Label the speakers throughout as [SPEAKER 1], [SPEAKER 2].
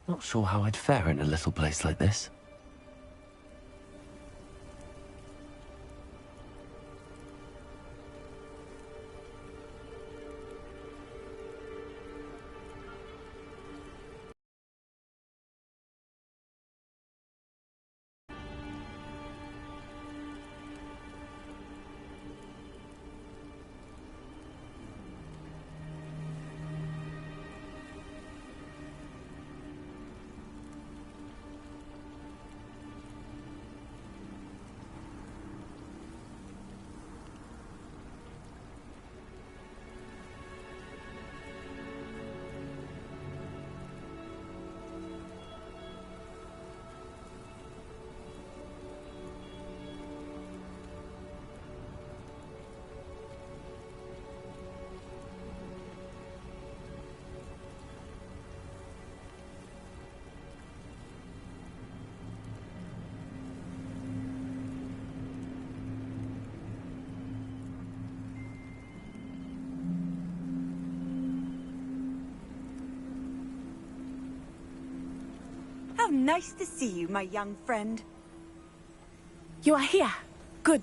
[SPEAKER 1] Not sure how I'd fare in a little place like this.
[SPEAKER 2] How nice to see you, my young friend.
[SPEAKER 3] You are here. Good.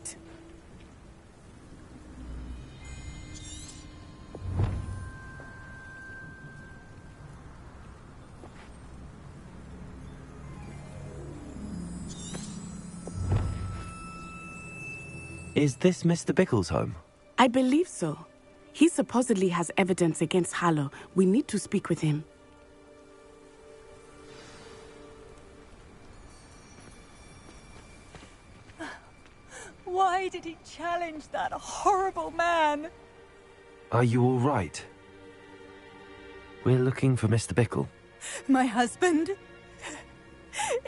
[SPEAKER 1] Is this Mr. Bickle's home?
[SPEAKER 3] I believe so. He supposedly has evidence against Harlow. We need to speak with him.
[SPEAKER 2] Why did he challenge that horrible man?
[SPEAKER 1] Are you all right? We're looking for Mr. Bickle.
[SPEAKER 2] My husband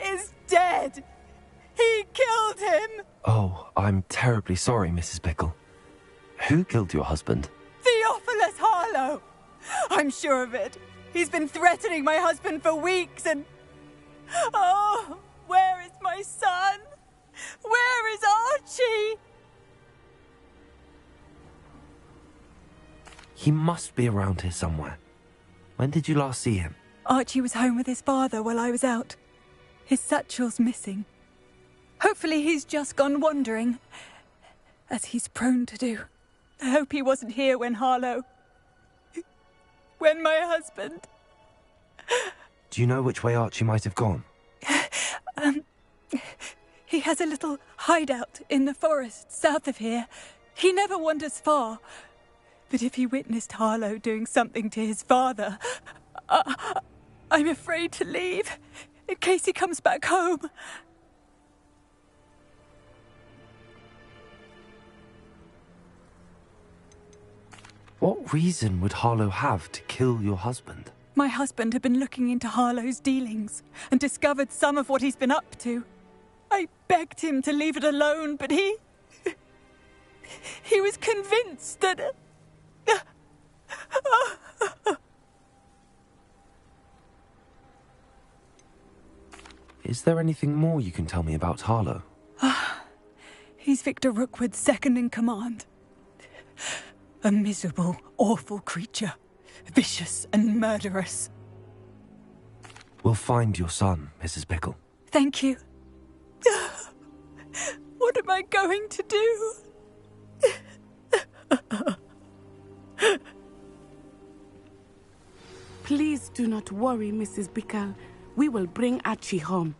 [SPEAKER 2] is dead. He killed him.
[SPEAKER 1] Oh, I'm terribly sorry, Mrs. Bickle. Who killed your husband?
[SPEAKER 2] Theophilus Harlow. I'm sure of it. He's been threatening my husband for weeks and... Oh, where is my son? Where is Archie?
[SPEAKER 1] He must be around here somewhere. When did you last see him?
[SPEAKER 2] Archie was home with his father while I was out. His satchel's missing. Hopefully he's just gone wandering, as he's prone to do. I hope he wasn't here when Harlow... when my husband...
[SPEAKER 1] Do you know which way Archie might have gone?
[SPEAKER 2] He has a little hideout in the forest south of here. He never wanders far. But if he witnessed Harlow doing something to his father, I'm afraid to leave, in case he comes back home.
[SPEAKER 1] What reason would Harlow have to kill your husband?
[SPEAKER 2] My husband had been looking into Harlow's dealings and discovered some of what he's been up to. I begged him to leave it alone, but he was convinced that...
[SPEAKER 1] Is there anything more you can tell me about Harlow?
[SPEAKER 2] He's Victor Rookwood's second in command. A miserable, awful creature. Vicious and murderous.
[SPEAKER 1] We'll find your son, Mrs. Bickle.
[SPEAKER 2] Thank you. What am I going to do?
[SPEAKER 3] Please do not worry, Mrs. Bickle. We will bring Archie home.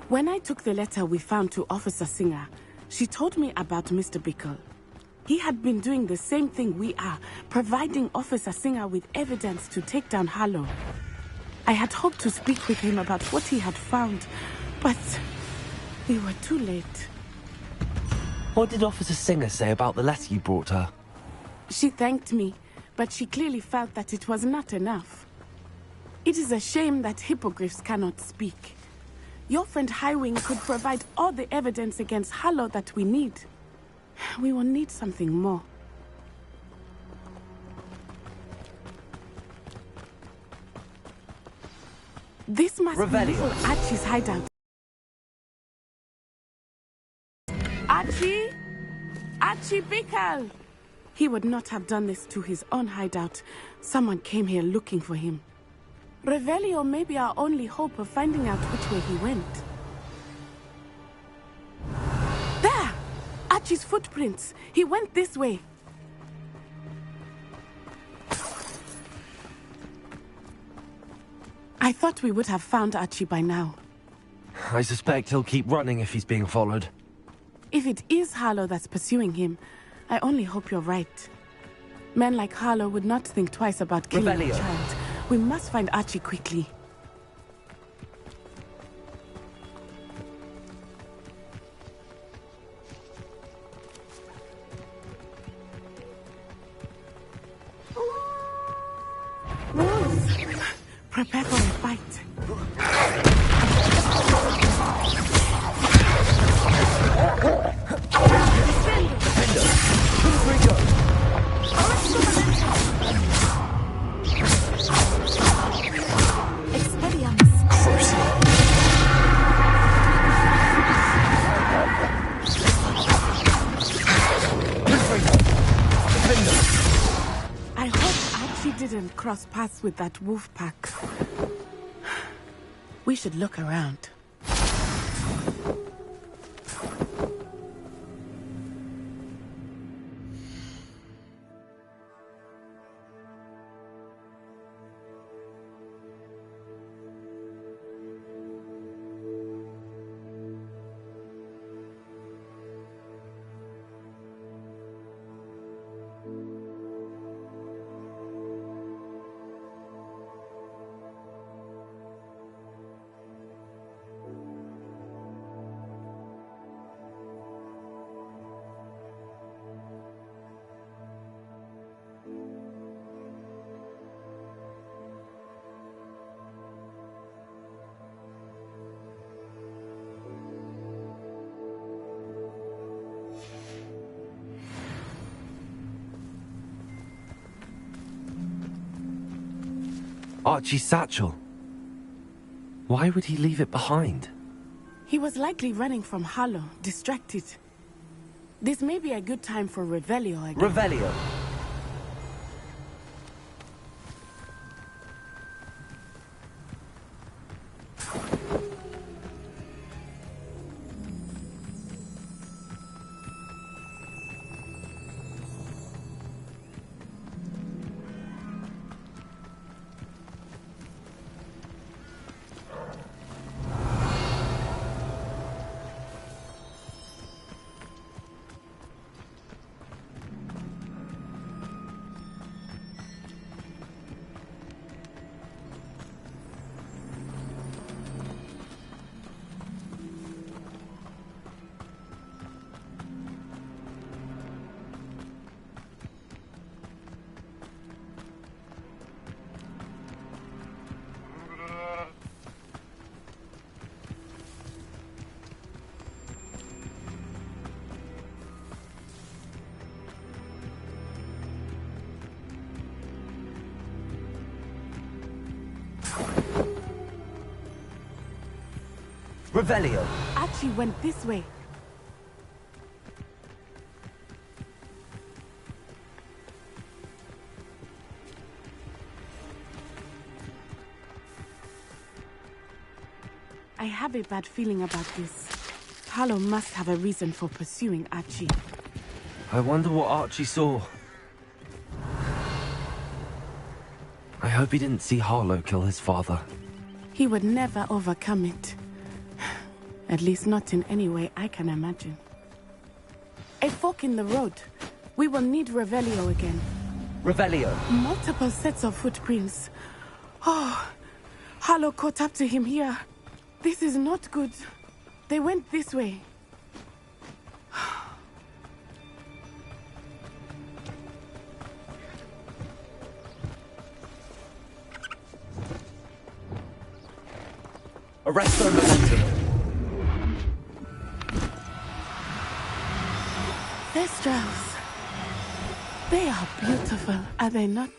[SPEAKER 3] When I took the letter we found to Officer Singer, she told me about Mr. Bickle. He had been doing the same thing we are, providing Officer Singer with evidence to take down Harlow. I had hoped to speak with him about what he had found, but we were too late.
[SPEAKER 1] What did Officer Singer say about the letter you brought her?
[SPEAKER 3] She thanked me, but she clearly felt that it was not enough. It is a shame that hippogriffs cannot speak. Your friend Highwing could provide all the evidence against Harlow that we need. We will need something more. This must be little Archie's hideout. Archie? Archie Bickle! He would not have done this to his own hideout. Someone came here looking for him. Revelio may be our only hope of finding out which way he went. There! Archie's footprints. He went this way. I thought we would have found Archie by now.
[SPEAKER 1] I suspect he'll keep running if he's being followed.
[SPEAKER 3] If it is Harlow that's pursuing him, I only hope you're right. Men like Harlow would not think twice about killing a child. We must find Archie quickly. Wolves! Prepare for a fight. I hope Archie didn't cross paths with that wolf pack. We should look around.
[SPEAKER 1] Archie's satchel. Why would he leave it behind?
[SPEAKER 3] He was likely running from Harlow, distracted. This may be a good time for Revelio again.
[SPEAKER 1] Revelio. Revelio.
[SPEAKER 3] Archie went this way. I have a bad feeling about this. Harlow must have a reason for pursuing Archie.
[SPEAKER 1] I wonder what Archie saw. I hope he didn't see Harlow kill his father.
[SPEAKER 3] He would never overcome it. At least not in any way I can imagine. A fork in the road. We will need Revelio again.
[SPEAKER 1] Revelio.
[SPEAKER 3] Multiple sets of footprints. Oh, Harlow caught up to him here. This is not good. They went this way.
[SPEAKER 1] Arresto momentum.
[SPEAKER 3] Thestrals. They are beautiful, are they not?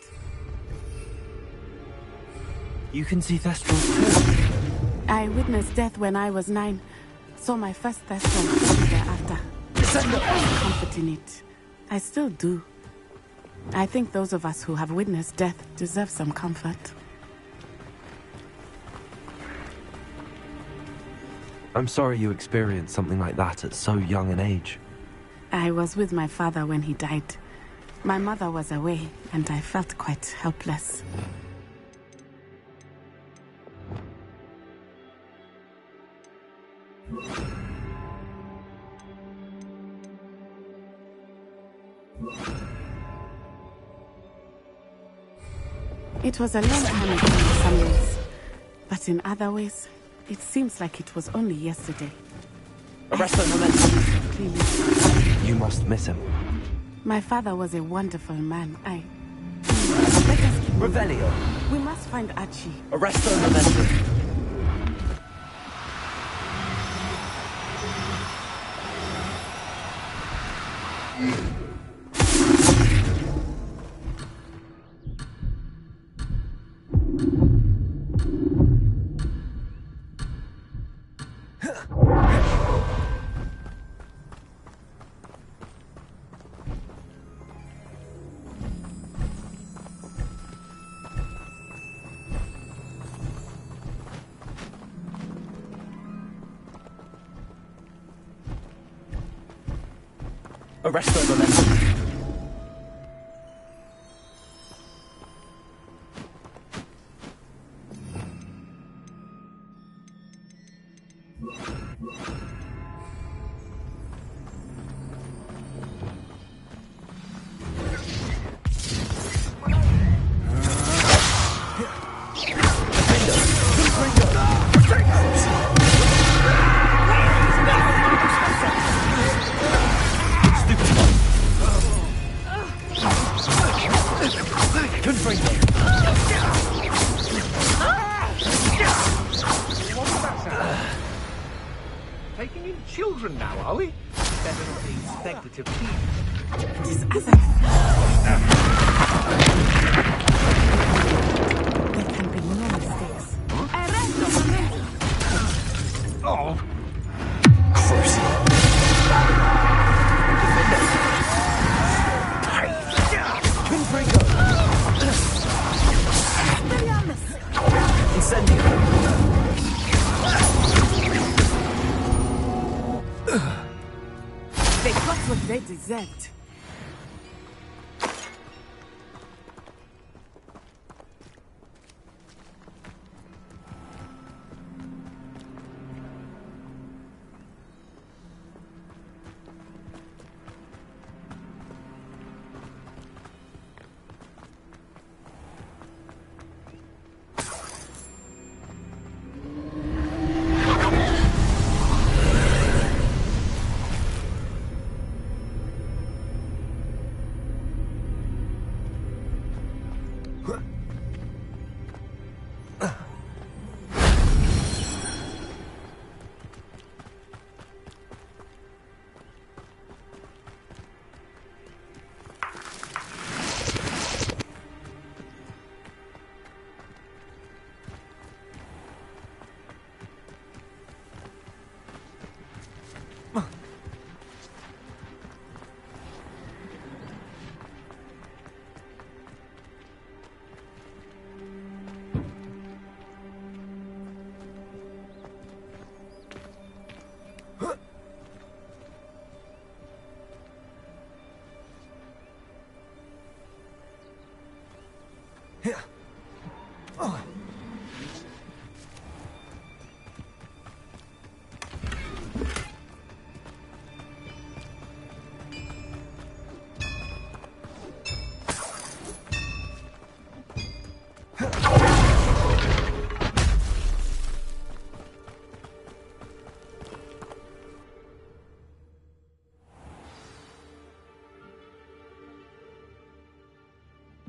[SPEAKER 1] You can see Thestrals too.
[SPEAKER 3] I witnessed death when I was 9. Saw my first Thestral thereafter.
[SPEAKER 1] Descendo.
[SPEAKER 3] I found comfort in it. I still do. I think those of us who have witnessed death deserve some comfort.
[SPEAKER 1] I'm sorry you experienced something like that at so young an age.
[SPEAKER 3] I was with my father when he died. My mother was away, and I felt quite helpless. It was a long time ago in some ways, but in other ways, it seems like it was only yesterday.
[SPEAKER 1] Arrest the momentum.
[SPEAKER 3] Please.
[SPEAKER 1] You must miss him.
[SPEAKER 3] My father was a wonderful man. Let us keep moving.
[SPEAKER 1] Revelio.
[SPEAKER 3] We must find Archie.
[SPEAKER 1] Arrest the momentum. Arrest the momentum.
[SPEAKER 4] Taking in children now, are we? Better not be speculative teeth.
[SPEAKER 3] It is as I feared. There can be no mistakes.
[SPEAKER 4] Oh!
[SPEAKER 3] They got what they deserved.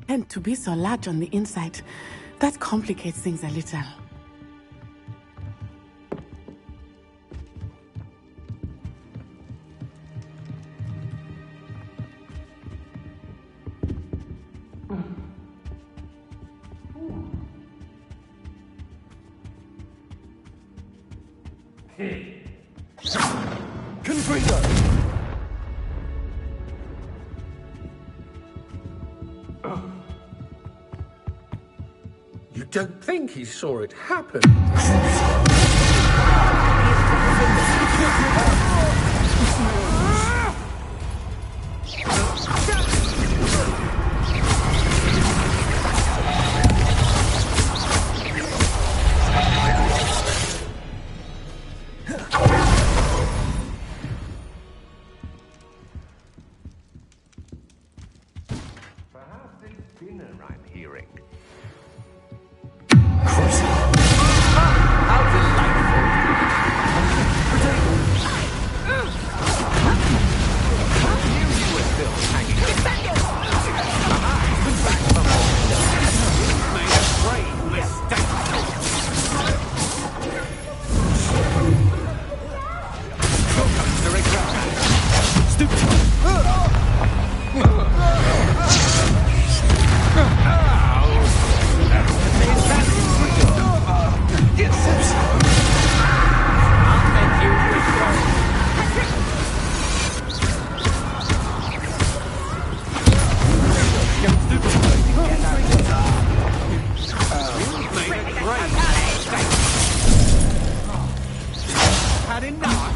[SPEAKER 3] And to be so large on the inside, that complicates things a little.
[SPEAKER 4] don't think he saw it happen. Perhaps it's dinner I'm hearing. How delightful! Knew you were still hanging. Back from all. Made a grave mistake. Here comes the regret. Stupid. Had enough.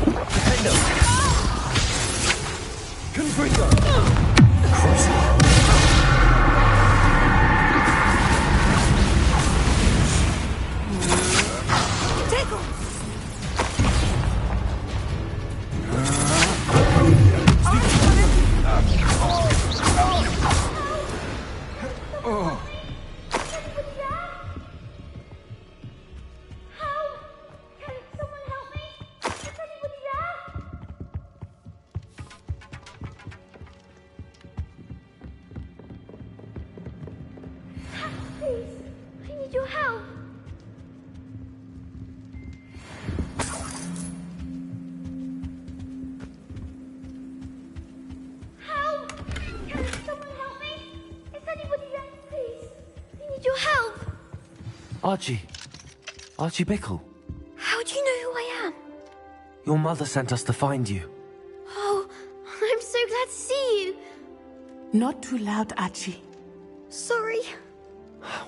[SPEAKER 5] Please, I need your help. Help! Can someone help me? Is anybody there? Please, I need your help.
[SPEAKER 1] Archie. Archie Bickle.
[SPEAKER 5] How do you know who I am?
[SPEAKER 1] Your mother sent us to find you.
[SPEAKER 5] Oh, I'm so glad to see you.
[SPEAKER 3] Not too loud, Archie.
[SPEAKER 5] Sorry.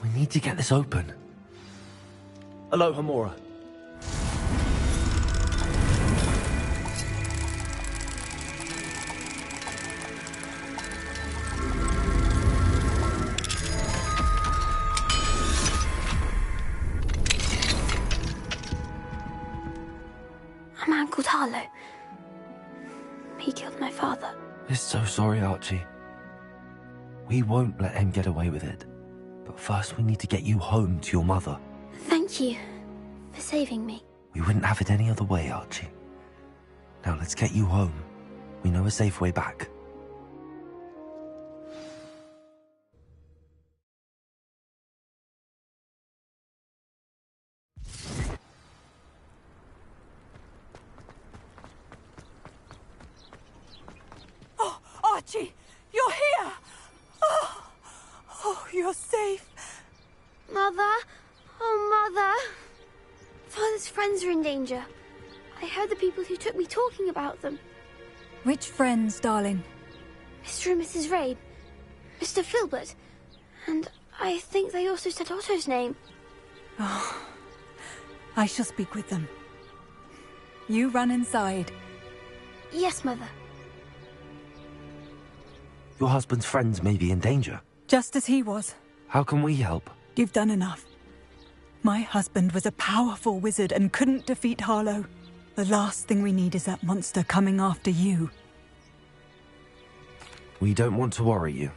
[SPEAKER 1] We need to get this open. Hello, Hamura.
[SPEAKER 5] A man called Harlow. He killed my father.
[SPEAKER 1] We're so sorry, Archie. We won't let him get away with it. But first we need to get you home to your mother.
[SPEAKER 5] Thank you for saving me.
[SPEAKER 1] We wouldn't have it any other way, Archie. Now let's get you home. We know a safe way back.
[SPEAKER 2] Oh, Archie, you're here! Oh, you're safe.
[SPEAKER 5] Mother? Oh, Mother. Father's friends are in danger. I heard the people who took me talking about them.
[SPEAKER 2] Which friends, darling?
[SPEAKER 5] Mr. and Mrs. Rabe. Mr. Filbert. And I think they also said Otto's name.
[SPEAKER 2] Oh, I shall speak with them. You run inside.
[SPEAKER 5] Yes, Mother.
[SPEAKER 1] Your husband's friends may be in danger.
[SPEAKER 2] Just as he was.
[SPEAKER 1] How can we help?
[SPEAKER 2] You've done enough. My husband was a powerful wizard and couldn't defeat Harlow. The last thing we need is that monster coming after you.
[SPEAKER 1] We don't want to worry you.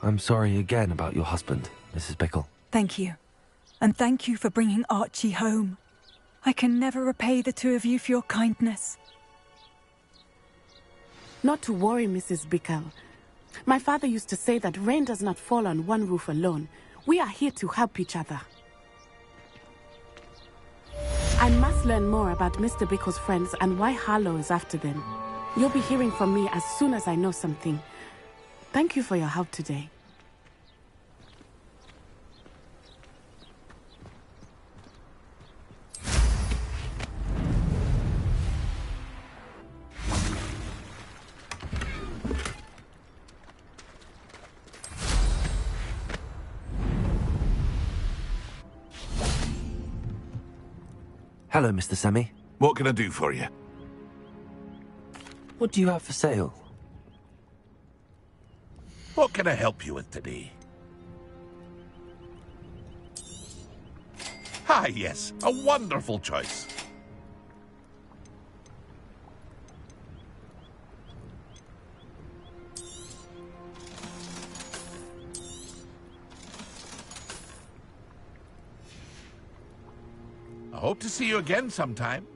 [SPEAKER 1] I'm sorry again about your husband, Mrs. Bickle.
[SPEAKER 2] Thank you. And thank you for bringing Archie home. I can never repay the two of you for your kindness.
[SPEAKER 3] Not to worry, Mrs. Bickle. My father used to say that rain does not fall on one roof alone. We are here to help each other. I must learn more about Mr. Bickle's friends and why Harlow is after them. You'll be hearing from me as soon as I know something. Thank you for your help today.
[SPEAKER 1] Hello, Mr. Semi.
[SPEAKER 6] What can I do for you?
[SPEAKER 1] What do you have for sale?
[SPEAKER 6] What can I help you with today? Ah, yes, a wonderful choice. I hope to see you again sometime.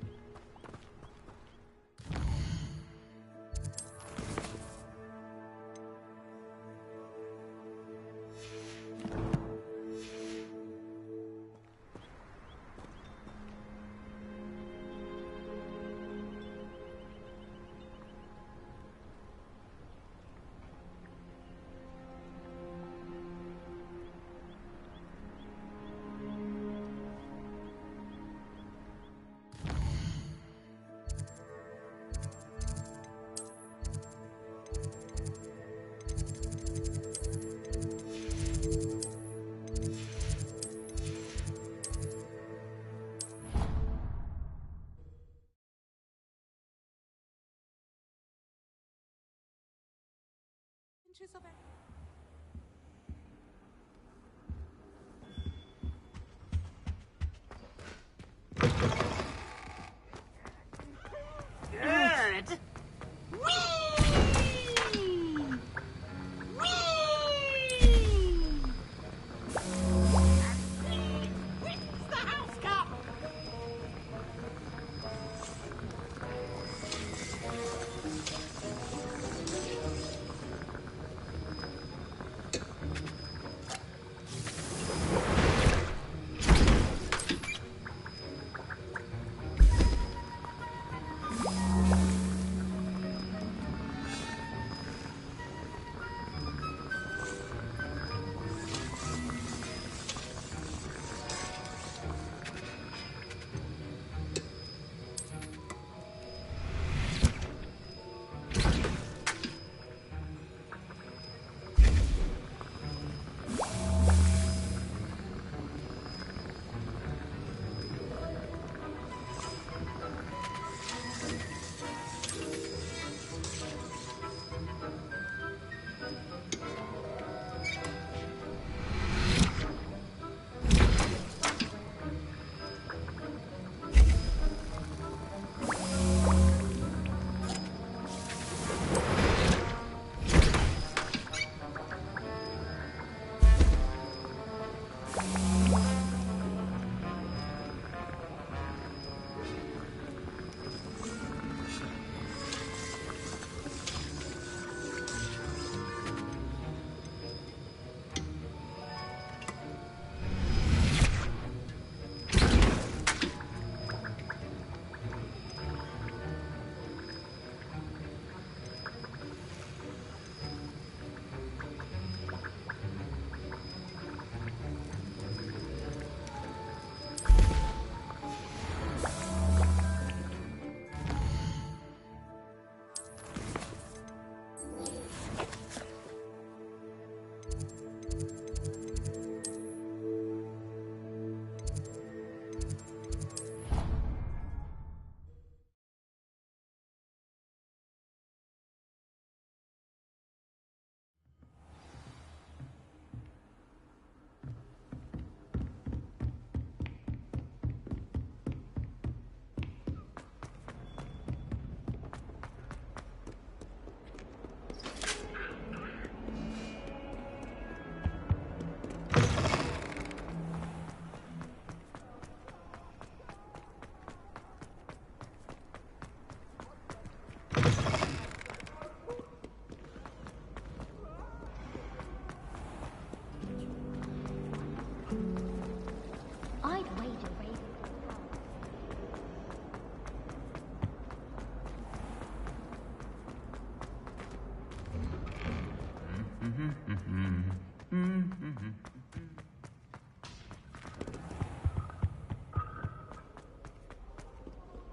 [SPEAKER 7] Good.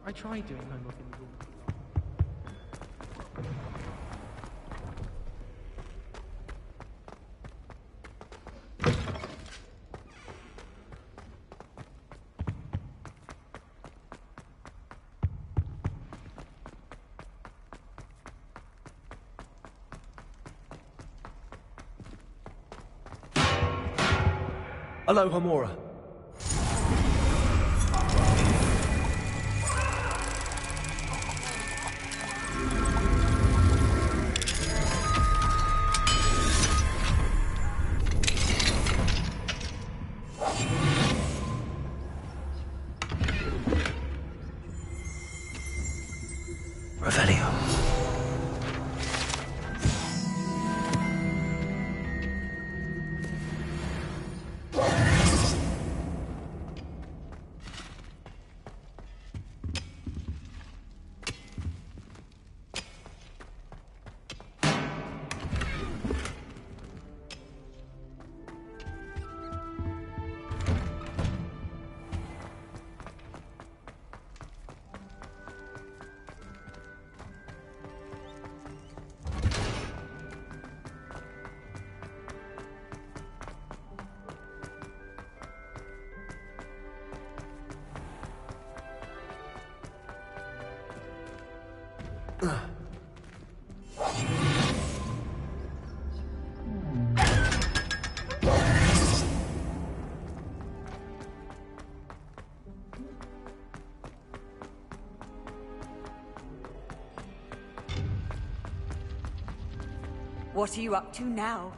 [SPEAKER 4] I tried doing homework in the room.
[SPEAKER 1] Aloha Mora. Revelio.
[SPEAKER 2] What are you up to now?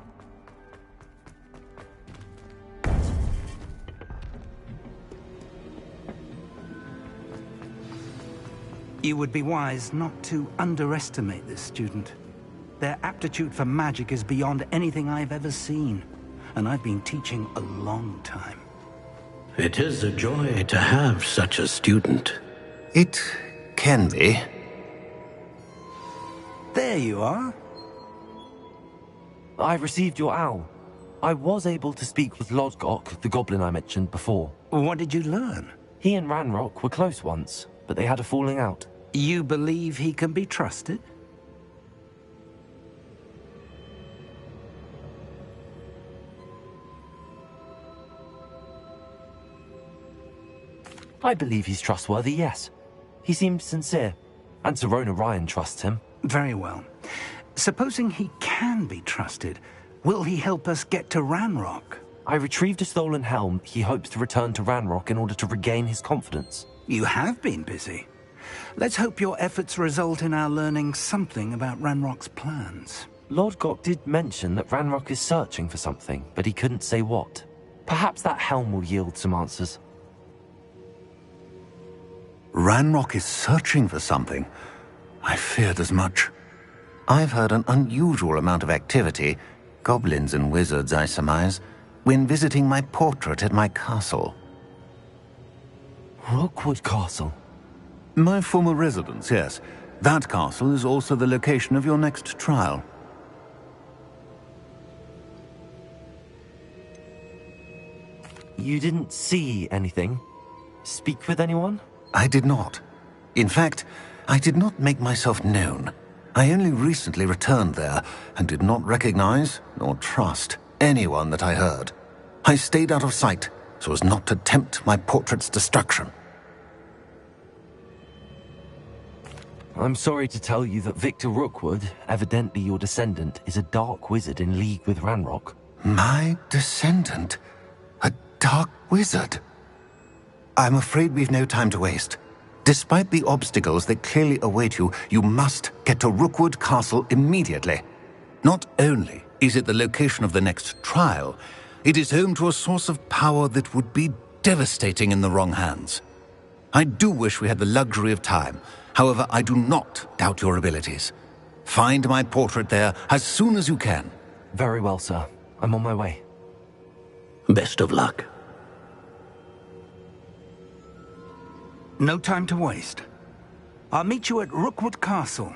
[SPEAKER 7] You would be wise not to underestimate this student. Their aptitude for magic is beyond anything I've ever seen, and I've been teaching a long time.
[SPEAKER 8] It is a joy to have such a student.
[SPEAKER 9] It can be.
[SPEAKER 7] There you are.
[SPEAKER 1] I received your owl. I was able to speak with Lodgok, the goblin I mentioned before.
[SPEAKER 7] What did you learn?
[SPEAKER 1] He and Ranrock were close once, but they had a falling out.
[SPEAKER 7] You believe he can be trusted?
[SPEAKER 1] I believe he's trustworthy, yes. He seemed sincere, and Serona Ryan trusts him.
[SPEAKER 7] Very well. Supposing he can be trusted, will he help us get to Ranrock?
[SPEAKER 1] I retrieved a stolen helm he hopes to return to Ranrock in order to regain his confidence.
[SPEAKER 7] You have been busy. Let's hope your efforts result in our learning something about Ranrock's plans.
[SPEAKER 1] Lodgok did mention that Ranrock is searching for something, but he couldn't say what. Perhaps that helm will yield some answers.
[SPEAKER 9] Ranrock is searching for something. I feared as much. I've heard an unusual amount of activity, goblins and wizards, I surmise, when visiting my portrait at my castle.
[SPEAKER 1] Rookwood Castle?
[SPEAKER 9] My former residence, yes. That castle is also the location of your next trial.
[SPEAKER 1] You didn't see anything? Speak with anyone?
[SPEAKER 9] I did not. In fact, I did not make myself known. I only recently returned there and did not recognize nor trust anyone that I heard. I stayed out of sight so as not to tempt my portrait's destruction.
[SPEAKER 1] I'm sorry to tell you that Victor Rookwood, evidently your descendant, is a dark wizard in league with Ranrock.
[SPEAKER 9] My descendant? A dark wizard? I'm afraid we've no time to waste. Despite the obstacles that clearly await you, you must get to Rookwood Castle immediately. Not only is it the location of the next trial, it is home to a source of power that would be devastating in the wrong hands. I do wish we had the luxury of time. However, I do not doubt your abilities. Find my portrait there as soon as you can.
[SPEAKER 1] Very well, sir. I'm on my way.
[SPEAKER 8] Best of luck.
[SPEAKER 7] No time to waste. I'll meet you at Rookwood Castle.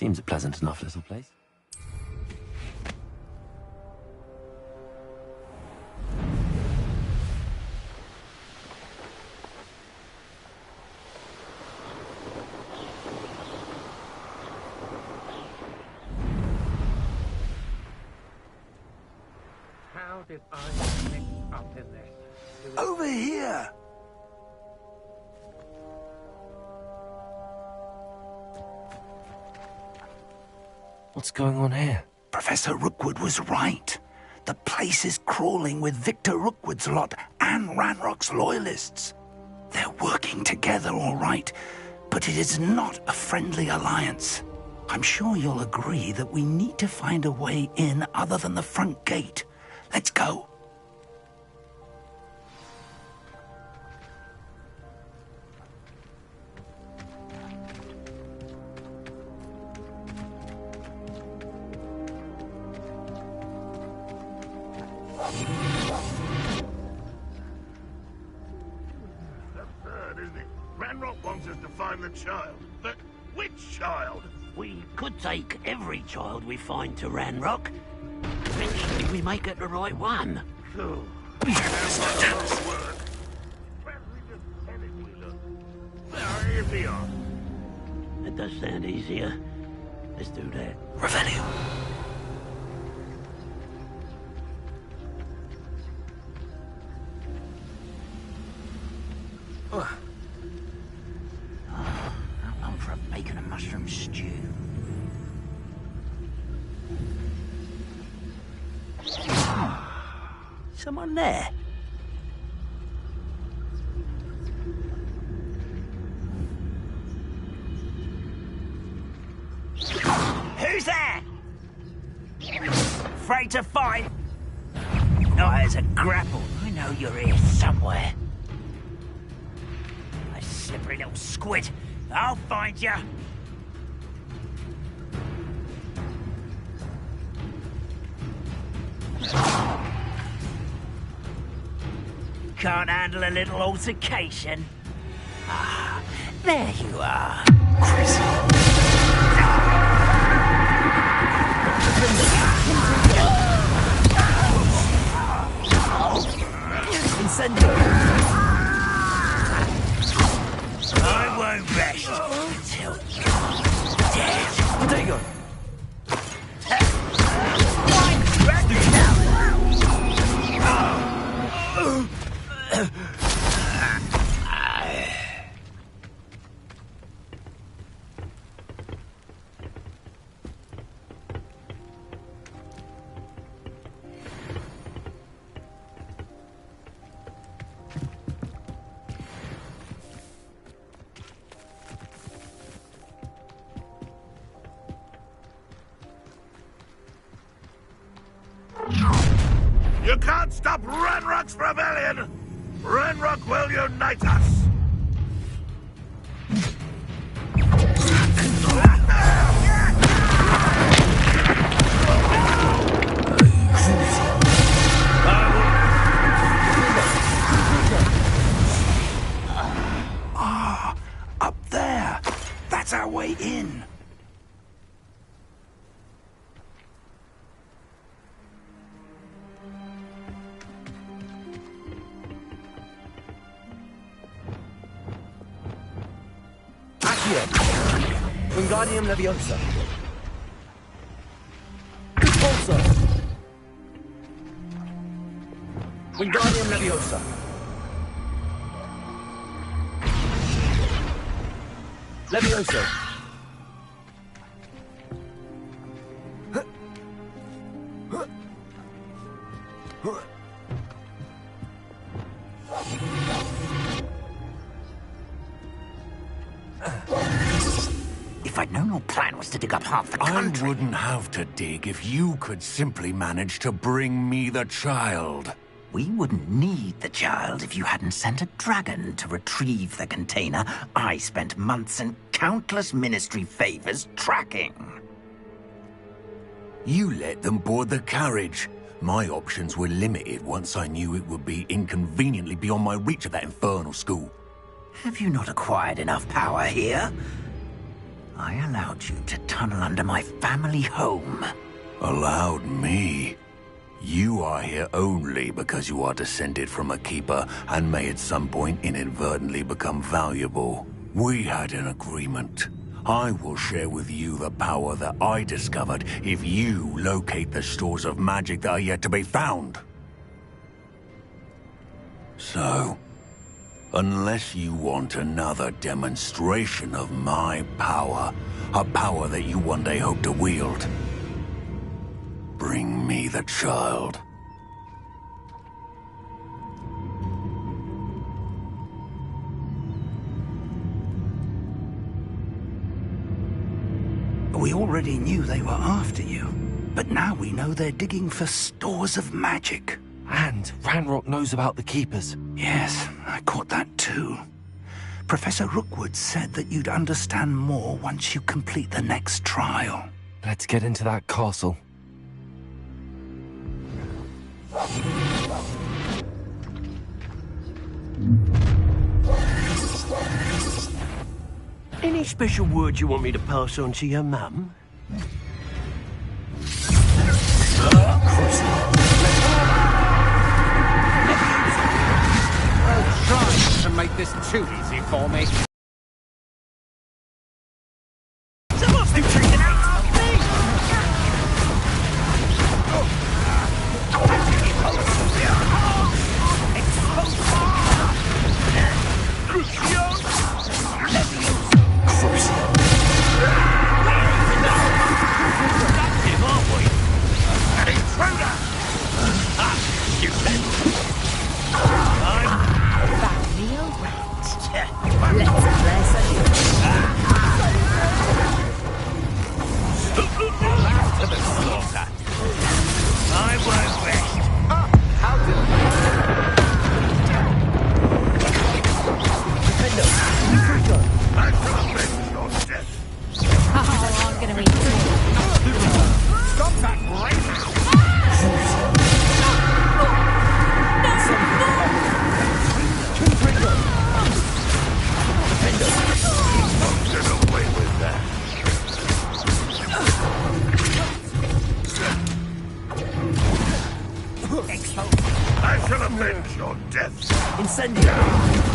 [SPEAKER 1] Seems a pleasant enough little place.
[SPEAKER 4] How did I mix up in this?
[SPEAKER 7] Over here!
[SPEAKER 1] What's going on here?
[SPEAKER 7] Professor Rookwood was right. The place is crawling with Victor Rookwood's lot and Ranrock's loyalists. They're working together, all right, but it is not a friendly alliance. I'm sure you'll agree that we need to find a way in other than the front gate. Let's go.
[SPEAKER 6] Absurd, isn't it? Ranrock wants us to find the child. But which child?
[SPEAKER 8] We could take every child we find to Ranrock, depending if we make it the right one.
[SPEAKER 6] Oh, work. Perhaps we just tell him we look. Well, here we are.
[SPEAKER 8] That does sound easier. Let's do that.
[SPEAKER 7] Revelio.
[SPEAKER 8] How long for a bacon and mushroom stew? Someone there? Who's there? Afraid to fight? Not as a grapple. I know you're here somewhere. A slippery little squid. I'll find you. Can't handle a little altercation. Ah, there you are. I won't rest until you're dead.
[SPEAKER 1] There you go.
[SPEAKER 6] You can't stop Ranrock's rebellion! Ranrock will unite us!
[SPEAKER 7] Up there. That's our way in.
[SPEAKER 1] Wingardium Leviosa. Expulso. Wingardium Leviosa. Leviosa.
[SPEAKER 8] If I'd known your plan was to dig up half the country...
[SPEAKER 9] I wouldn't have to dig if you could simply manage to bring me the child.
[SPEAKER 8] We wouldn't need the child if you hadn't sent a dragon to retrieve the container I spent months and countless ministry favors tracking.
[SPEAKER 9] You let them board the carriage. My options were limited once I knew it would be inconveniently beyond my reach at that infernal school.
[SPEAKER 8] Have you not acquired enough power here? I allowed you to tunnel under my family home.
[SPEAKER 7] Allowed me? You are here only because you are descended from a keeper and may at some point inadvertently become valuable. We had an agreement. I will share with you the power that I discovered if you locate the stores of magic that are yet to be found. So, unless you want another demonstration of my power, a power that you one day hope to wield, bring me the child.
[SPEAKER 10] We already knew they were after you, but now we know they're digging for stores of magic.
[SPEAKER 1] And Ranrock knows about the Keepers.
[SPEAKER 10] Yes, I caught that too. Professor Rookwood said that you'd understand more once you complete the next trial.
[SPEAKER 1] Let's get into that castle.
[SPEAKER 11] Any special words you want me to pass on to your mum?
[SPEAKER 4] Try to make this too easy for me.
[SPEAKER 11] Someone's been taken out of me!
[SPEAKER 6] I shall avenge your death.
[SPEAKER 11] Incendio!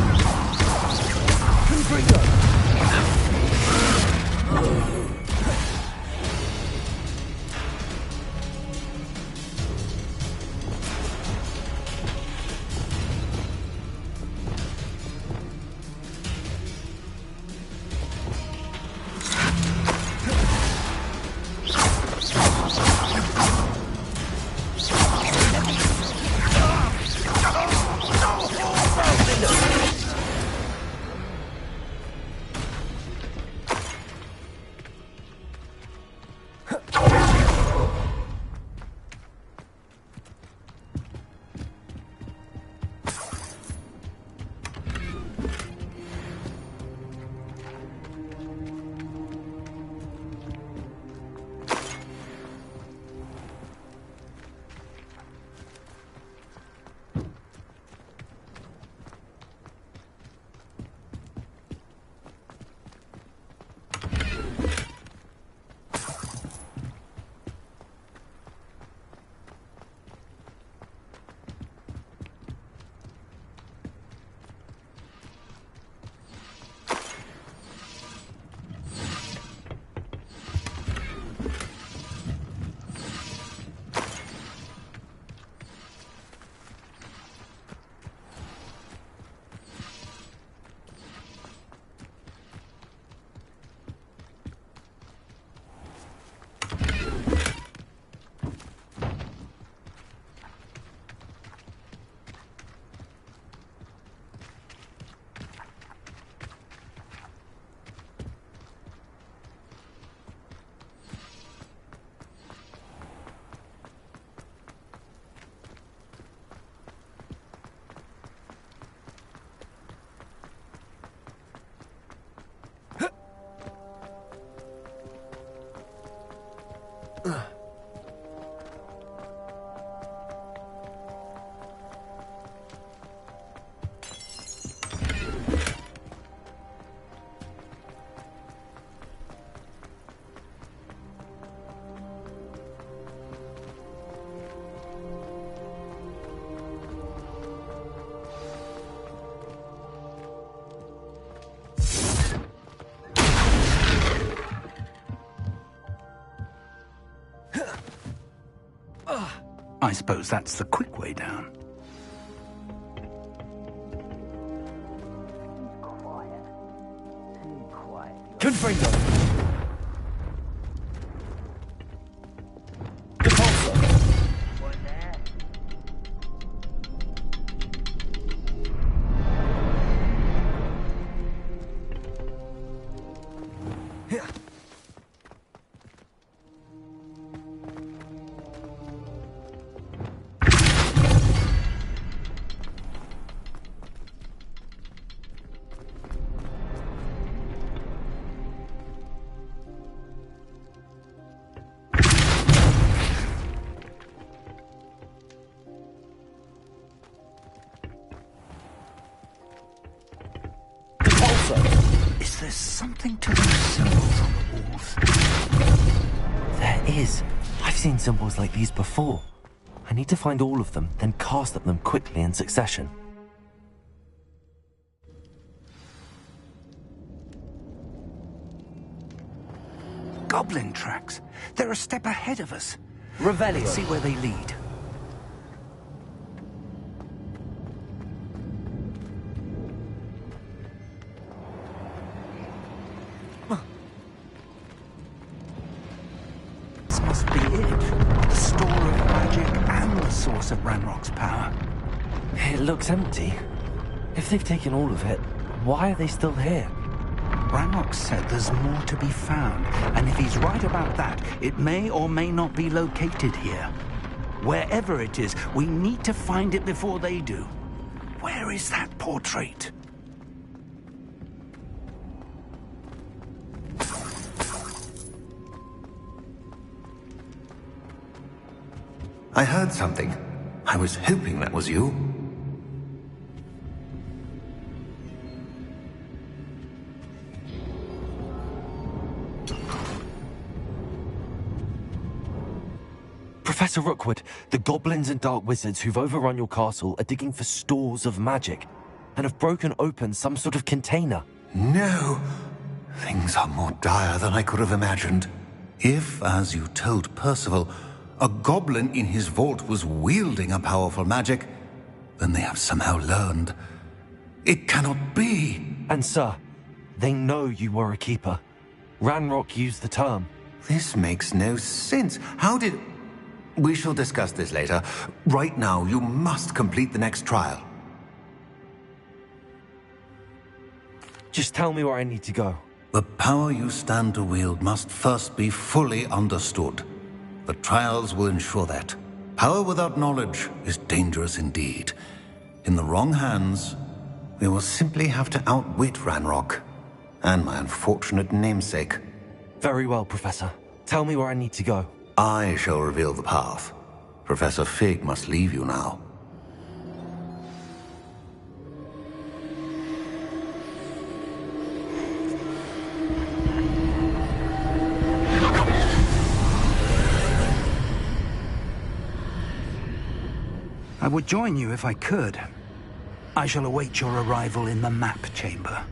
[SPEAKER 10] I suppose that's the quick way down.
[SPEAKER 1] Confringo! Depulso!
[SPEAKER 10] Is there something to those symbols on the walls?
[SPEAKER 1] There is. I've seen symbols like these before. I need to find all of them, then cast at them quickly in succession.
[SPEAKER 10] Goblin tracks. They're a step ahead of us.
[SPEAKER 1] Revelio.
[SPEAKER 10] Let's see where they lead. This must be it. The store of magic and the source of Ranrock's power.
[SPEAKER 1] It looks empty. If they've taken all of it, why are they still here?
[SPEAKER 10] Ranrock said there's more to be found, and if he's right about that, it may or may not be located here. Wherever it is, we need to find it before they do. Where is that portrait?
[SPEAKER 9] I heard something. I was hoping that was you.
[SPEAKER 1] Professor Rookwood, the goblins and dark wizards who've overrun your castle are digging for stores of magic and have broken open some sort of container.
[SPEAKER 9] No! Things are more dire than I could have imagined. If, as you told Percival, a goblin in his vault was wielding a powerful magic, then they have somehow learned. It cannot be!
[SPEAKER 1] And sir, they know you were a keeper. Ranrock used the term.
[SPEAKER 9] This makes no sense. How did... We shall discuss this later. Right now, you must complete the next trial.
[SPEAKER 1] Just tell me where I need to go.
[SPEAKER 9] The power you stand to wield must first be fully understood. The trials will ensure that. Power without knowledge is dangerous indeed. In the wrong hands, we will simply have to outwit Ranrock and my unfortunate namesake.
[SPEAKER 1] Very well, Professor. Tell me where I need to go.
[SPEAKER 9] I shall reveal the path. Professor Fig must leave you now.
[SPEAKER 10] I would join you if I could. I shall await your arrival in the map chamber.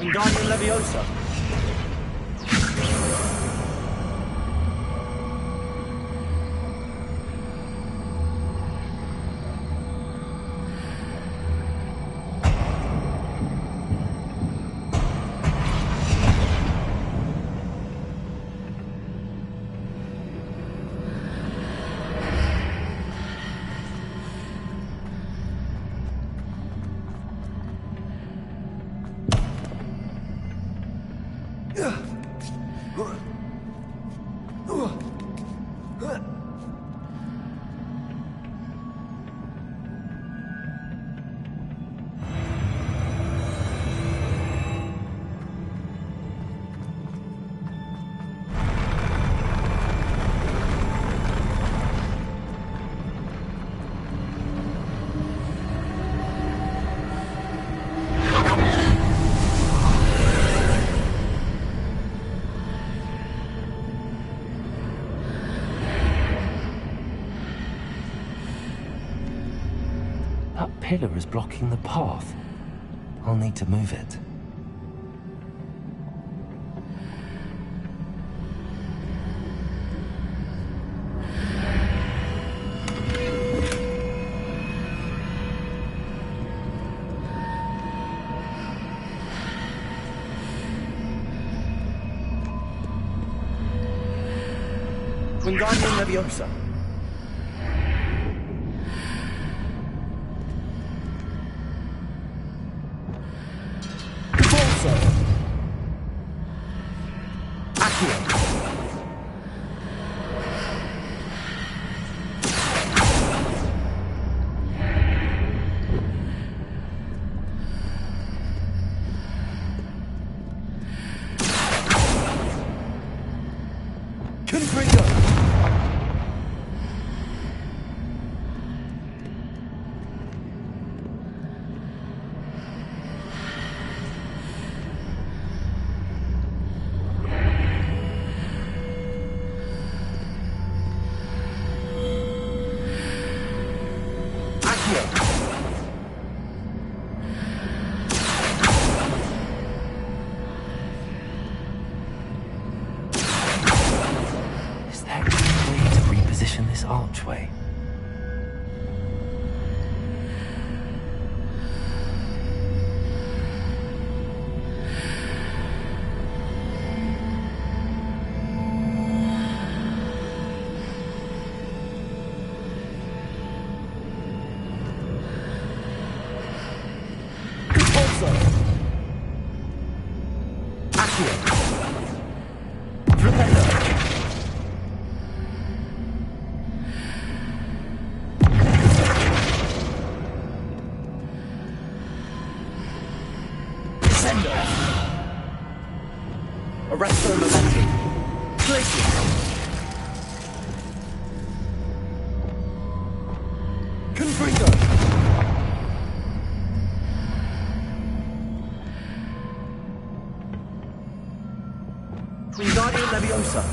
[SPEAKER 11] Wingardium Leviosa.
[SPEAKER 1] pillar is blocking the path. I'll need to move it.
[SPEAKER 11] Wingardium Leviosa. Convulso. Accio. Confringo.
[SPEAKER 1] Is there any way to reposition this archway?
[SPEAKER 11] Arresto Momentum. Glacier. Confringo. Wingardium Leviosa.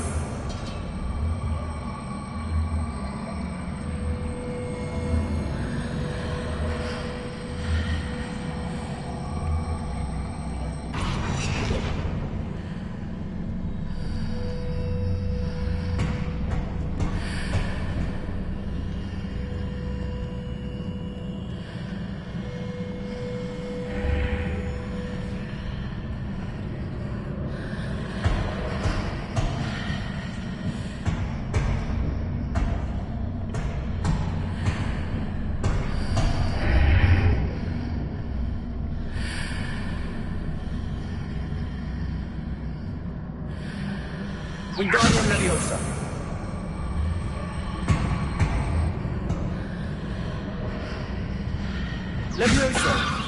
[SPEAKER 11] Wingardium Leviosa. Leviosa.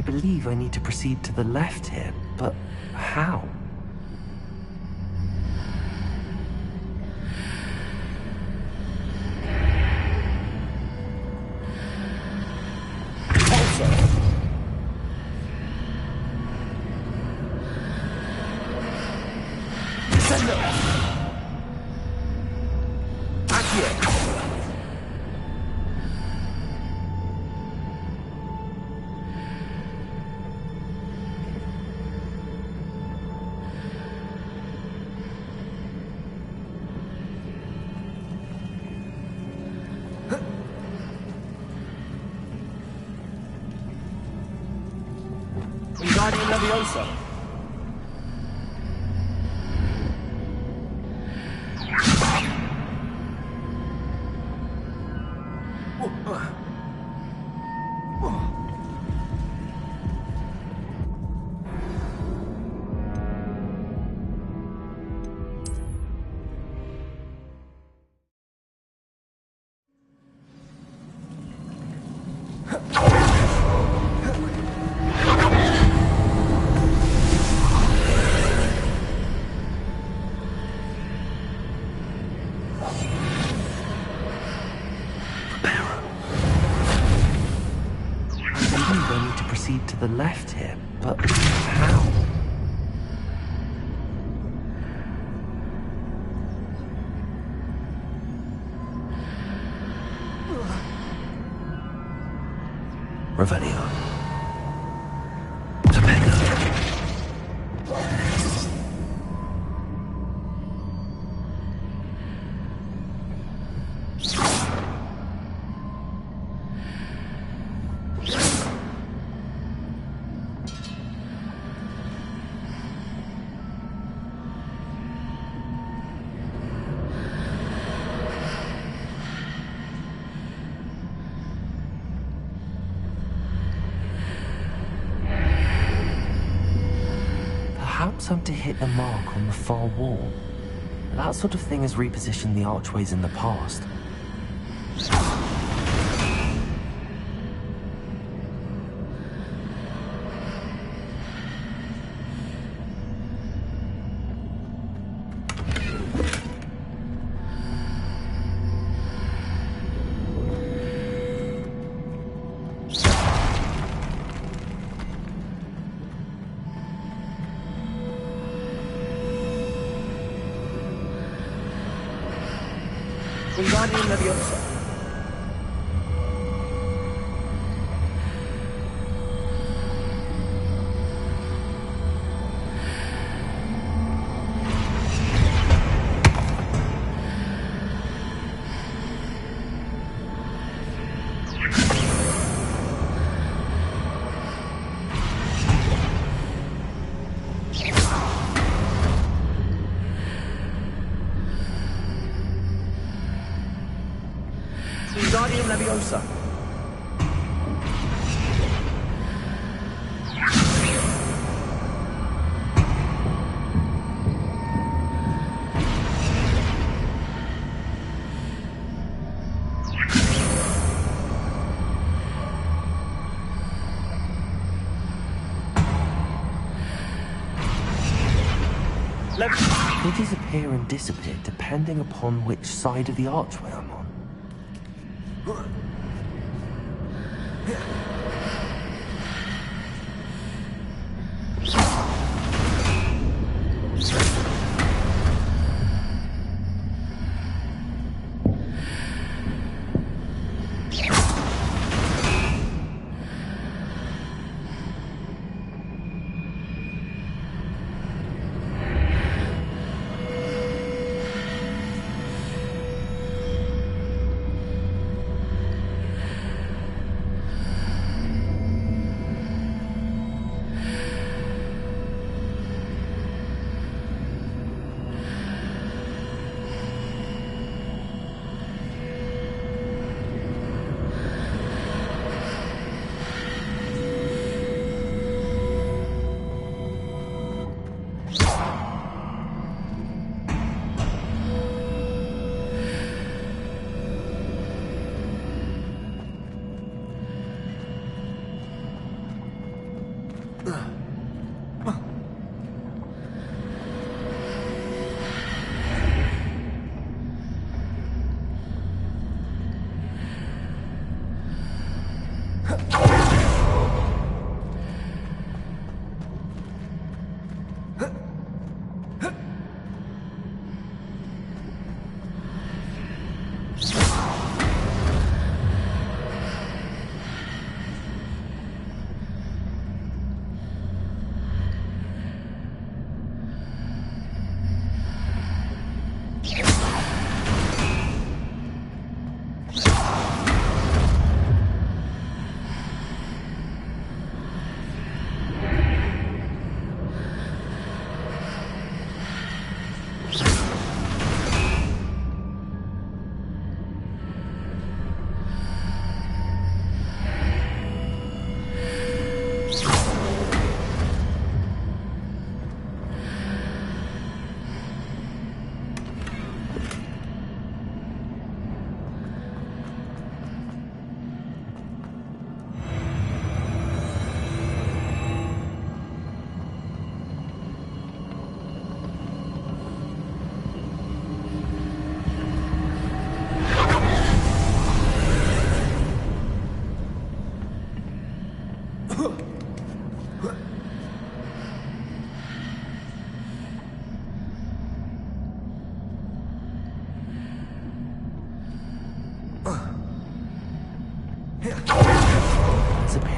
[SPEAKER 1] believe I need to proceed to the left here, but how?
[SPEAKER 11] Wingardium Leviosa.
[SPEAKER 1] To the left here, but how? Revelio. Perhaps I'm to hit the mark on the far wall. That sort of thing has repositioned the archways in the past.
[SPEAKER 11] Wingardium Leviosa. Wingardium Leviosa.
[SPEAKER 1] Bridges appear and disappear depending upon which side of the archway I'm on.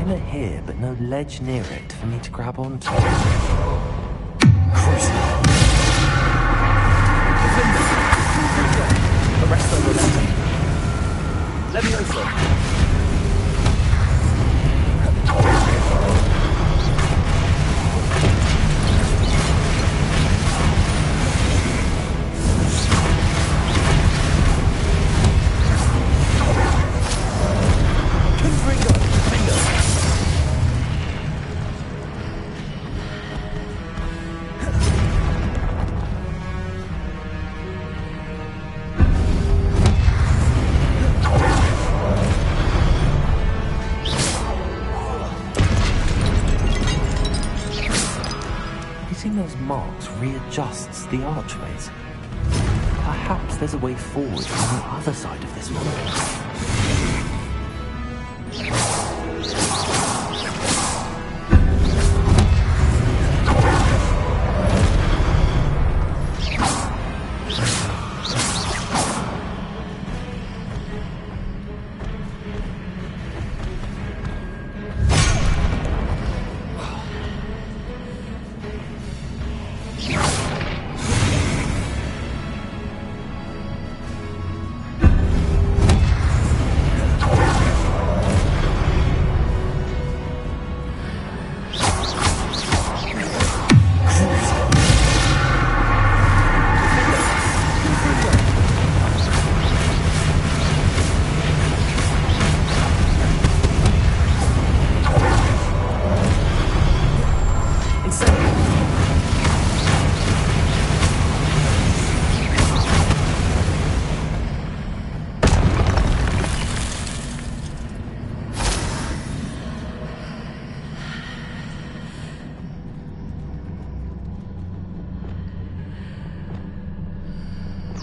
[SPEAKER 1] pillar here, but no ledge near it for me to grab onto.
[SPEAKER 4] Arrest them with that. Leviosa.
[SPEAKER 1] Those marks readjusts the archways. Perhaps there's a way forward on the other side of this one.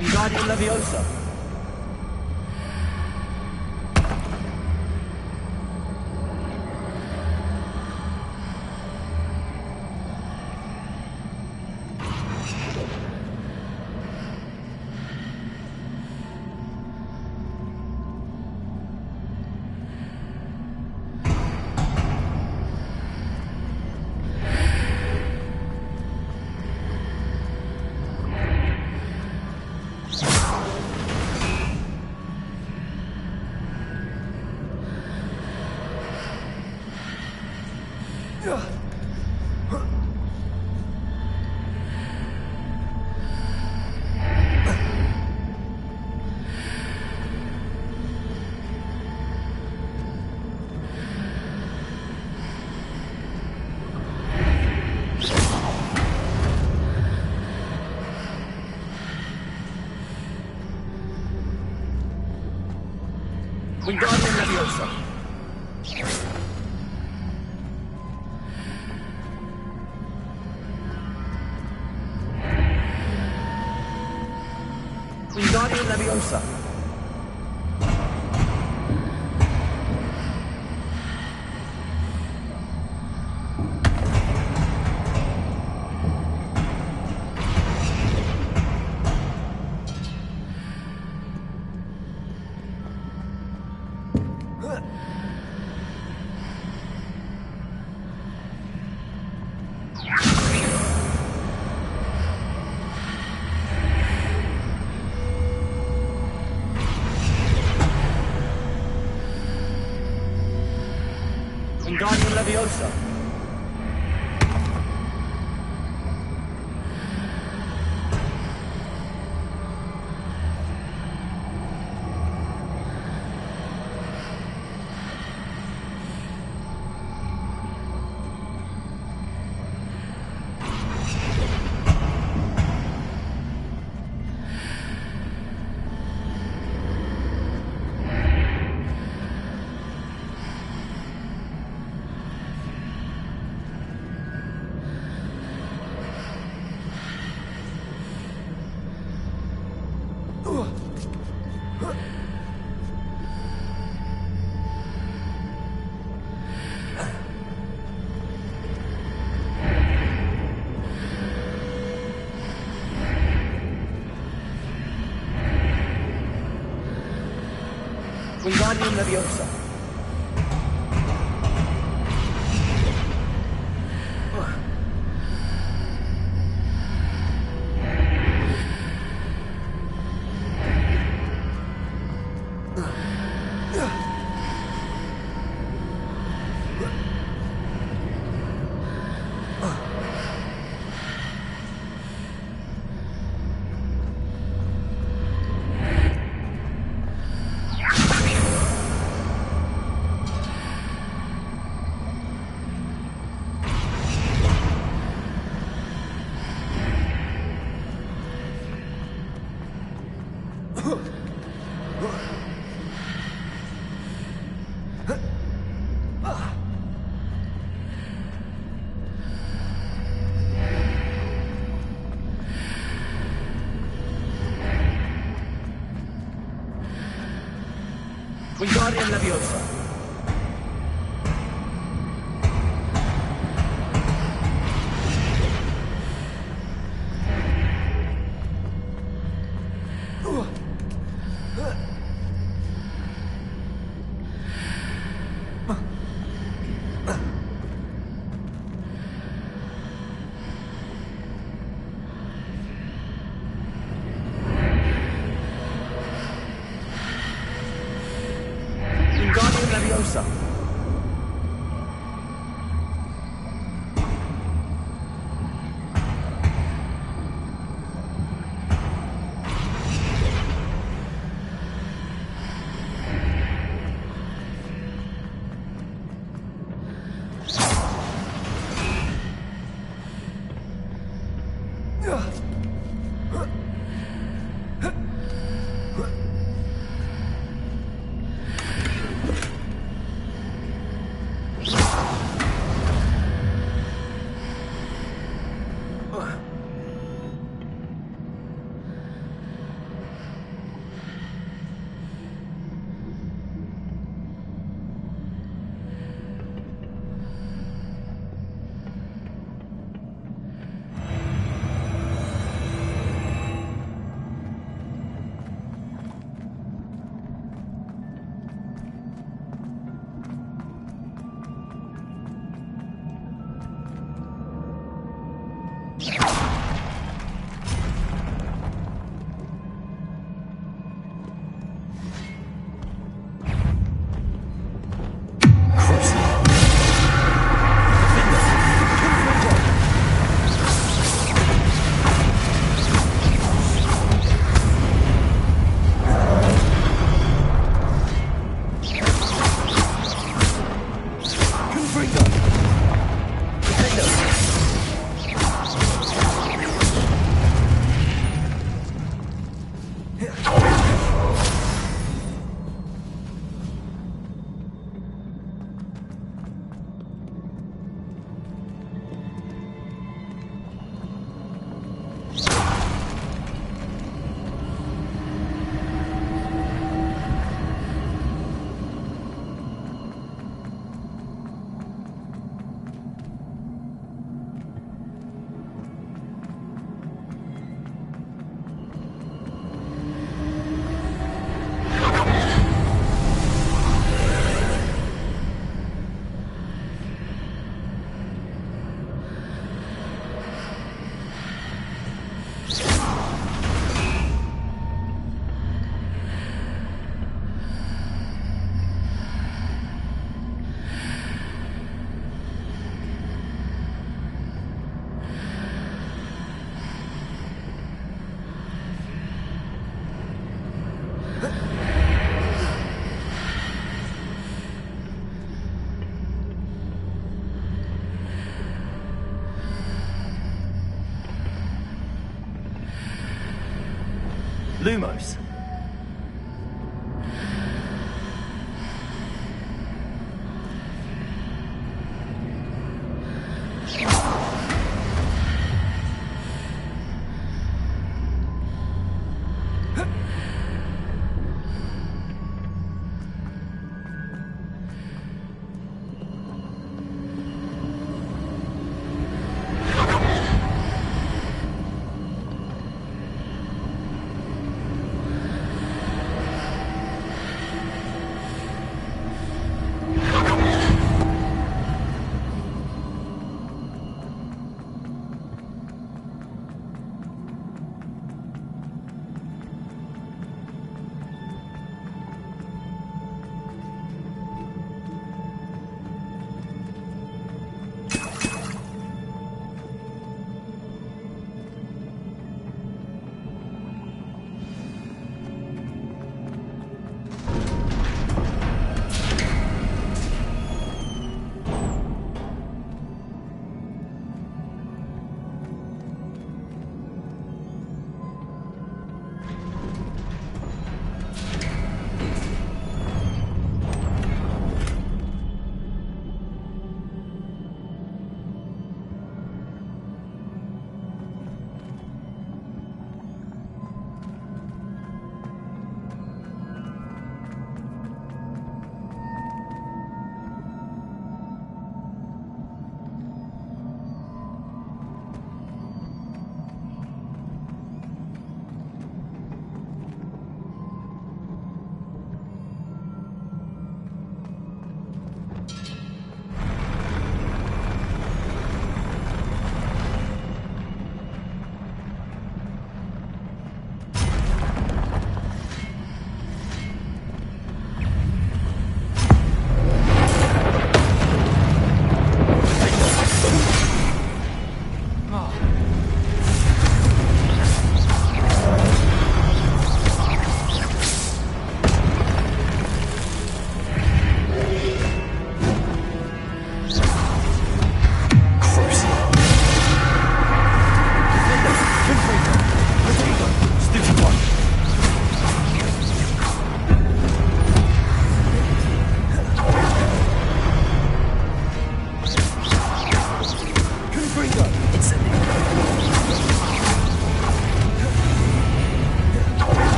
[SPEAKER 4] Wingardium Leviosa. Wingardium Leviosa. Wingardium Leviosa. Wingardium Leviosa. Wingardium Leviosa. Wingardium Leviosa. Wingardium Leviosa. Lumos.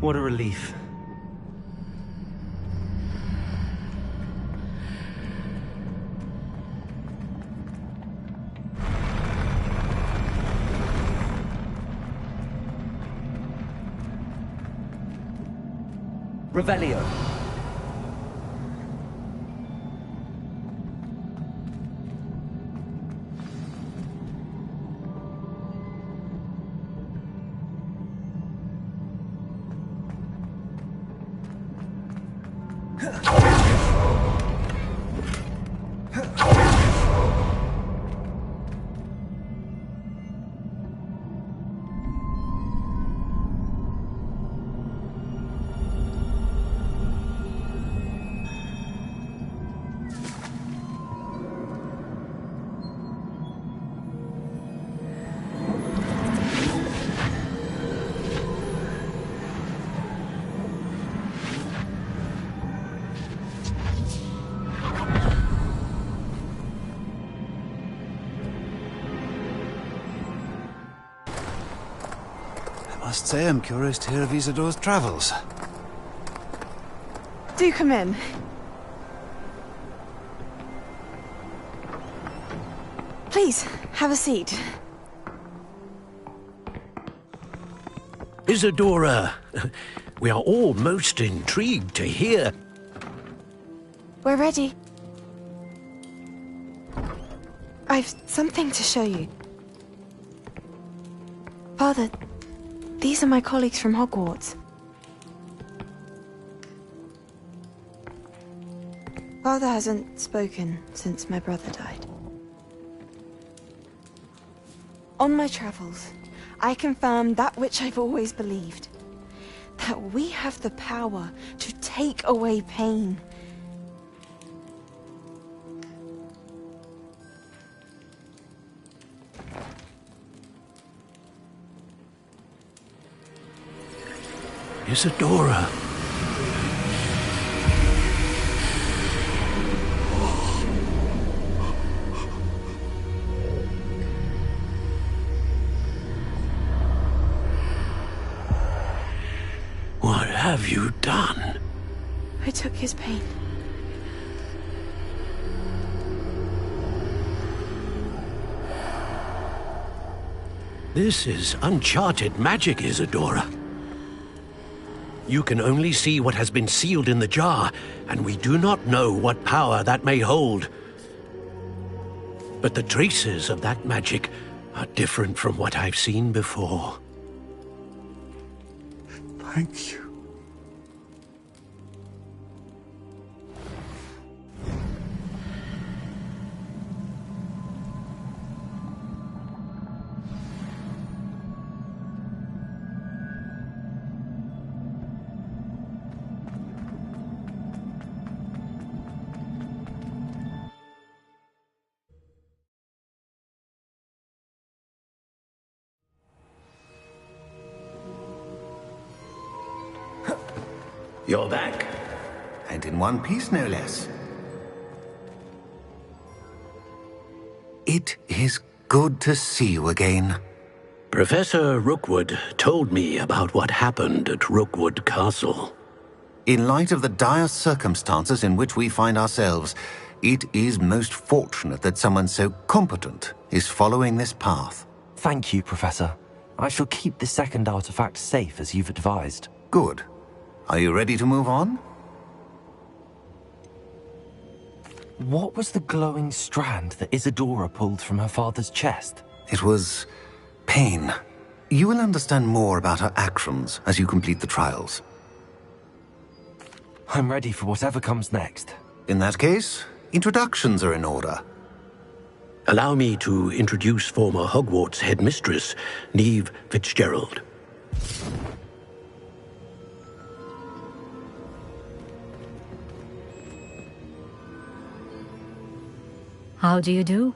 [SPEAKER 12] What a relief.
[SPEAKER 1] Revelio.
[SPEAKER 13] I must say I'm curious to hear of Isidore's travels.
[SPEAKER 14] Do come in. Please, have a seat.
[SPEAKER 15] Isadora, we are all most intrigued to hear.
[SPEAKER 14] We're ready. I've something to show you. Father, these are my colleagues from Hogwarts. Father hasn't spoken since my brother died. On my travels, I confirmed that which I've always believed. That we have the power to take away pain.
[SPEAKER 15] Isadora. What have you done?
[SPEAKER 14] I took his pain.
[SPEAKER 15] This is uncharted magic, Isadora. You can only see what has been sealed in the jar, and we do not know what power that may hold. But the traces of that magic are different from what I've seen before.
[SPEAKER 13] Thank you.
[SPEAKER 9] You're back. And in one piece, no less. It is good to see you again.
[SPEAKER 15] Professor Rookwood told me about what happened at Rookwood Castle.
[SPEAKER 9] In light of the dire circumstances in which we find ourselves, it is most fortunate that someone so competent is following this path.
[SPEAKER 1] Thank you, Professor. I shall keep the second artifact safe as you've advised.
[SPEAKER 9] Good. Are you ready to move on?
[SPEAKER 1] What was the glowing strand that Isadora pulled from her father's chest?
[SPEAKER 9] It was pain. You will understand more about her actions as you complete the trials.
[SPEAKER 1] I'm ready for whatever comes next.
[SPEAKER 9] In that case, introductions are in order.
[SPEAKER 15] Allow me to introduce former Hogwarts headmistress, Neve Fitzgerald.
[SPEAKER 16] How do you do?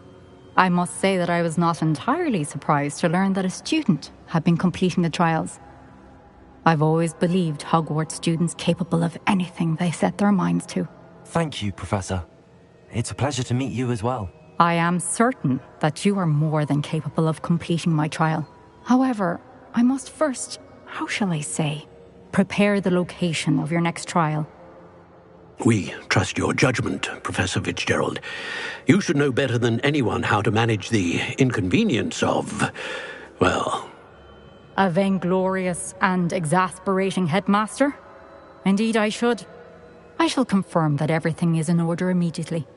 [SPEAKER 16] I must say that I was not entirely surprised to learn that a student had been completing the trials. I've always believed Hogwarts students capable of anything they set their minds to.
[SPEAKER 1] Thank you, Professor. It's a pleasure to meet you as well.
[SPEAKER 16] I am certain that you are more than capable of completing my trial. However, I must first, how shall I say, prepare the location of your next trial.
[SPEAKER 15] We trust your judgment, Professor Fitzgerald. You should know better than anyone how to manage the inconvenience of, well...
[SPEAKER 16] A vainglorious and exasperating headmaster? Indeed I should. I shall confirm that everything is in order immediately.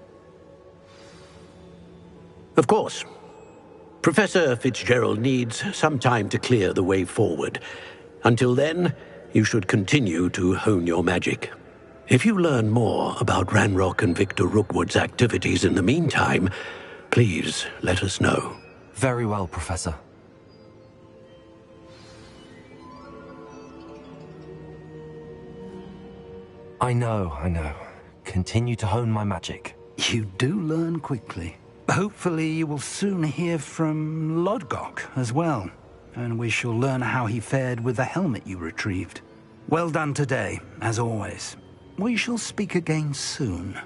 [SPEAKER 15] Of course. Professor Fitzgerald needs some time to clear the way forward. Until then, you should continue to hone your magic. If you learn more about Ranrock and Victor Rookwood's activities in the meantime, please let us know.
[SPEAKER 1] Very well, Professor. I know. Continue to hone my magic.
[SPEAKER 10] You do learn quickly. Hopefully you will soon hear from Lodgok as well, and we shall learn how he fared with the helmet you retrieved. Well done today, as always. We shall speak again soon.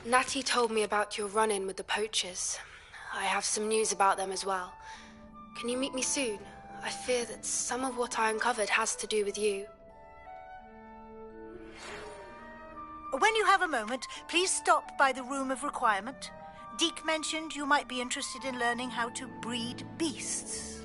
[SPEAKER 12] Natty told me about your run-in with the poachers. I have some news about them as well. Can you meet me soon? I fear that some of what I uncovered has to do with you.
[SPEAKER 17] When you have a moment, please stop by the Room of Requirement. Deke mentioned you might be interested in learning how to breed beasts.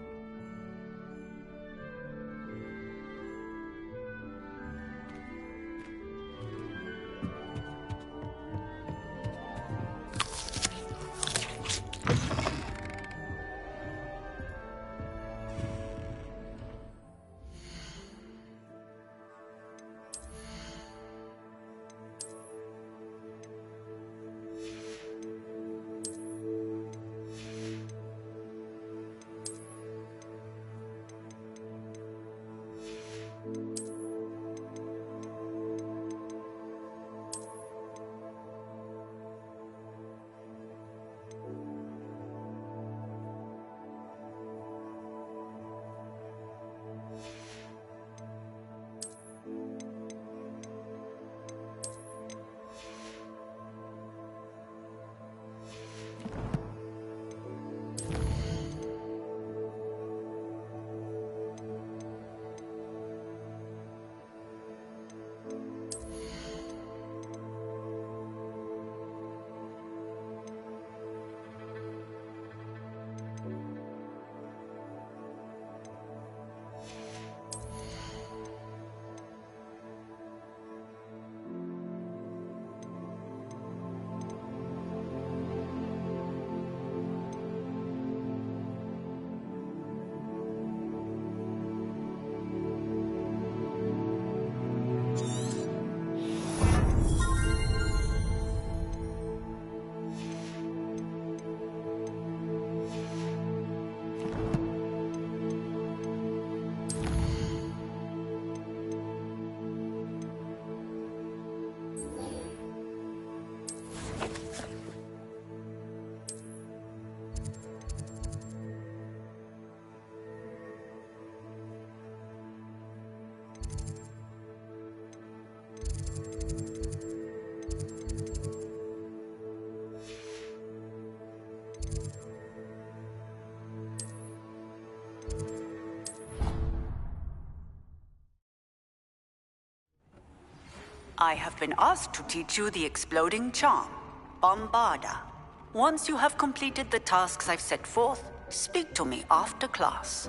[SPEAKER 18] I have been asked to teach you the exploding charm, Bombarda. Once you have completed the tasks I've set forth, speak to me after class.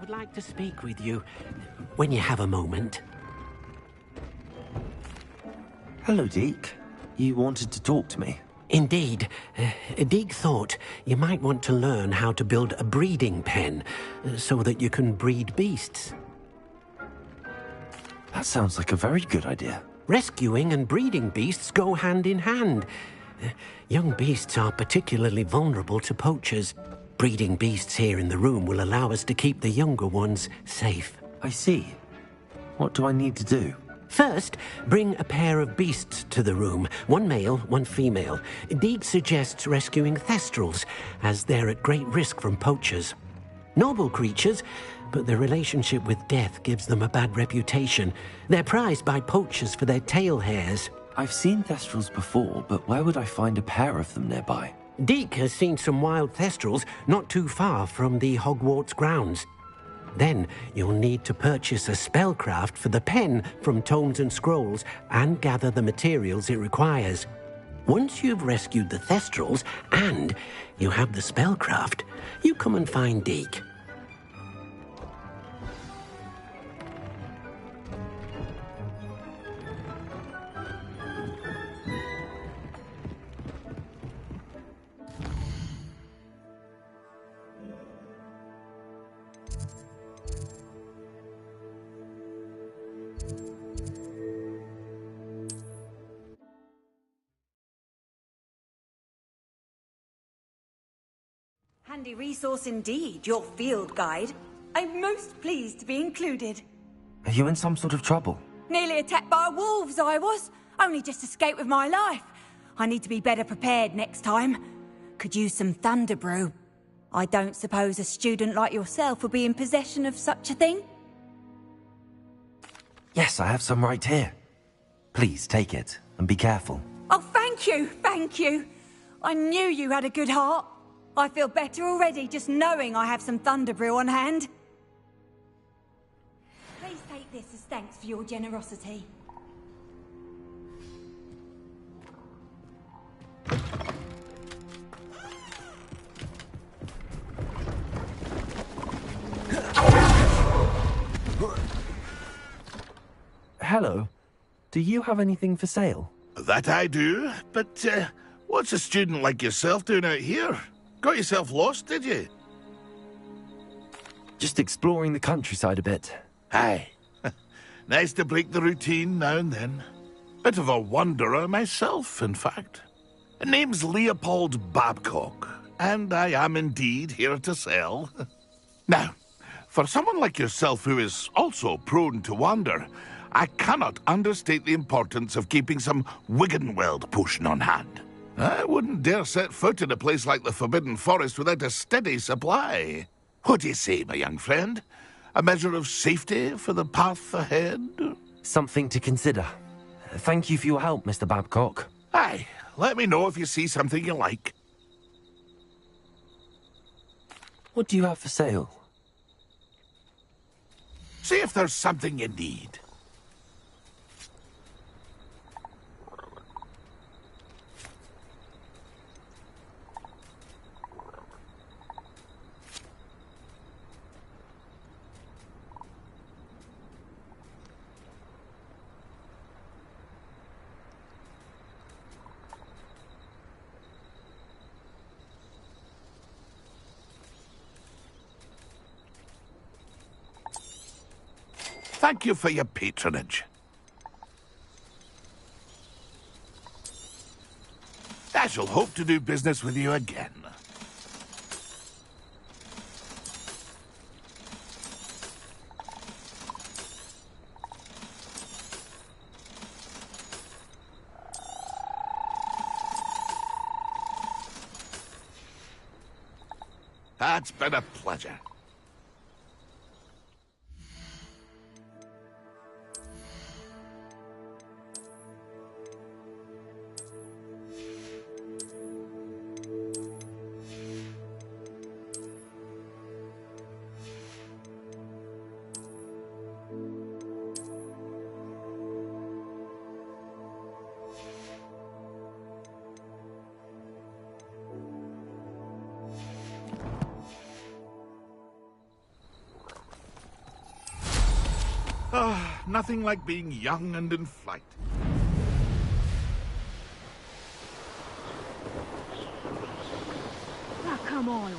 [SPEAKER 15] would like to speak with you when you have a moment.
[SPEAKER 1] Hello, Deke. You wanted to talk to me?
[SPEAKER 15] Indeed. Deke thought you might want to learn how to build a breeding pen so that you can breed beasts.
[SPEAKER 1] That sounds like a very good idea.
[SPEAKER 15] Rescuing and breeding beasts go hand in hand. Young beasts are particularly vulnerable to poachers. Breeding beasts here in the room will allow us to keep the younger ones safe.
[SPEAKER 1] I see. What do I need to do?
[SPEAKER 15] First, bring a pair of beasts to the room. One male, one female. Deke suggests rescuing thestrals, as they're at great risk from poachers. Noble creatures, but their relationship with death gives them a bad reputation. They're prized by poachers for their tail hairs.
[SPEAKER 1] I've seen thestrals before, but where would I find a pair of them nearby?
[SPEAKER 15] Deke has seen some wild thestrals not too far from the Hogwarts grounds. Then you'll need to purchase a spellcraft for the pen from Tomes and Scrolls and gather the materials it requires. Once you've rescued the thestrals and you have the spellcraft, you come and find Deke.
[SPEAKER 19] Handy resource indeed, your field guide. I'm most pleased to be included.
[SPEAKER 1] Are you in some sort of trouble?
[SPEAKER 2] Nearly attacked by wolves, I was. Only just escaped with my life. I need to be better prepared next time. Could use some thunder brew. I don't suppose a student like yourself would be in possession of such a thing?
[SPEAKER 1] Yes, I have some right here. Please take it, and be careful.
[SPEAKER 2] Oh, thank you, thank you. I knew you had a good heart. I feel better already just knowing I have some thunder brew on hand. Please take this as thanks for your generosity.
[SPEAKER 1] Hello. Do you have anything for sale?
[SPEAKER 6] That I do, but what's a student like yourself doing out here? Got yourself lost, did you?
[SPEAKER 1] Just exploring the countryside a bit.
[SPEAKER 6] Aye. Nice to break the routine now and then. Bit of a wanderer myself, in fact. Name's Leopold Babcock, and I am indeed here to sell. Now, for someone like yourself who is also prone to wander, I cannot understate the importance of keeping some Wiggenweld potion on hand. I wouldn't dare set foot in a place like the Forbidden Forest without a steady supply. What do you say, my young friend? A measure of safety for the path ahead?
[SPEAKER 1] Something to consider. Thank you for your help, Mr. Babcock.
[SPEAKER 6] Aye, let me know if you see something you like.
[SPEAKER 1] What do you have for sale?
[SPEAKER 6] See if there's something you need. Thank you for your patronage. I shall hope to do business with you again. It's been a pleasure. nothing like being young and in flight.
[SPEAKER 20] Now, come on,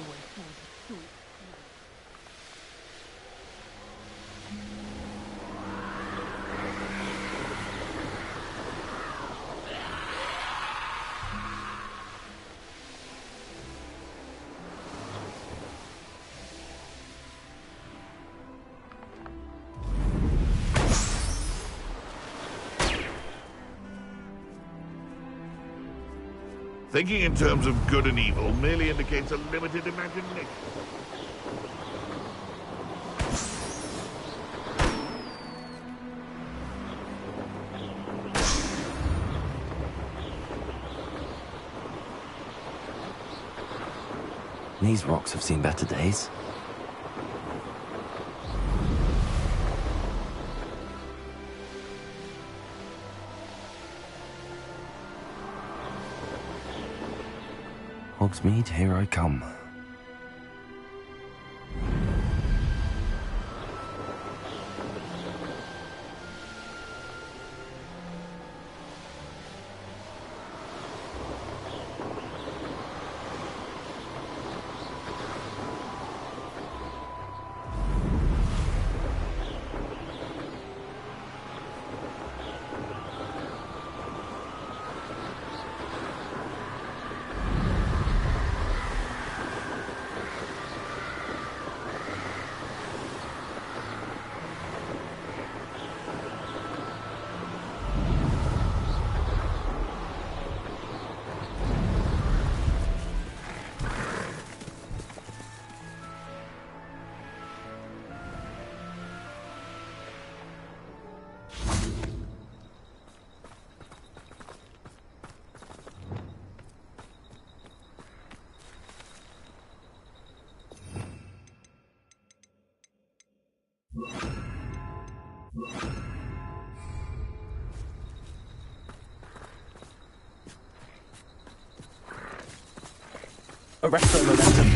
[SPEAKER 6] Thinking in terms of good and evil merely indicates a limited imagination.
[SPEAKER 1] These rocks have seen better days. Hogsmeade, here I come. Arrest the momentum.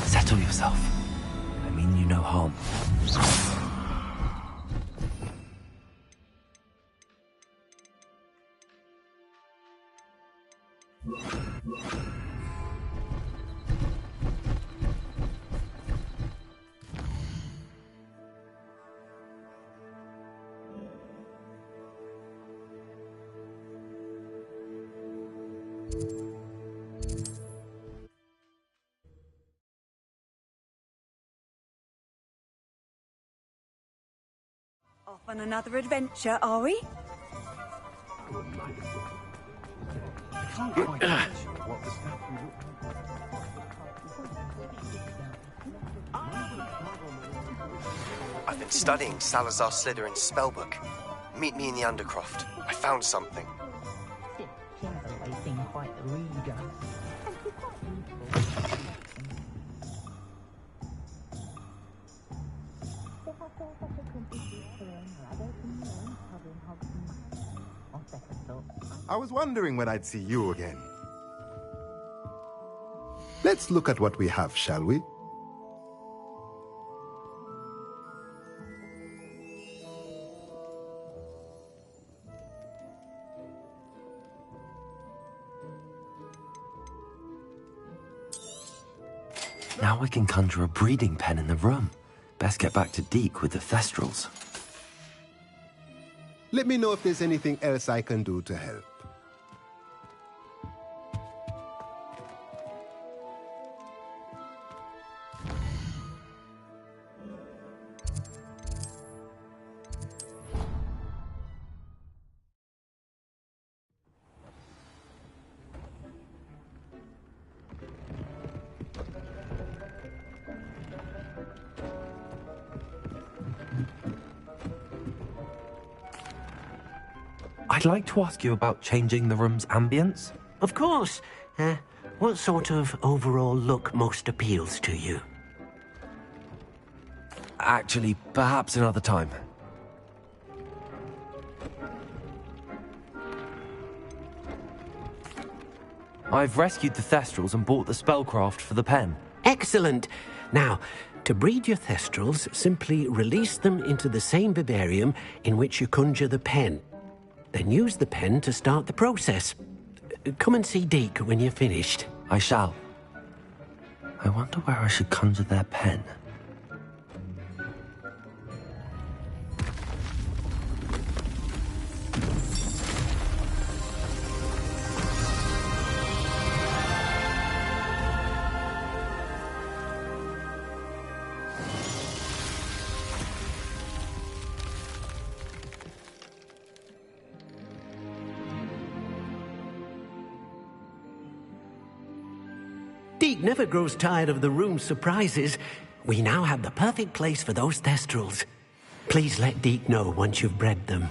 [SPEAKER 1] Settle yourself. I mean you no harm.
[SPEAKER 19] Off on another adventure, are we?
[SPEAKER 21] I've been studying Salazar Slytherin's spellbook. Meet me in the Undercroft. I found something.
[SPEAKER 22] I was wondering when I'd see you again. Let's look at what we have, shall we?
[SPEAKER 1] Now I can conjure a breeding pen in the room. Best get back to Deke with the Thestrals.
[SPEAKER 22] Let me know if there's anything else I can do to help.
[SPEAKER 1] I'd like to ask you about changing the room's ambience.
[SPEAKER 15] Of course. What sort of overall look most appeals to you?
[SPEAKER 1] Actually, perhaps another time. I've rescued the Thestrals and bought the spellcraft for the pen.
[SPEAKER 15] Excellent. Now, to breed your Thestrals, simply release them into the same vivarium in which you conjure the pen. Then use the pen to start the process. Come and see Deke when you're finished.
[SPEAKER 1] I shall. I wonder where I should conjure their pen.
[SPEAKER 15] Deke never grows tired of the room's surprises. We now have the perfect place for those Thestrals. Please let Deke know once you've bred them.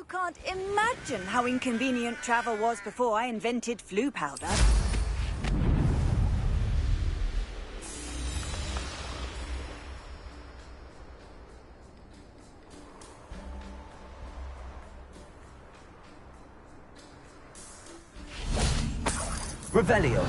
[SPEAKER 19] can't imagine how inconvenient travel was before I invented flu powder.
[SPEAKER 1] Revelio.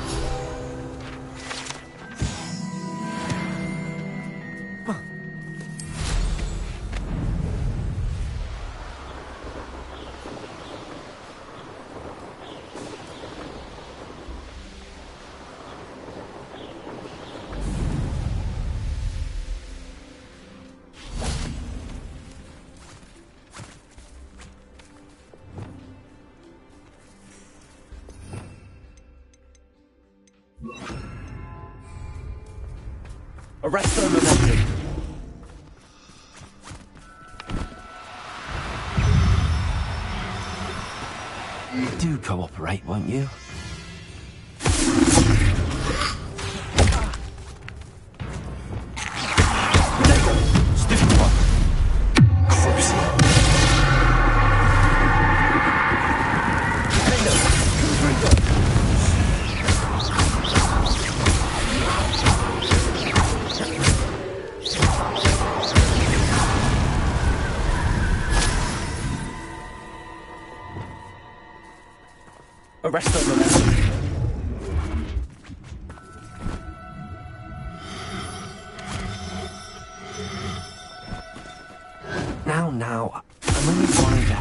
[SPEAKER 1] Arresto momentum. Do cooperate, won't you? Arresto momentum. Now, I'm only trying to...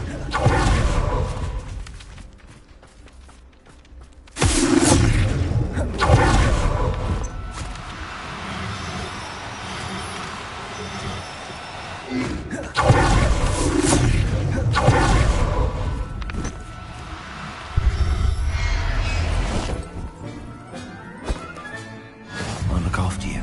[SPEAKER 1] I'll look after you.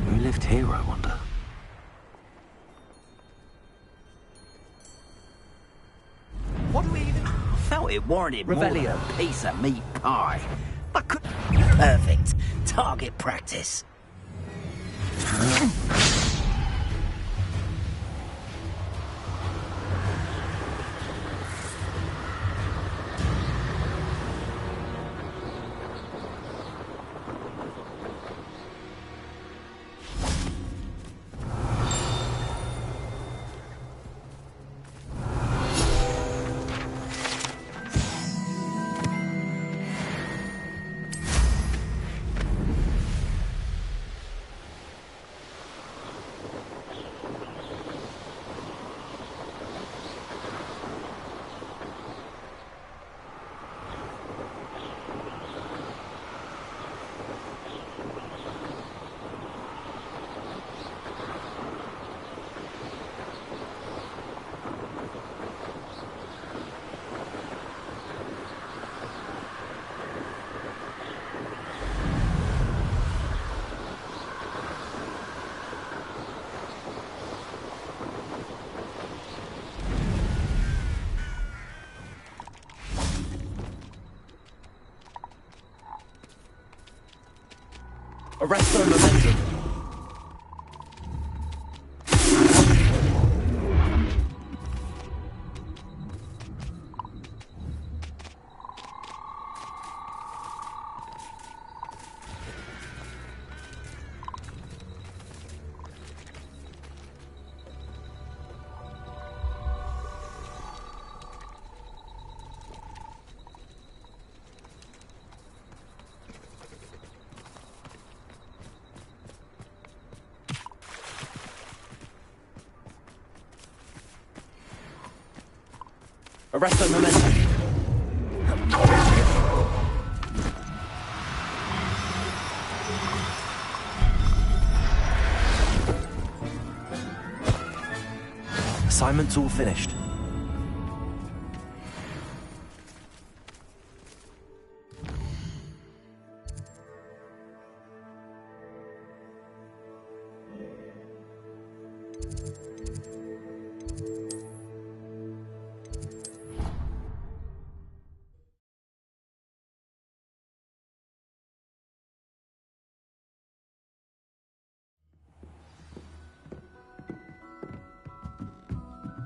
[SPEAKER 1] Who lived here, I wonder?
[SPEAKER 8] What do we even... Felt it warranted more than a piece of meat pie. But could... Perfect. Target practice.
[SPEAKER 1] Arresto momentum. Arresto momentum. Assignment's all finished.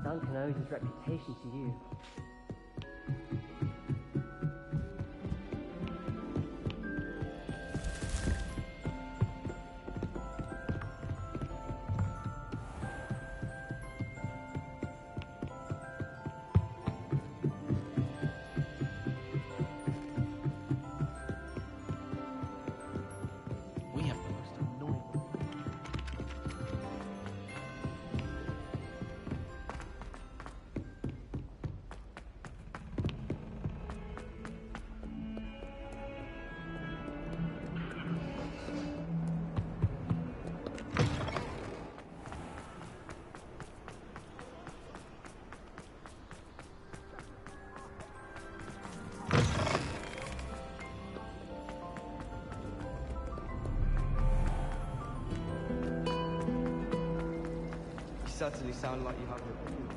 [SPEAKER 5] Duncan owes his reputation to you.
[SPEAKER 4] We have the most annoying... You certainly sound like you have your opinion.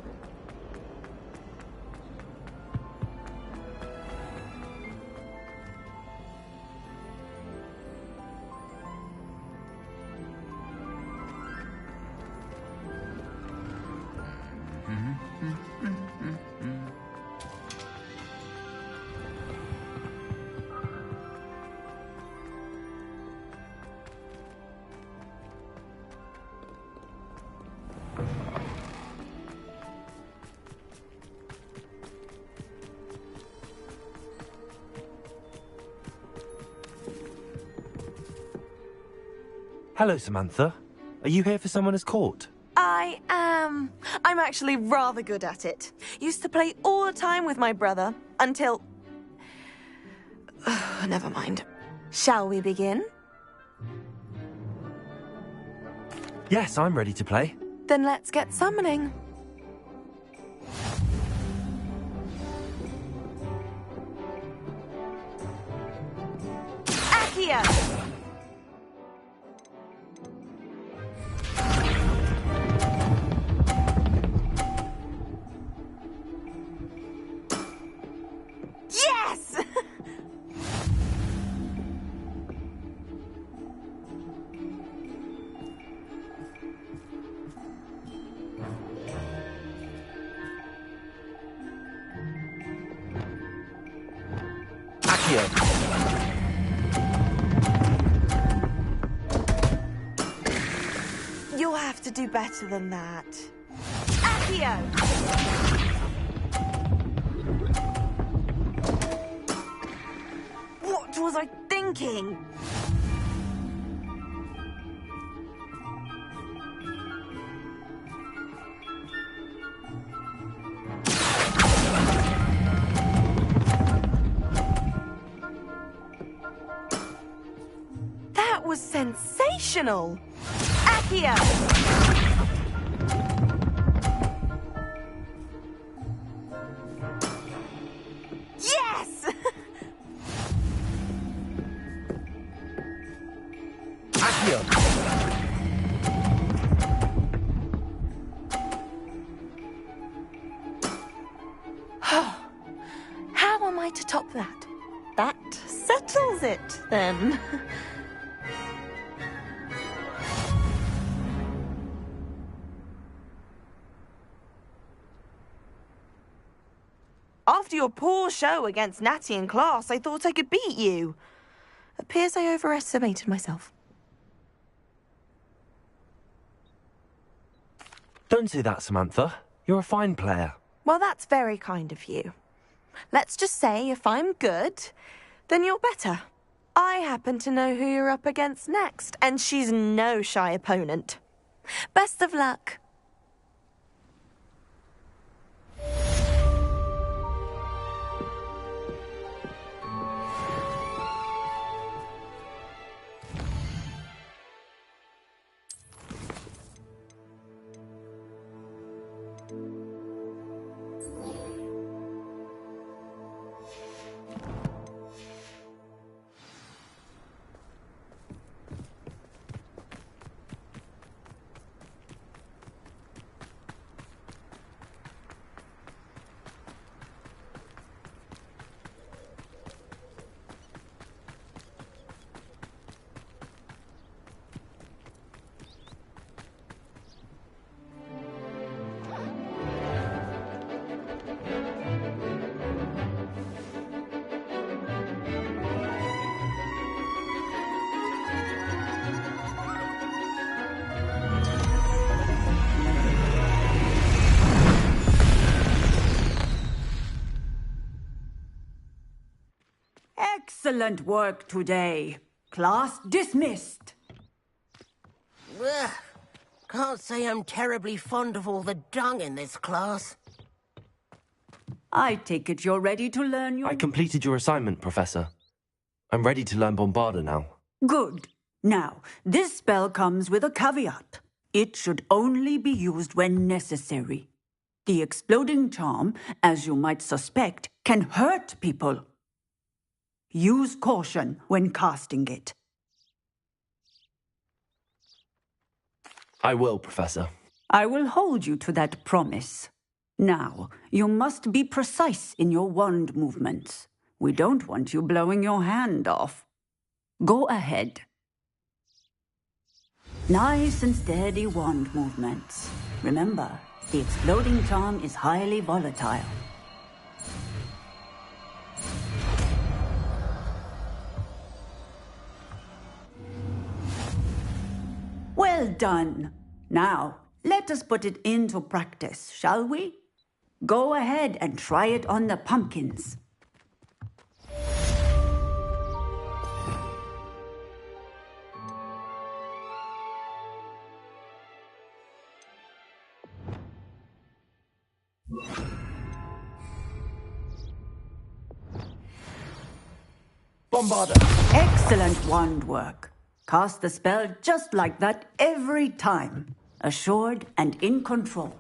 [SPEAKER 1] Hello, Samantha. Are you here for Summoner's Court?
[SPEAKER 20] I am. I'm actually rather good at it. Used to play all the time with my brother, until... Never mind. Shall we begin?
[SPEAKER 1] Yes, I'm ready to play.
[SPEAKER 20] Then let's get summoning. Accio! Yes!
[SPEAKER 1] Accio!
[SPEAKER 20] You'll have to do better than that. Accio! What was I thinking? That was sensational! Accio! Yes! How am I to top that? That settles it, then. After your poor show against Natty in class, I thought I could beat you. Appears I overestimated myself.
[SPEAKER 1] Don't say that, Samantha. You're a fine player.
[SPEAKER 20] Well, that's very kind of you. Let's just say if I'm good, then you're better. I happen to know who you're up against next, and she's no shy opponent. Best of luck.
[SPEAKER 18] Excellent work today. Class dismissed.
[SPEAKER 3] Ugh. Can't say I'm terribly fond of all the dung in this class.
[SPEAKER 18] I take it you're ready to learn your...
[SPEAKER 1] I completed your assignment, Professor. I'm ready to learn Bombarda now.
[SPEAKER 18] Good. Now, this spell comes with a caveat. It should only be used when necessary. The exploding charm, as you might suspect, can hurt people. Use caution when casting it.
[SPEAKER 1] I will, Professor.
[SPEAKER 18] I will hold you to that promise. Now, you must be precise in your wand movements. We don't want you blowing your hand off. Go ahead. Nice and steady wand movements. Remember, the exploding charm is highly volatile. Well done. Now, let us put it into practice, shall we? Go ahead and try it on the pumpkins.
[SPEAKER 1] Bombarda!
[SPEAKER 18] Excellent wand work. Cast the spell just like that every time. Assured and in control.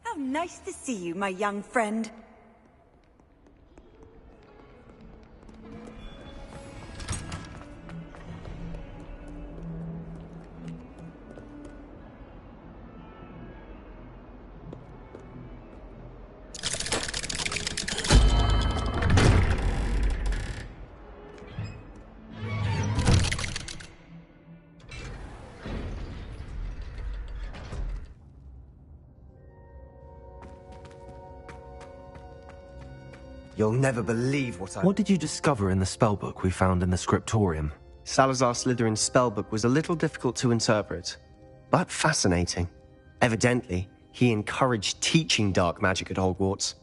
[SPEAKER 19] How nice to see you, my young friend.
[SPEAKER 21] You'll never believe
[SPEAKER 1] What did you discover in the spellbook we found in the scriptorium?
[SPEAKER 21] Salazar Slytherin's spellbook was a little difficult to interpret, but fascinating. Evidently, he encouraged teaching dark magic at Hogwarts.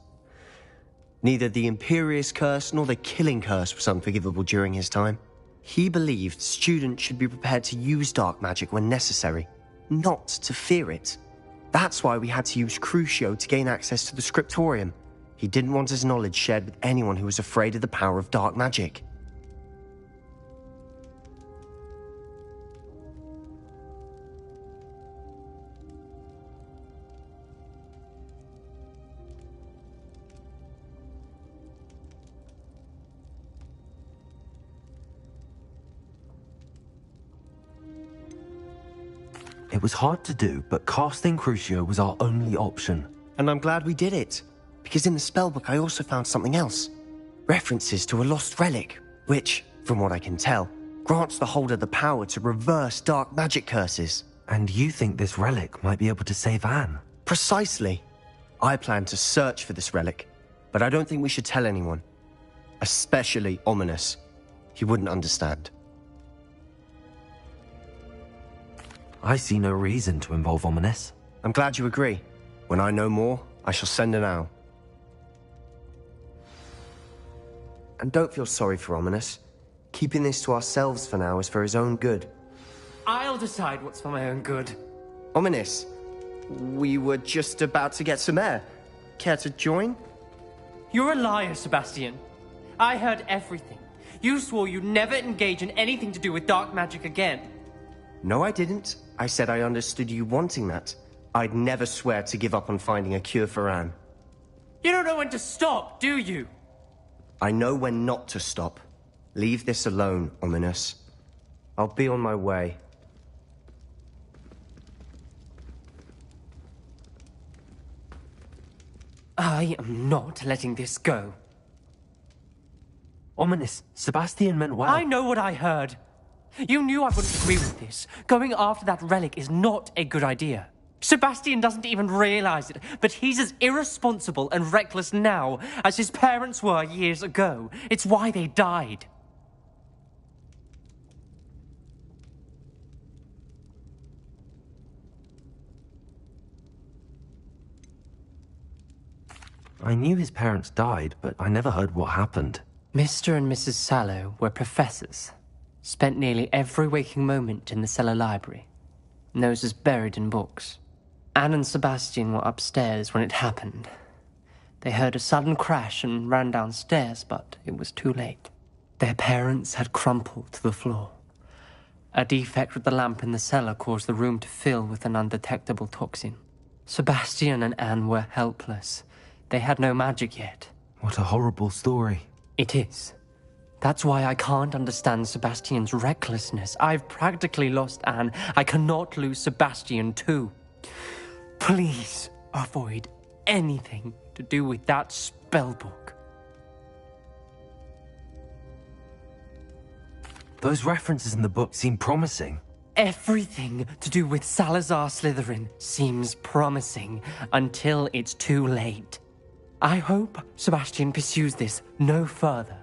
[SPEAKER 21] Neither the Imperious Curse nor the Killing Curse was unforgivable during his time. He believed students should be prepared to use dark magic when necessary, not to fear it. That's why we had to use Crucio to gain access to the scriptorium. He didn't want his knowledge shared with anyone who was afraid of the power of dark magic.
[SPEAKER 1] It was hard to do, but casting Crucio was our only option.
[SPEAKER 21] And I'm glad we did it, because in the spellbook I also found something else. References to a lost relic, which, from what I can tell, grants the holder the power to reverse dark magic curses.
[SPEAKER 1] And you think this relic might be able to save Anne?
[SPEAKER 21] Precisely. I plan to search for this relic, but I don't think we should tell anyone. Especially Ominous. He wouldn't understand.
[SPEAKER 1] I see no reason to involve Ominous.
[SPEAKER 21] I'm glad you agree. When I know more, I shall send an owl. And don't feel sorry for Ominous. Keeping this to ourselves for now is for his own good.
[SPEAKER 7] I'll decide what's for my own good.
[SPEAKER 21] Ominous, we were just about to get some air. Care to join?
[SPEAKER 7] You're a liar, Sebastian. I heard everything. You swore you'd never engage in anything to do with dark magic again.
[SPEAKER 21] No, I didn't. I said I understood you wanting that. I'd never swear to give up on finding a cure for Anne.
[SPEAKER 7] You don't know when to stop, do you?
[SPEAKER 21] I know when not to stop. Leave this alone, Ominous. I'll be on my way.
[SPEAKER 7] I am not letting this go.
[SPEAKER 1] Ominous. Sebastian meant well.
[SPEAKER 7] I know what I heard. You knew I wouldn't agree with this. Going after that relic is not a good idea. Sebastian doesn't even realize it, but he's as irresponsible and reckless now as his parents were years ago. It's why they died.
[SPEAKER 1] I knew his parents died, but I never heard what happened.
[SPEAKER 7] Mr. and Mrs. Sallow were professors. Spent nearly every waking moment in the cellar library. Noses buried in books. Anne and Sebastian were upstairs when it happened. They heard a sudden crash and ran downstairs, but it was too late. Their parents had crumpled to the floor. A defect with the lamp in the cellar caused the room to fill with an undetectable toxin. Sebastian and Anne were helpless. They had no magic yet.
[SPEAKER 1] What a horrible story.
[SPEAKER 7] It is. That's why I can't understand Sebastian's recklessness. I've practically lost Anne. I cannot lose Sebastian too. Please avoid anything to do with that spellbook.
[SPEAKER 1] Those references in the book seem promising.
[SPEAKER 7] Everything to do with Salazar Slytherin seems promising until it's too late. I hope Sebastian pursues this no further,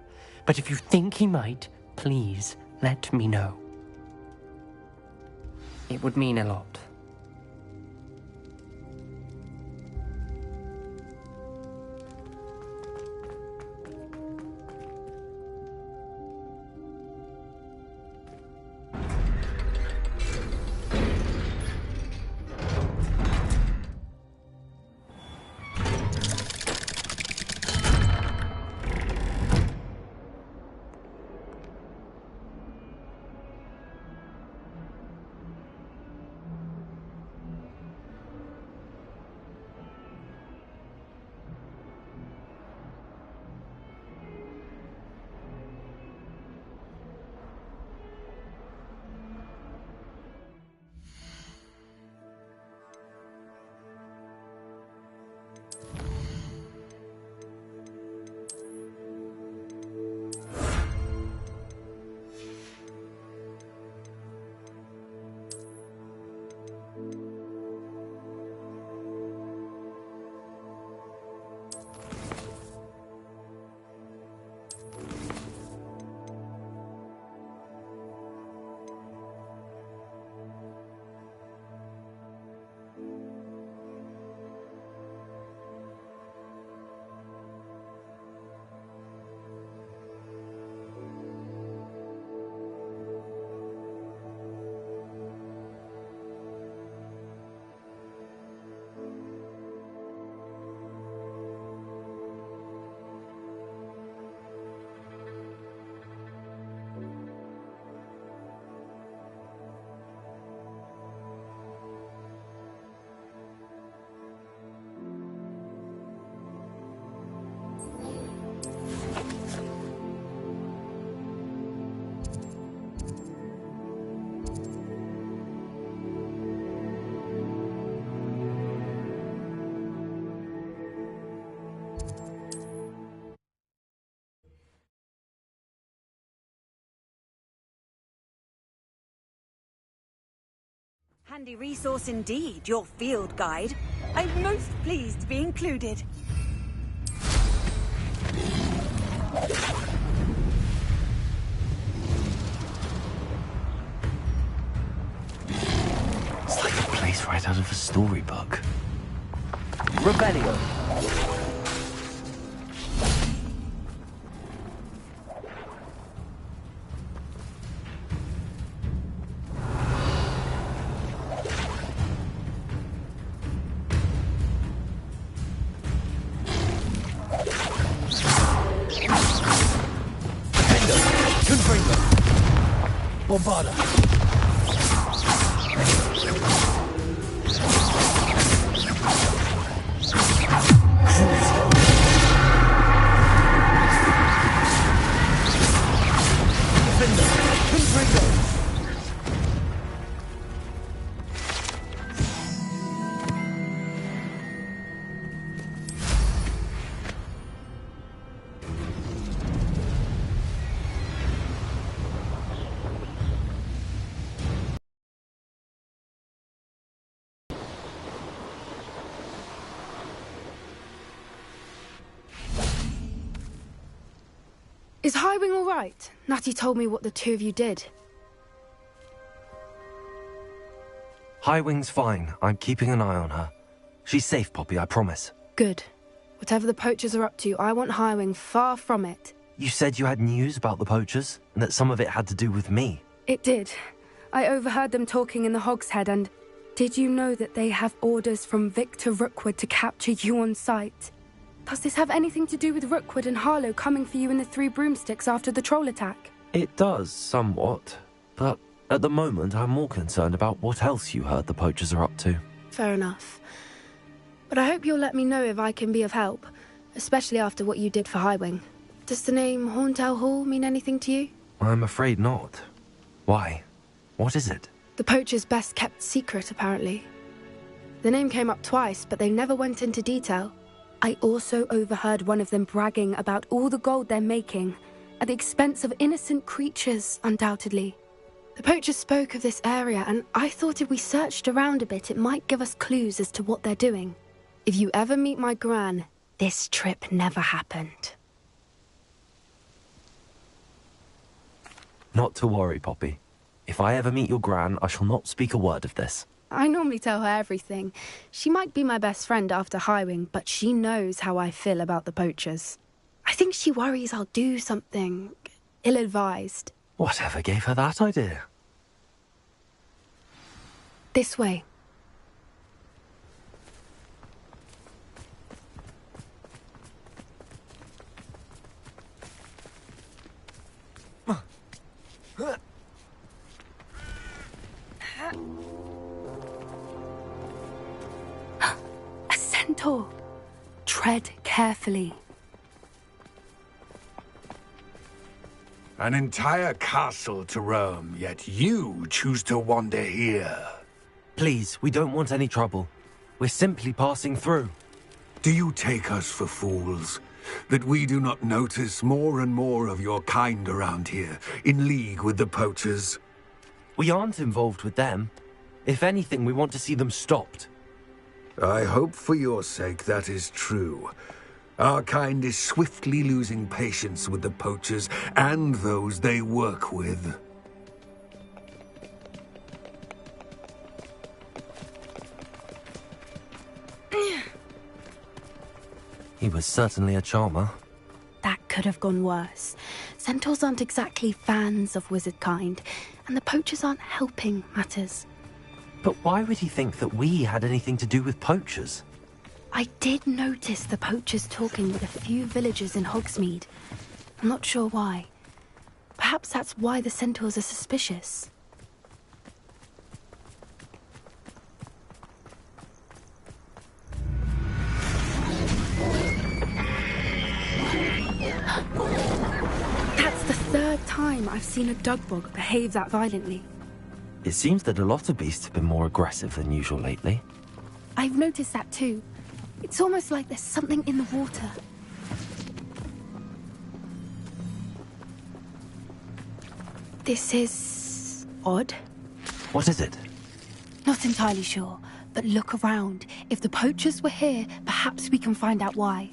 [SPEAKER 7] but if you think he might, please let me know. It would mean a lot.
[SPEAKER 19] Handy resource indeed, your field guide. I'm most pleased to be included.
[SPEAKER 1] It's like a place right out of a storybook.
[SPEAKER 7] Rebellion.
[SPEAKER 1] Bombarda.
[SPEAKER 12] Is Highwing all right? Natty told me what the two of you did.
[SPEAKER 1] Highwing's fine. I'm keeping an eye on her. She's safe, Poppy, I promise.
[SPEAKER 12] Good. Whatever the poachers are up to, I want Highwing far from it.
[SPEAKER 1] You said you had news about the poachers, and that some of it had to do with me.
[SPEAKER 12] It did. I overheard them talking in the Hogshead, and did you know that they have orders from Victor Rookwood to capture you on sight? Does this have anything to do with Rookwood and Harlow coming for you in the Three Broomsticks after the troll attack?
[SPEAKER 1] It does, somewhat. But at the moment, I'm more concerned about what else you heard the poachers are up to.
[SPEAKER 12] Fair enough. But I hope you'll let me know if I can be of help, especially after what you did for Highwing. Does the name Horntail Hall mean anything to you?
[SPEAKER 1] I'm afraid not. Why? What is it?
[SPEAKER 12] The poachers' best kept secret, apparently. The name came up twice, but they never went into detail. I also overheard one of them bragging about all the gold they're making, at the expense of innocent creatures, undoubtedly. The poachers spoke of this area, and I thought if we searched around a bit, it might give us clues as to what they're doing. If you ever meet my gran, this trip never happened.
[SPEAKER 1] Not to worry, Poppy. If I ever meet your gran, I shall not speak a word of this.
[SPEAKER 12] I normally tell her everything. She might be my best friend after Highwing, but she knows how I feel about the poachers. I think she worries I'll do something ill-advised.
[SPEAKER 1] Whatever gave her that idea?
[SPEAKER 12] This way. A centaur. Tread carefully.
[SPEAKER 10] An entire castle to roam, yet you choose to wander here.
[SPEAKER 1] Please, we don't want any trouble. We're simply passing through.
[SPEAKER 10] Do you take us for fools? That we do not notice more and more of your kind around here, in league with the poachers?
[SPEAKER 1] We aren't involved with them. If anything, we want to see them stopped.
[SPEAKER 10] I hope for your sake that is true. Our kind is swiftly losing patience with the poachers and those they work with.
[SPEAKER 1] He was certainly a charmer.
[SPEAKER 12] That could have gone worse. Centaurs aren't exactly fans of wizard kind, and the poachers aren't helping matters.
[SPEAKER 1] But why would he think that we had anything to do with poachers?
[SPEAKER 12] I did notice the poachers talking with a few villagers in Hogsmeade. I'm not sure why. Perhaps that's why the centaurs are suspicious. That's the third time I've seen a dugbog behave that violently.
[SPEAKER 1] It seems that a lot of beasts have been more aggressive than usual lately.
[SPEAKER 12] I've noticed that too. It's almost like there's something in the water. This is odd.
[SPEAKER 1] What is it?
[SPEAKER 12] Not entirely sure, but look around. If the poachers were here, perhaps we can find out why.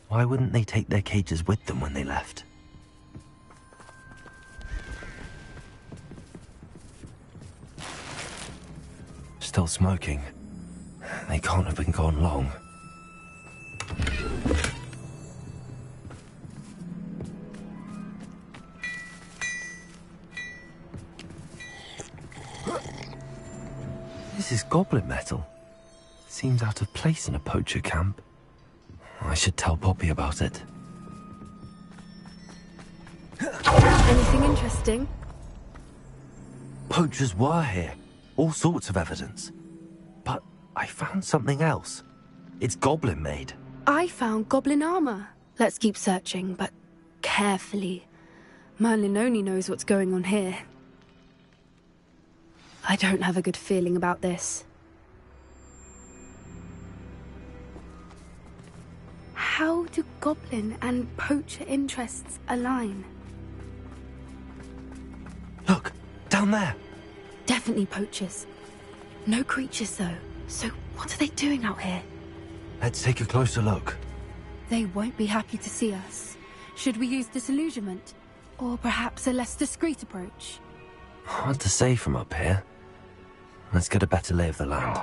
[SPEAKER 1] Why wouldn't they take their cages with them when they left? Still smoking. They can't have been gone long. This is goblin metal. Seems out of place in a poacher camp. I should tell Poppy about it.
[SPEAKER 12] Anything interesting?
[SPEAKER 1] Poachers were here. All sorts of evidence. But I found something else. It's goblin made.
[SPEAKER 12] I found goblin armor. Let's keep searching, but carefully. Merlin only knows what's going on here. I don't have a good feeling about this. How do goblin and poacher interests align?
[SPEAKER 1] Look, down there.
[SPEAKER 12] Definitely poachers. No creatures, though. So what are they doing out here?
[SPEAKER 1] Let's take a closer look.
[SPEAKER 12] They won't be happy to see us. Should we use disillusionment? Or perhaps a less discreet approach?
[SPEAKER 1] Hard to say from up here. Let's get a better lay of the land.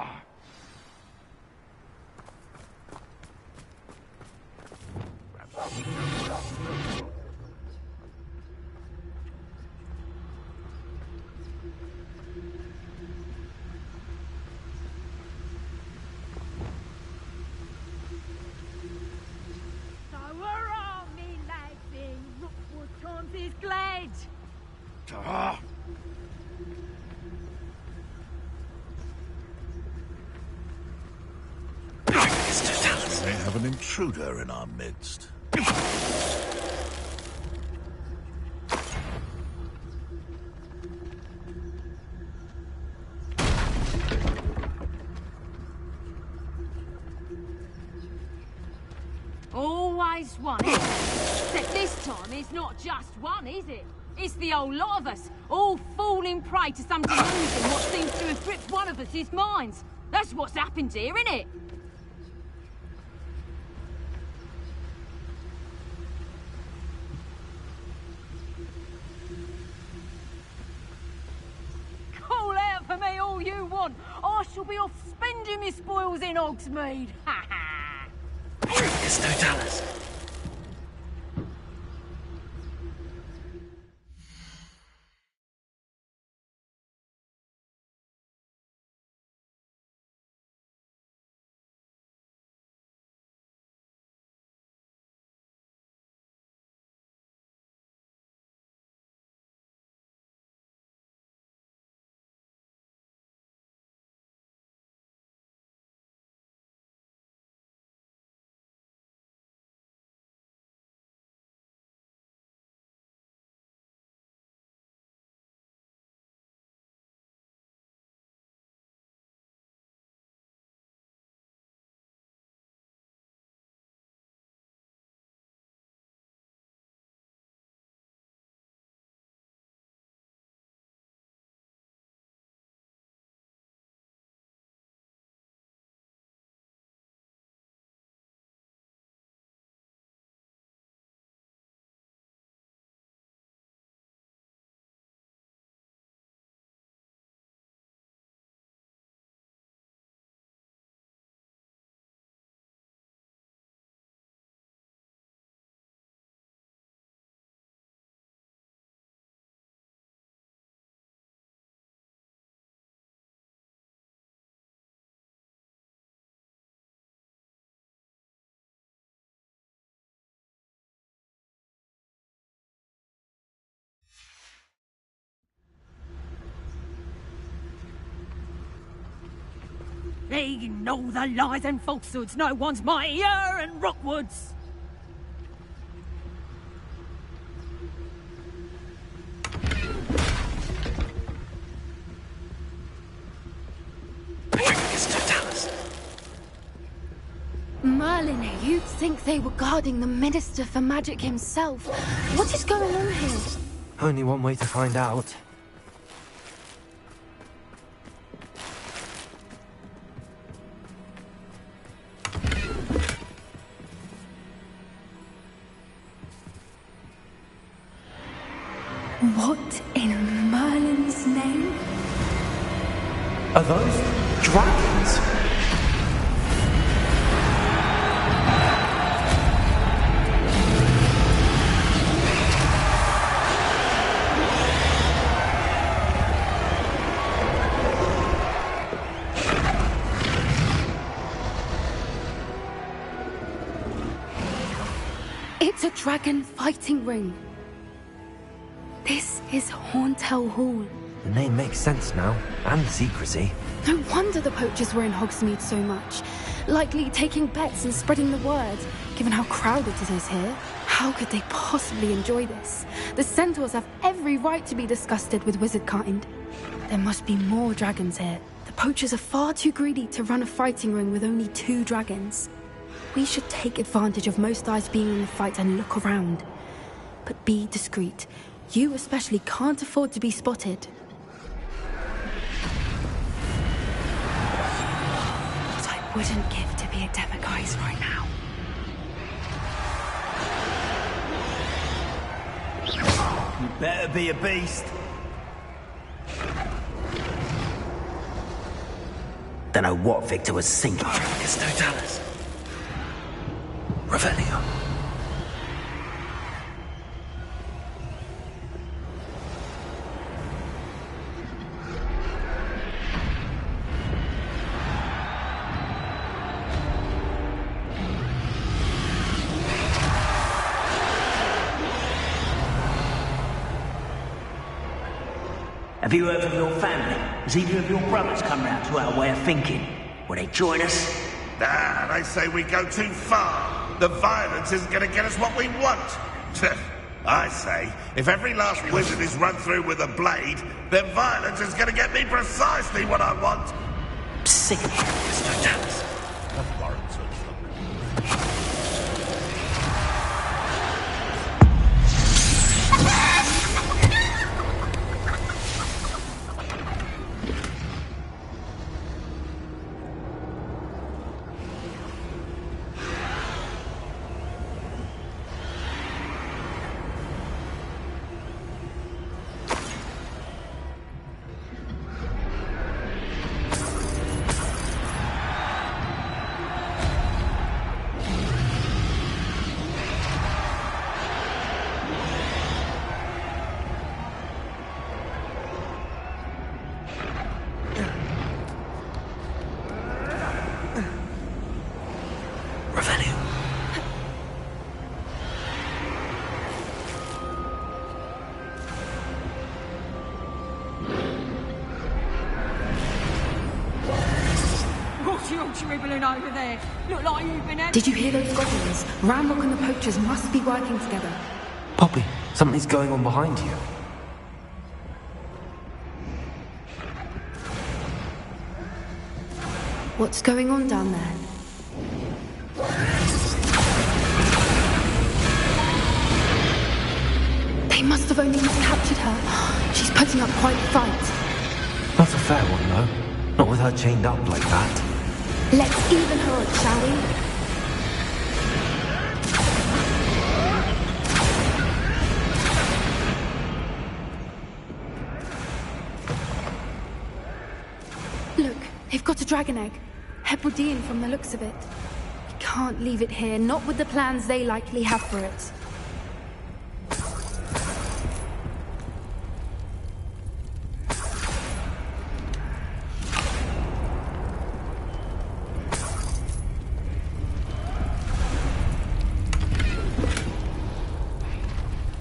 [SPEAKER 6] We have an intruder in our midst.
[SPEAKER 11] Always one. Except this time it's not just one, is it? It's the whole lot of us, all falling prey to some delusion what seems to have gripped one of us' minds. That's what's happened here, innit? Call out for me all you want. I shall be off spending my spoils in Hogsmeade. Ha ha!
[SPEAKER 1] It's Totalis.
[SPEAKER 11] They know the lies and falsehoods. No one's mightier in Rockwoods.
[SPEAKER 12] Merlin, you'd think they were guarding the Minister for Magic himself. What is going on here?
[SPEAKER 1] Only one way to find out.
[SPEAKER 12] What in Merlin's name?
[SPEAKER 1] Are those dragons?
[SPEAKER 12] It's a dragon fighting ring. This is Horntail Hall.
[SPEAKER 1] The name makes sense now, and the secrecy.
[SPEAKER 12] No wonder the poachers were in Hogsmeade so much. Likely taking bets and spreading the word, given how crowded it is here. How could they possibly enjoy this? The centaurs have every right to be disgusted with wizard kind. There must be more dragons here. The poachers are far too greedy to run a fighting ring with only 2 dragons. We should take advantage of most eyes being in the fight and look around. But be discreet. You especially can't afford to be spotted. wouldn't give to be a demiguise right now.
[SPEAKER 10] You better be a beast.
[SPEAKER 8] Don't know what Victor was thinking.
[SPEAKER 1] It's no Dallas. Revelio.
[SPEAKER 8] Have you heard from your family? Has either of your brothers come round to our way of thinking? Will they join us?
[SPEAKER 6] Nah, they say we go too far. The violence isn't going to get us what we want. I say, if every last wizard is run through with a blade, then violence is going to get me precisely what I want.
[SPEAKER 8] Sick of it.
[SPEAKER 6] Mr. Dallas.
[SPEAKER 11] Over there. Look like you've been out.
[SPEAKER 12] Did you hear those goblins? Ramrock and the poachers must be working together.
[SPEAKER 1] Poppy, something's going on behind you.
[SPEAKER 12] What's going on down there? They must have only captured her. She's putting up quite a fight.
[SPEAKER 1] Not a fair one, though. Not with her chained up like that.
[SPEAKER 12] Let's even her up, shall we? Look, they've got a dragon egg. Hebridean from the looks of it. We can't leave it here, not with the plans they likely have for it.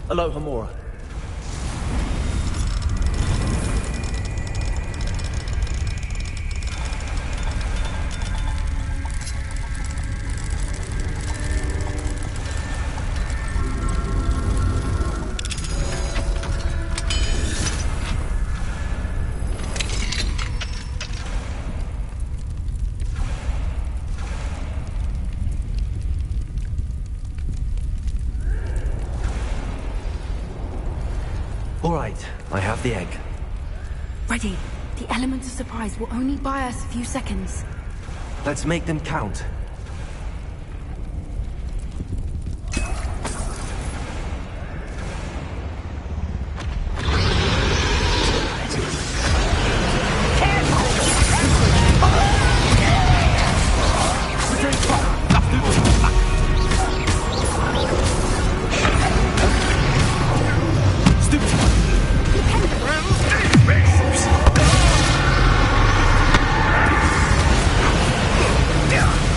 [SPEAKER 1] Hello, Hamura. All right, I have the egg.
[SPEAKER 12] Ready. The element of surprise will only buy us a few seconds.
[SPEAKER 1] Let's make them count.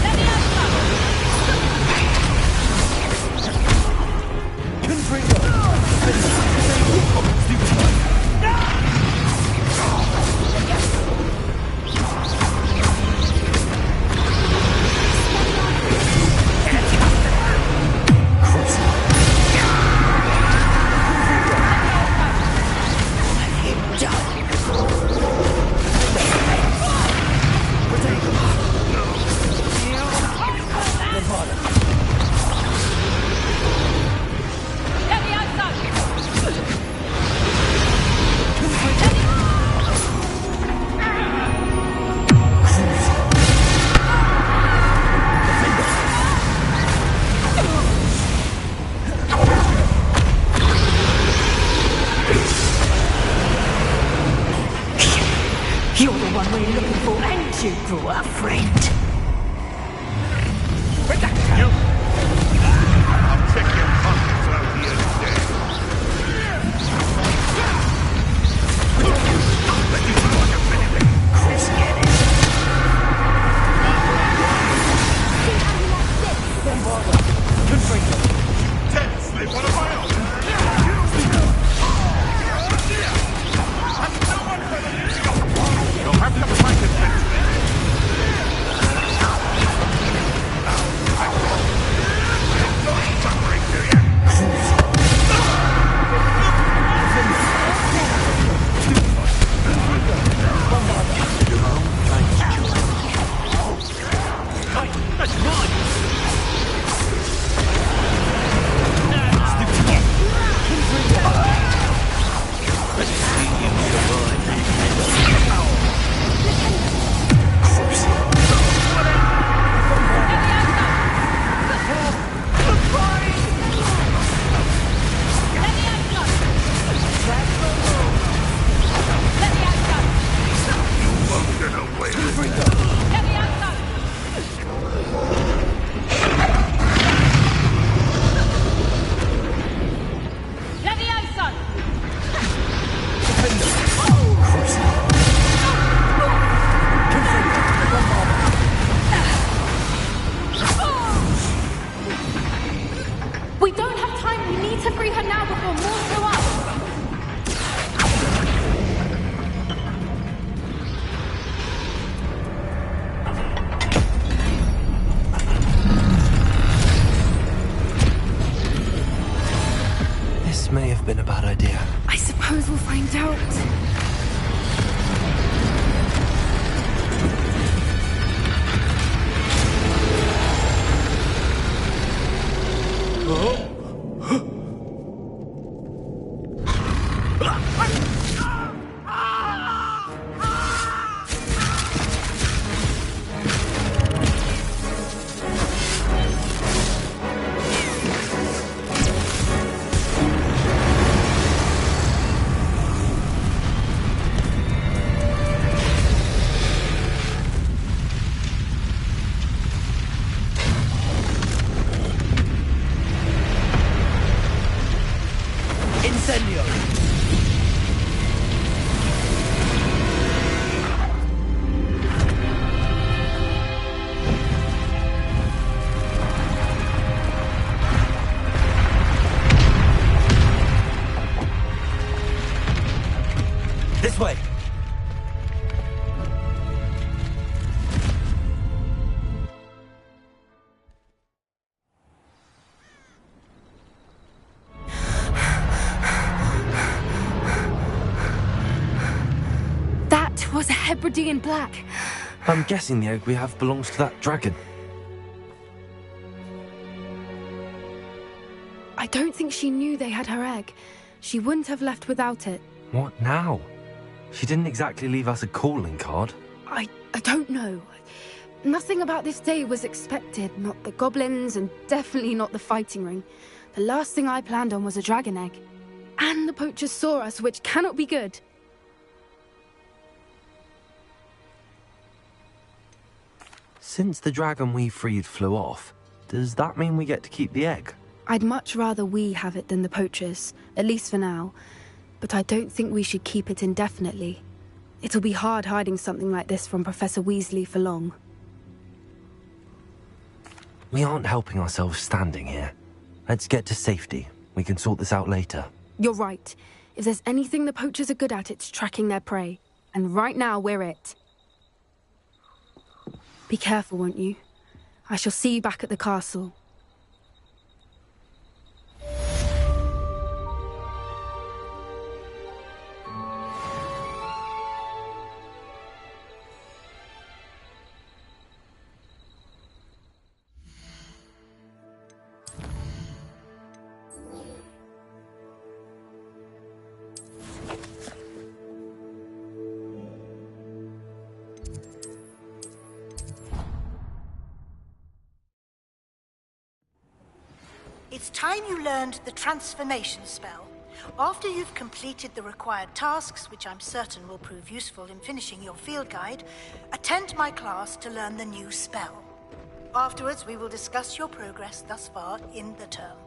[SPEAKER 11] Let's
[SPEAKER 18] one we're looking for, ain't you, Brewer, friend?
[SPEAKER 6] I'll check your pockets out here today. Technically, one of my own. You'll have to fight it next.
[SPEAKER 12] We don't have time. We need to free her now before more show up.
[SPEAKER 1] This may have been a bad idea.
[SPEAKER 12] I suppose we'll find out.
[SPEAKER 1] This way.
[SPEAKER 12] That was a Hebridean black.
[SPEAKER 1] I'm guessing the egg we have belongs to that dragon.
[SPEAKER 12] I don't think she knew they had her egg. She wouldn't have left without it.
[SPEAKER 1] What now? She didn't exactly leave us a calling card.
[SPEAKER 12] I don't know. Nothing about this day was expected. Not the goblins, and definitely not the fighting ring. The last thing I planned on was a dragon egg. And the poachers saw us, which cannot be good.
[SPEAKER 1] Since the dragon we freed flew off, does that mean we get to keep the egg?
[SPEAKER 12] I'd much rather we have it than the poachers, at least for now. But I don't think we should keep it indefinitely. It'll be hard hiding something like this from Professor Weasley for long.
[SPEAKER 1] We aren't helping ourselves standing here. Let's get to safety. We can sort this out later.
[SPEAKER 12] You're right. If there's anything the poachers are good at, it's tracking their prey. And right now, we're it. Be careful, won't you? I shall see you back at the castle.
[SPEAKER 17] It's time you learned the transformation spell. After you've completed the required tasks, which I'm certain will prove useful in finishing your field guide, attend my class to learn the new spell. Afterwards, we will discuss your progress thus far in the term.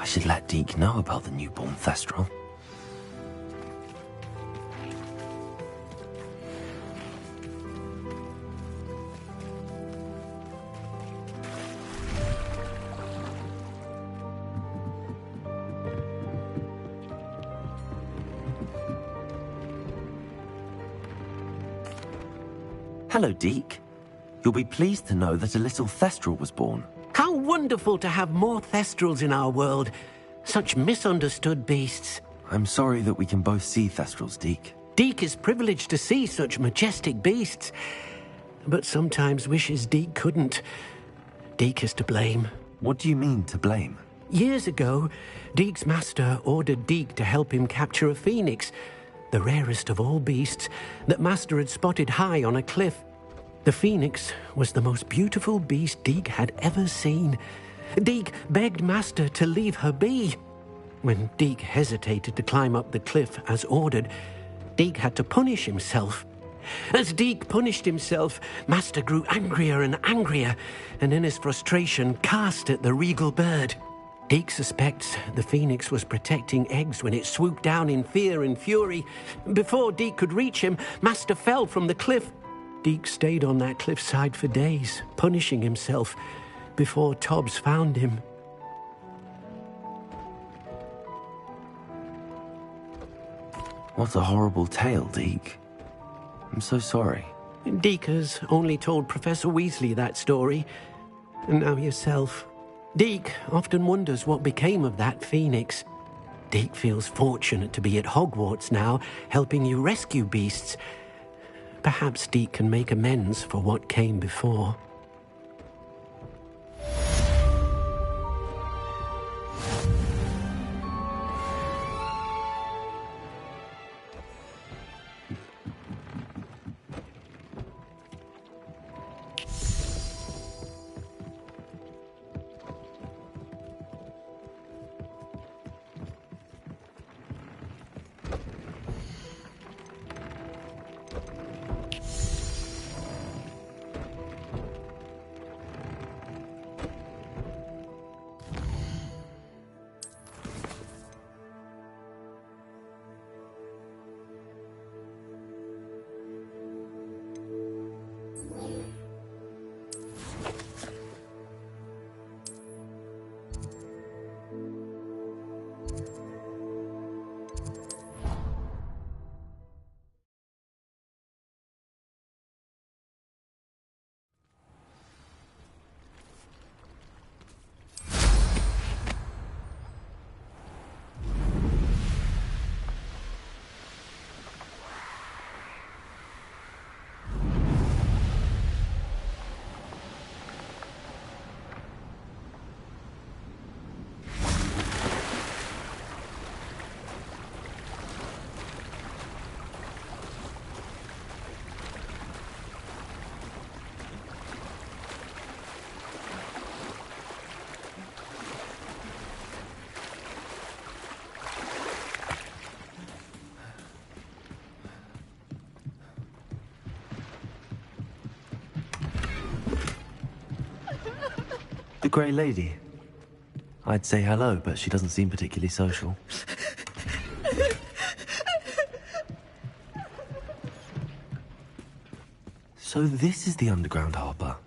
[SPEAKER 1] I should let Deke know about the newborn Thestral. Hello, Deke. You'll be pleased to know that a little Thestral was born.
[SPEAKER 15] How wonderful to have more Thestrals in our world. Such misunderstood beasts.
[SPEAKER 1] I'm sorry that we can both see Thestrals, Deke.
[SPEAKER 15] Deke is privileged to see such majestic beasts, but sometimes wishes Deke couldn't. Deke is to blame.
[SPEAKER 1] What do you mean, to blame?
[SPEAKER 15] Years ago, Deke's master ordered Deke to help him capture a phoenix, the rarest of all beasts, that master had spotted high on a cliff. The phoenix was the most beautiful beast Deke had ever seen. Deke begged master to leave her be. When Deke hesitated to climb up the cliff as ordered, Deke had to punish himself. As Deke punished himself, master grew angrier and angrier, and in his frustration cast at the regal bird. Deke suspects the phoenix was protecting eggs when it swooped down in fear and fury. Before Deke could reach him, master fell from the cliff. Deke stayed on that cliffside for days, punishing himself, before Tobbs found him.
[SPEAKER 1] What a horrible tale, Deke. I'm so sorry.
[SPEAKER 15] Deke has only told Professor Weasley that story, and now yourself. Deke often wonders what became of that phoenix. Deke feels fortunate to be at Hogwarts now, helping you rescue beasts. Perhaps Deke can make amends for what came before.
[SPEAKER 1] grey lady. I'd say hello, but she doesn't seem particularly social. So this is the underground harbour.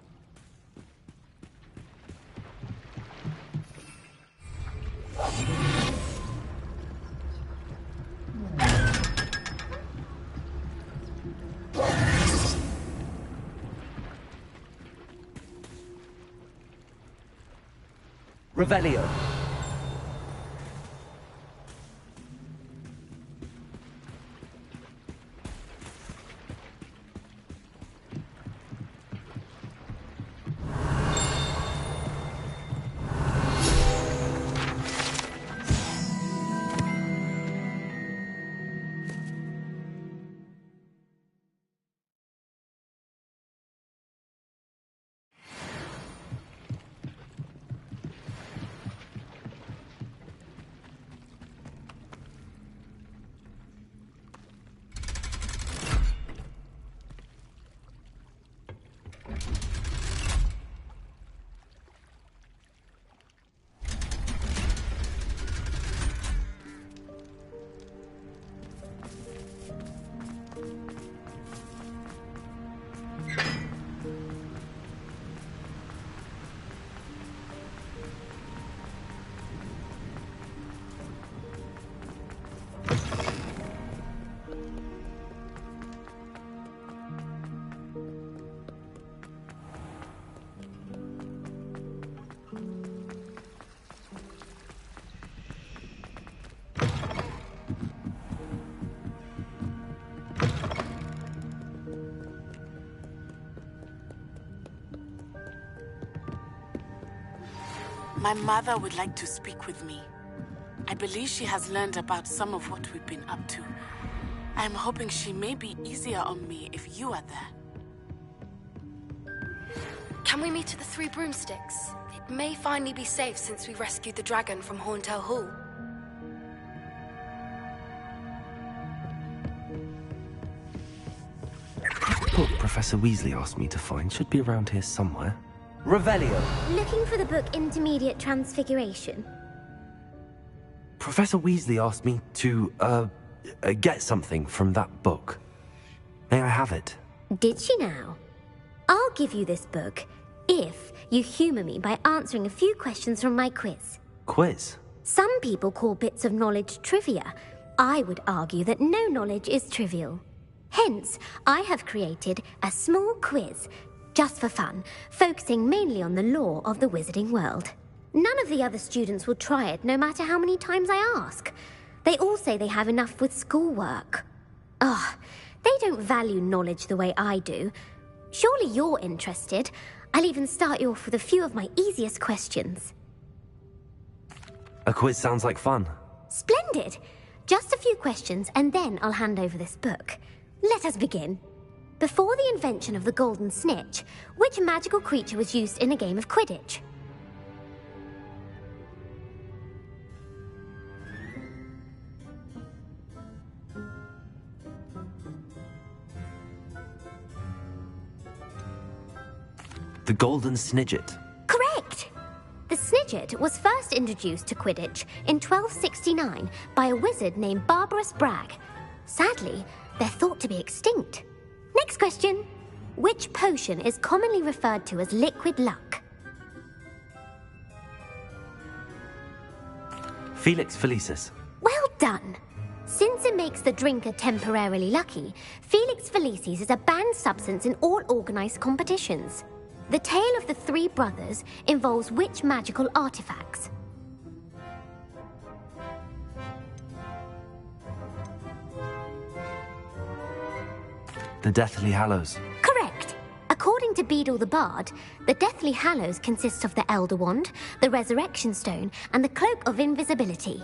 [SPEAKER 13] Revelio.
[SPEAKER 14] My mother would like to speak with me. I believe she has learned about some of what we've been up to. I am hoping she may be easier on me if you are there.
[SPEAKER 12] Can we meet at the Three Broomsticks? It may finally be safe since we rescued the dragon from Horntail Hall.
[SPEAKER 1] The book Professor Weasley asked me to find should be around here somewhere.
[SPEAKER 13] Revelio.
[SPEAKER 23] Looking for the book Intermediate Transfiguration.
[SPEAKER 1] Professor Weasley asked me to, get something from that book. May I have it?
[SPEAKER 23] Did she now? I'll give you this book if you humour me by answering a few questions from my quiz.
[SPEAKER 1] Quiz?
[SPEAKER 23] Some people call bits of knowledge trivia. I would argue that no knowledge is trivial. Hence, I have created a small quiz, just for fun, focusing mainly on the lore of the wizarding world. None of the other students will try it, no matter how many times I ask. They all say they have enough with schoolwork. Ugh, they don't value knowledge the way I do. Surely you're interested. I'll even start you off with a few of my easiest questions.
[SPEAKER 1] A quiz sounds like fun.
[SPEAKER 23] Splendid! Just a few questions, and then I'll hand over this book. Let us begin. Before the invention of the golden snitch, which magical creature was used in a game of Quidditch?
[SPEAKER 1] The Golden Snidget.
[SPEAKER 23] Correct! The Snidget was first introduced to Quidditch in 1269 by a wizard named Barbarous Bragg. Sadly, they're thought to be extinct. Next question. Which potion is commonly referred to as liquid luck?
[SPEAKER 1] Felix Felicis.
[SPEAKER 23] Well done! Since it makes the drinker temporarily lucky, Felix Felicis is a banned substance in all organised competitions. The tale of the three brothers involves which magical artifacts?
[SPEAKER 1] The Deathly Hallows.
[SPEAKER 23] Correct! According to Beedle the Bard, the Deathly Hallows consists of the Elder Wand, the Resurrection Stone, and the Cloak of Invisibility.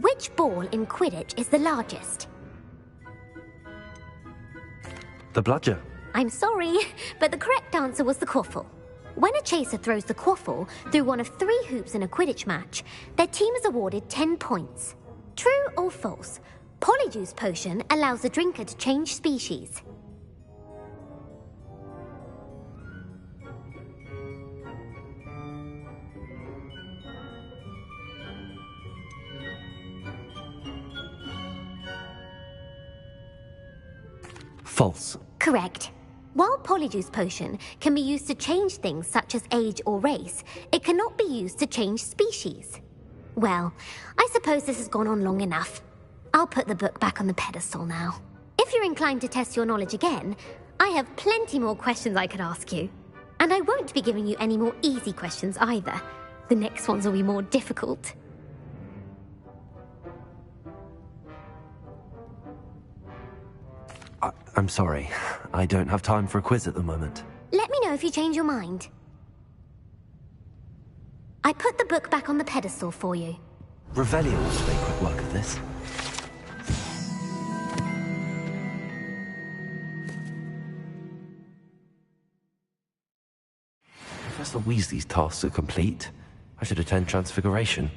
[SPEAKER 23] Which ball in Quidditch is the largest?
[SPEAKER 1] The Bludger.
[SPEAKER 23] I'm sorry, but the correct answer was the quaffle. When a chaser throws the quaffle through one of 3 hoops in a Quidditch match, their team is awarded 10 points. True or false? Polyjuice potion allows the drinker to change species.
[SPEAKER 1] False.
[SPEAKER 23] Correct. While Polyjuice Potion can be used to change things such as age or race, it cannot be used to change species. Well, I suppose this has gone on long enough. I'll put the book back on the pedestal now. If you're inclined to test your knowledge again, I have plenty more questions I could ask you. And I won't be giving you any more easy questions either. The next ones will be more difficult.
[SPEAKER 1] I'm sorry. I don't have time for a quiz at the moment.
[SPEAKER 23] Let me know if you change your mind. I put the book back on the pedestal for you.
[SPEAKER 1] Revelio will make quick work of this. Professor Weasley's tasks are complete. I should attend Transfiguration.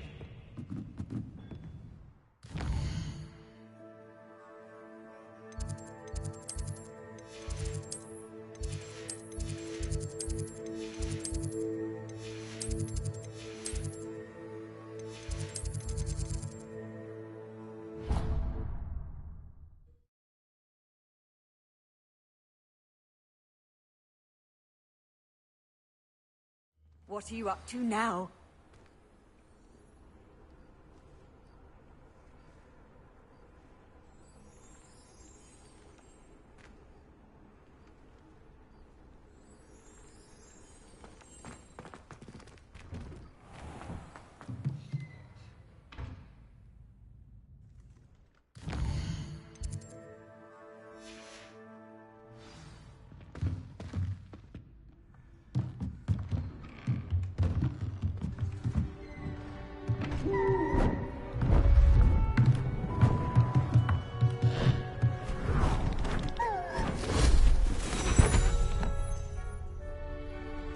[SPEAKER 19] What are you up to now?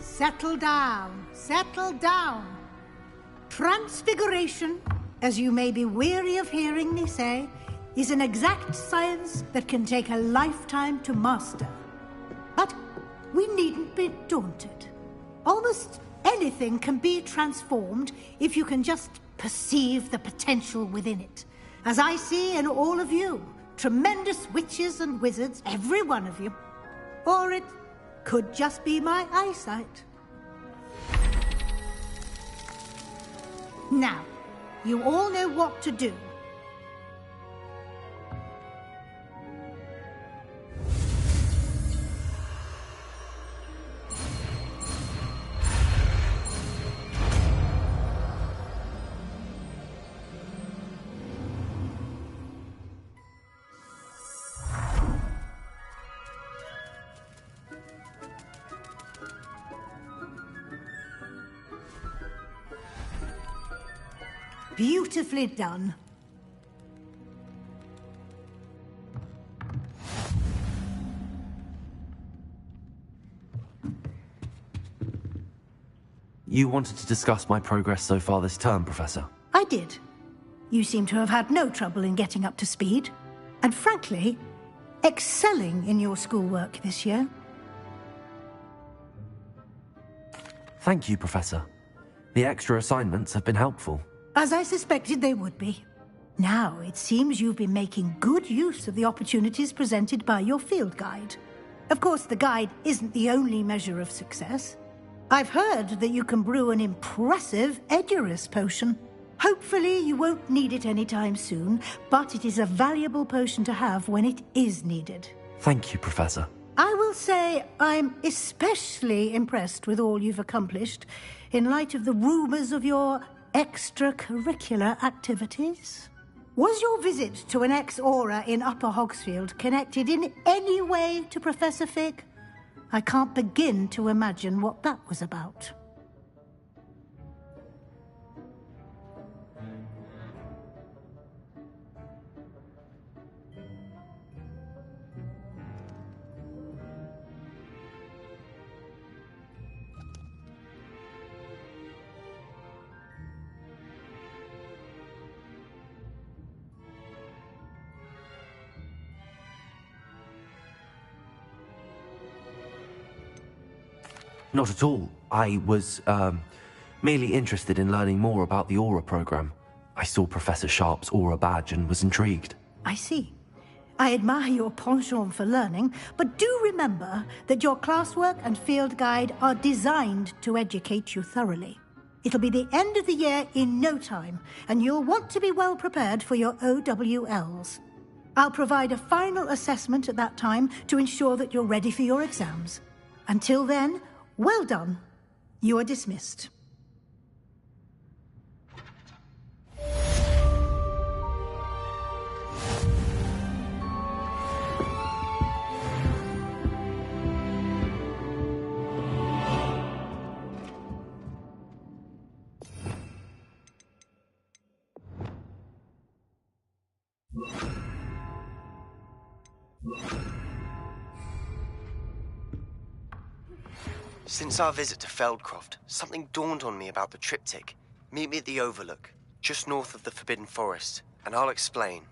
[SPEAKER 17] Settle down, settle down. Transfiguration, as you may be weary of hearing me say, is an exact science that can take a lifetime to master. But we needn't be daunted. Almost anything can be transformed if you can just perceive the potential within it. As I see in all of you, tremendous witches and wizards, every one of you. Or it could just be my eyesight. Now, you all know what to do. Beautifully done.
[SPEAKER 1] You wanted to discuss my progress so far this term, Professor?
[SPEAKER 17] I did. You seem to have had no trouble in getting up to speed. And frankly, excelling in your schoolwork this year.
[SPEAKER 1] Thank you, Professor. The extra assignments have been helpful.
[SPEAKER 17] As I suspected they would be. Now, it seems you've been making good use of the opportunities presented by your field guide. Of course, the guide isn't the only measure of success. I've heard that you can brew an impressive Edurus potion. Hopefully, you won't need it anytime soon, but it is a valuable potion to have when it is needed.
[SPEAKER 1] Thank you, Professor.
[SPEAKER 17] I will say I'm especially impressed with all you've accomplished in light of the rumors of your extracurricular activities. Was your visit to an ex-aura in Upper Hogsfield connected in any way to Professor Fig? I can't begin to imagine what that was about.
[SPEAKER 1] Not at all. I was, merely interested in learning more about the Aura program. I saw Professor Sharp's Aura badge and was intrigued.
[SPEAKER 17] I see. I admire your penchant for learning, but do remember that your classwork and field guide are designed to educate you thoroughly. It'll be the end of the year in no time, and you'll want to be well prepared for your OWLs. I'll provide a final assessment at that time to ensure that you're ready for your exams. Until then, well done. You are dismissed.
[SPEAKER 21] Since our visit to Feldcroft, something dawned on me about the triptych. Meet me at the Overlook, just north of the Forbidden Forest, and I'll explain.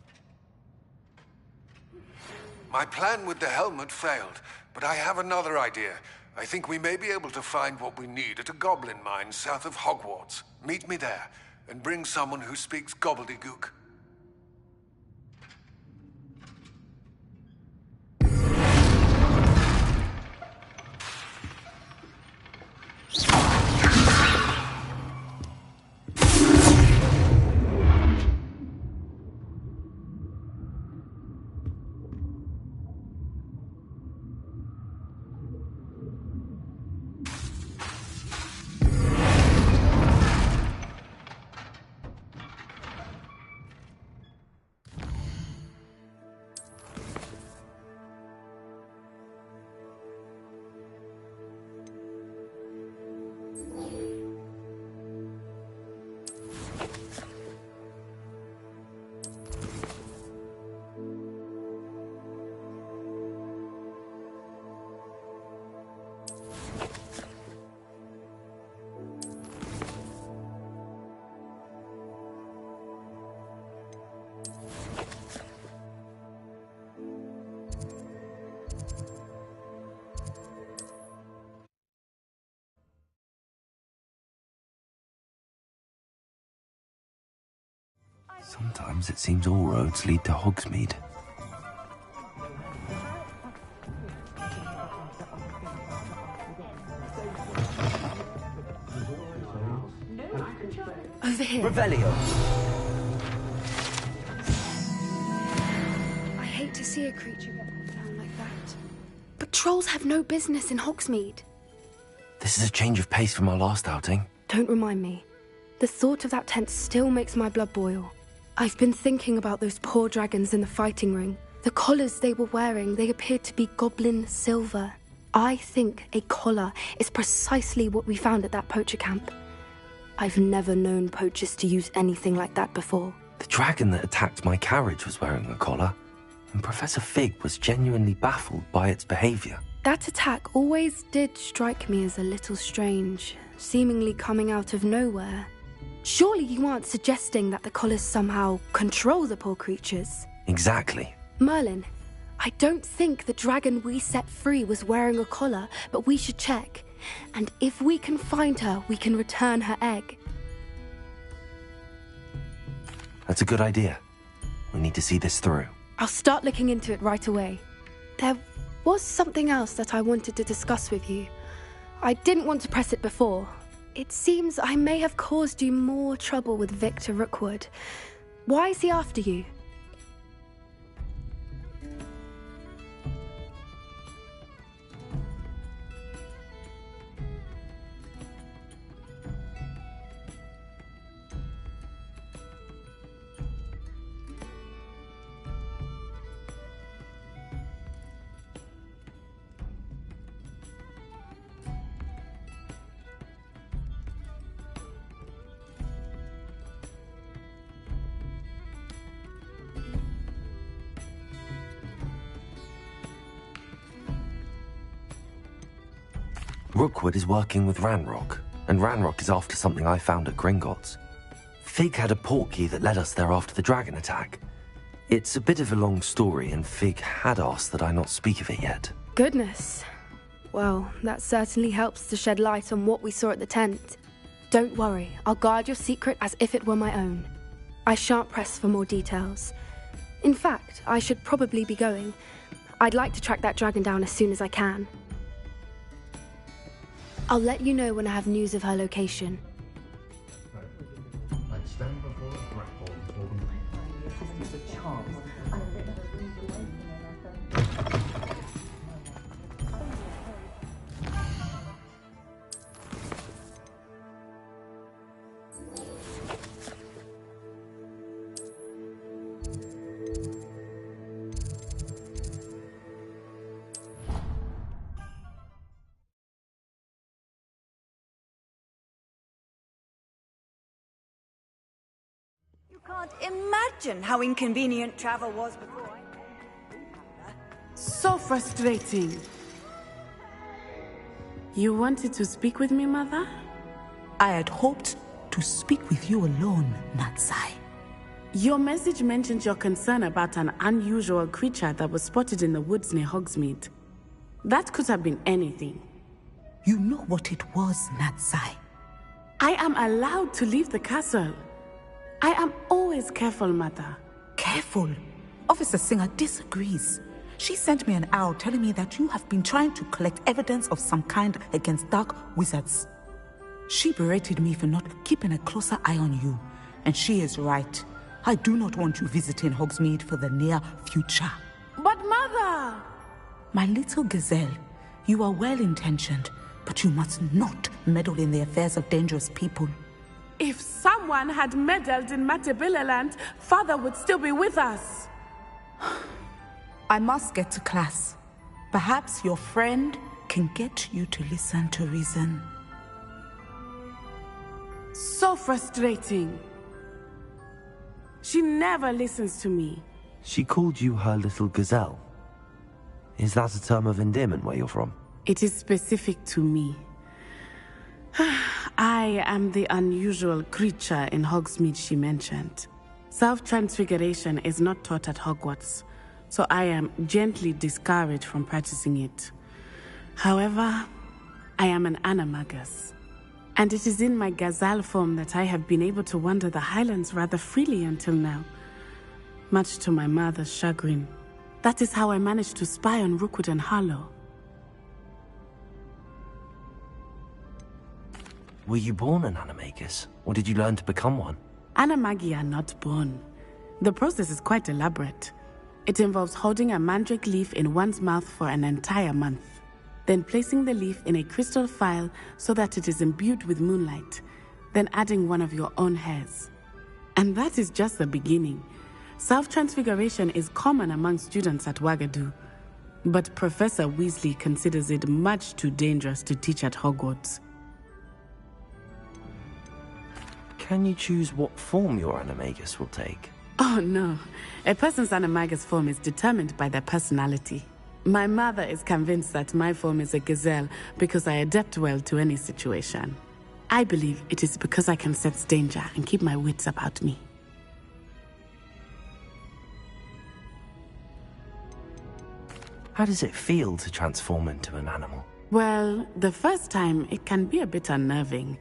[SPEAKER 2] My plan with the helmet failed, but I have another idea. I think we may be able to find what we need at a goblin mine south of Hogwarts. Meet me there, and bring someone who speaks gobbledygook.
[SPEAKER 1] Sometimes it seems all roads lead to Hogsmeade.
[SPEAKER 12] Over here.
[SPEAKER 13] Revelio.
[SPEAKER 12] I hate to see a creature get put down like that. But trolls have no business in Hogsmeade.
[SPEAKER 1] This is a change of pace from our last outing.
[SPEAKER 12] Don't remind me. The thought of that tent still makes my blood boil. I've been thinking about those poor dragons in the fighting ring. The collars they were wearing, they appeared to be goblin silver. I think a collar is precisely what we found at that poacher camp. I've never known poachers to use anything like that before.
[SPEAKER 1] The dragon that attacked my carriage was wearing a collar, and Professor Fig was genuinely baffled by its behavior.
[SPEAKER 12] That attack always did strike me as a little strange, seemingly coming out of nowhere. Surely you aren't suggesting that the collars somehow control the poor creatures?
[SPEAKER 1] Exactly.
[SPEAKER 12] Merlin, I don't think the dragon we set free was wearing a collar, but we should check. And if we can find her, we can return her egg.
[SPEAKER 1] That's a good idea. We need to see this through.
[SPEAKER 12] I'll start looking into it right away. There was something else that I wanted to discuss with you. I didn't want to press it before. It seems I may have caused you more trouble with Victor Rookwood. Why is he after you?
[SPEAKER 1] Rookwood is working with Ranrock, and Ranrock is after something I found at Gringotts. Fig had a portkey that led us there after the dragon attack. It's a bit of a long story, and Fig had asked that I not speak of it yet.
[SPEAKER 12] Goodness. Well, that certainly helps to shed light on what we saw at the tent. Don't worry, I'll guard your secret as if it were my own. I shan't press for more details. In fact, I should probably be going. I'd like to track that dragon down as soon as I can. I'll let you know when I have news of her location.
[SPEAKER 19] Can't imagine how inconvenient travel was before.
[SPEAKER 9] So frustrating. You wanted to speak with me, Mother?
[SPEAKER 14] I had hoped to speak with you alone, Natsai.
[SPEAKER 9] Your message mentioned your concern about an unusual creature that was spotted in the woods near Hogsmeade. That could have been anything.
[SPEAKER 14] You know what it was, Natsai.
[SPEAKER 9] I am allowed to leave the castle. I am always careful, Mother.
[SPEAKER 14] Careful? Officer Singer disagrees. She sent me an owl telling me that you have been trying to collect evidence of some kind against dark wizards. She berated me for not keeping a closer eye on you. And she is right. I do not want you visiting Hogsmeade for the near future.
[SPEAKER 9] But Mother!
[SPEAKER 14] My little gazelle, you are well-intentioned, but you must not meddle in the affairs of dangerous people.
[SPEAKER 9] If someone had meddled in Matabeleland, Father would still be with us.
[SPEAKER 14] I must get to class. Perhaps your friend can get you to listen to reason.
[SPEAKER 9] So frustrating. She never listens to me.
[SPEAKER 1] She called you her little gazelle. Is that a term of endearment where you're from?
[SPEAKER 9] It is specific to me. I am the unusual creature in Hogsmeade she mentioned. Self-transfiguration is not taught at Hogwarts, so I am gently discouraged from practicing it. However, I am an animagus, and it is in my gazelle form that I have been able to wander the Highlands rather freely until now, much to my mother's chagrin. That is how I managed to spy on Rookwood and Harlow.
[SPEAKER 1] Were you born an animagus, or did you learn to become one?
[SPEAKER 9] Animagi are not born. The process is quite elaborate. It involves holding a mandrake leaf in one's mouth for an entire month, then placing the leaf in a crystal phial so that it is imbued with moonlight, then adding one of your own hairs. And that is just the beginning. Self-transfiguration is common among students at Wagadu, but Professor Weasley considers it much too dangerous to teach at Hogwarts.
[SPEAKER 1] Can you choose what form your animagus will take?
[SPEAKER 9] Oh no, a person's animagus form is determined by their personality. My mother is convinced that my form is a gazelle because I adapt well to any situation. I believe it is because I can sense danger and keep my wits about me.
[SPEAKER 1] How does it feel to transform into an animal?
[SPEAKER 9] Well, the first time it can be a bit unnerving.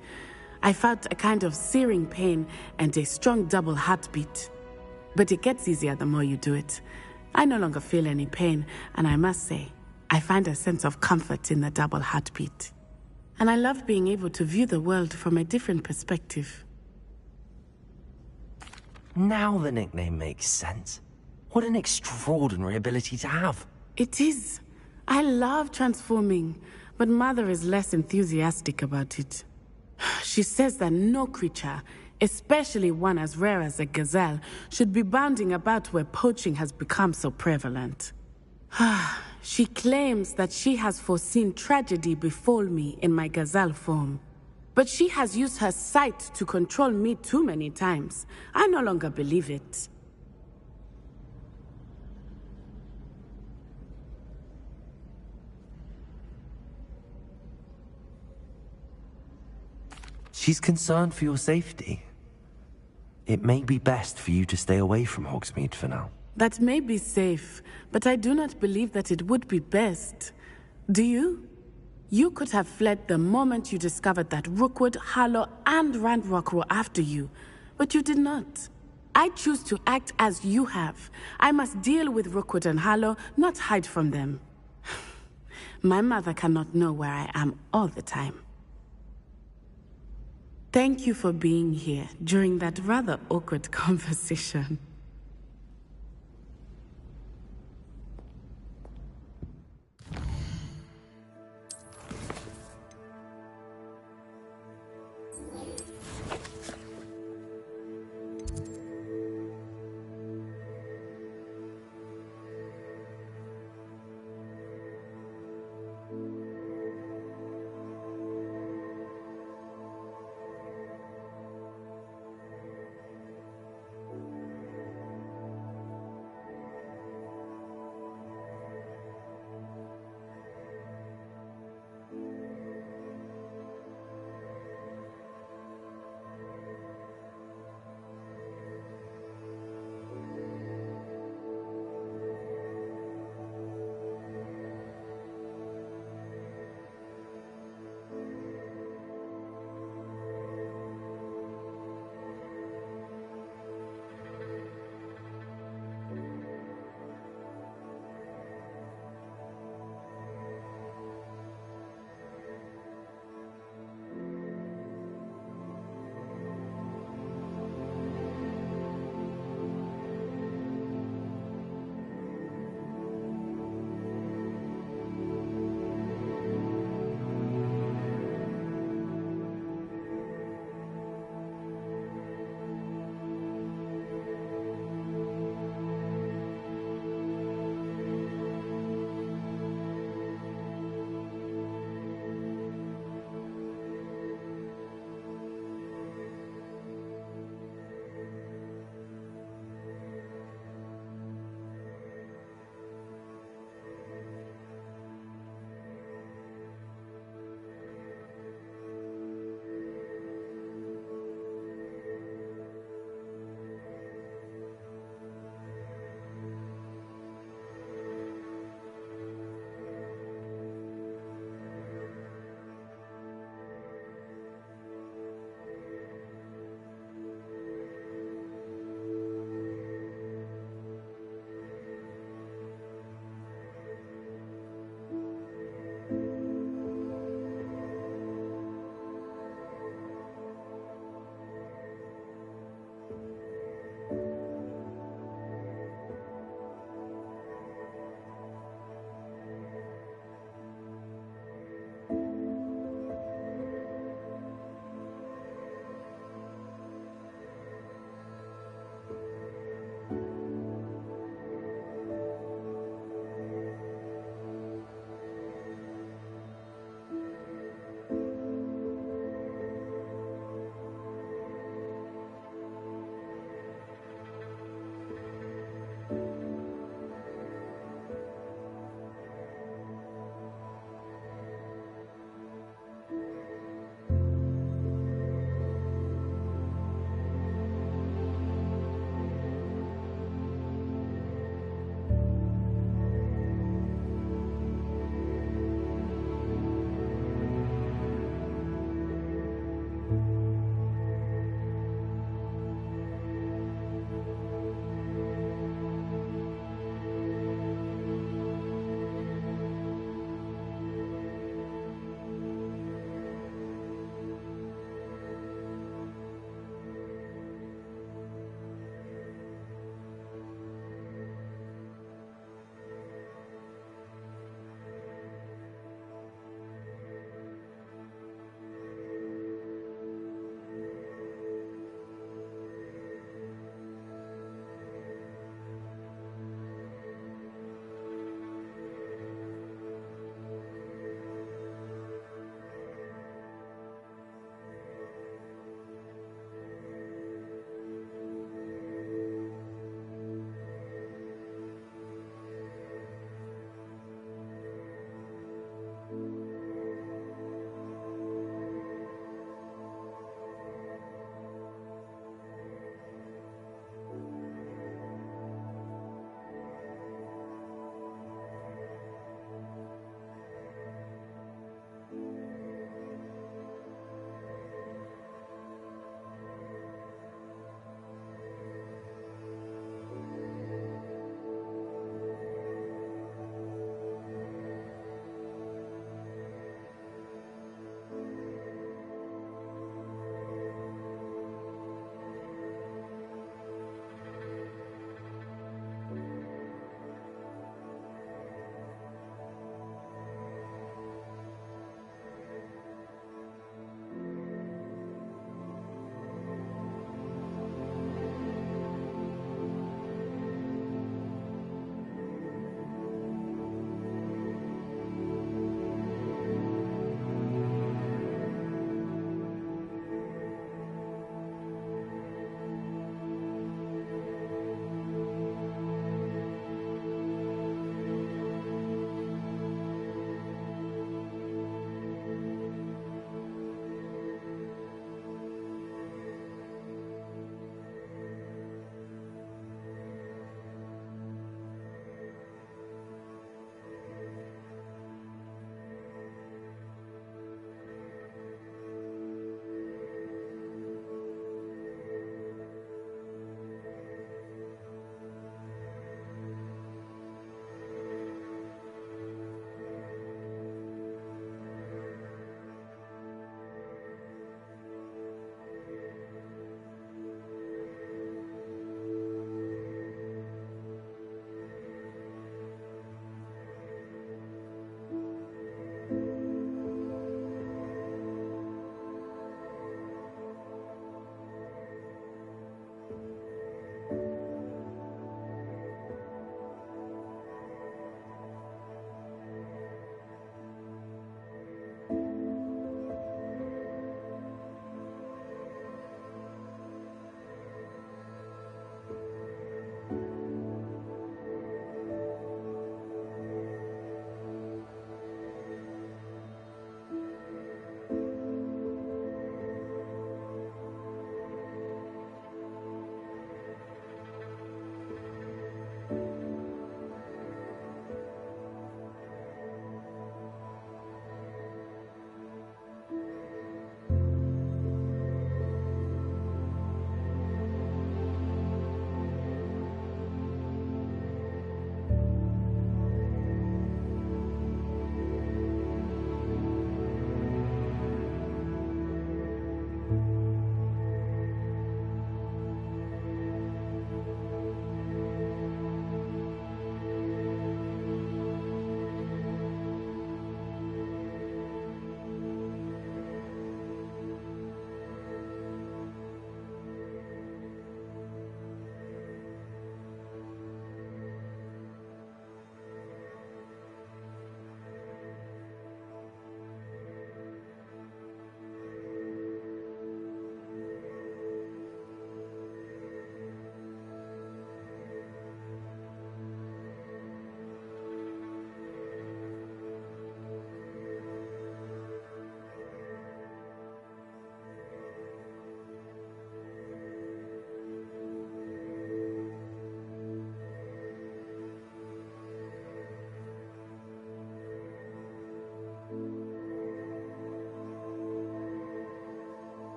[SPEAKER 9] I felt a kind of searing pain and a strong double heartbeat. But it gets easier the more you do it. I no longer feel any pain, and I must say, I find a sense of comfort in the double heartbeat. And I love being able to view the world from a different perspective.
[SPEAKER 1] Now the nickname makes sense. What an extraordinary ability to have.
[SPEAKER 9] It is. I love transforming, but Mother is less enthusiastic about it. She says that no creature, especially one as rare as a gazelle, should be bounding about where poaching has become so prevalent. She claims that she has foreseen tragedy befall me in my gazelle form. But she has used her sight to control me too many times. I no longer believe it.
[SPEAKER 1] She's concerned for your safety. It may be best for you to stay away from Hogsmeade for now.
[SPEAKER 9] That may be safe, but I do not believe that it would be best. Do you? You could have fled the moment you discovered that Rookwood, Harlow, and Ranrock were after you, but you did not. I choose to act as you have. I must deal with Rookwood and Harlow, not hide from them. My mother cannot know where I am all the time. Thank you for being here during that rather awkward conversation.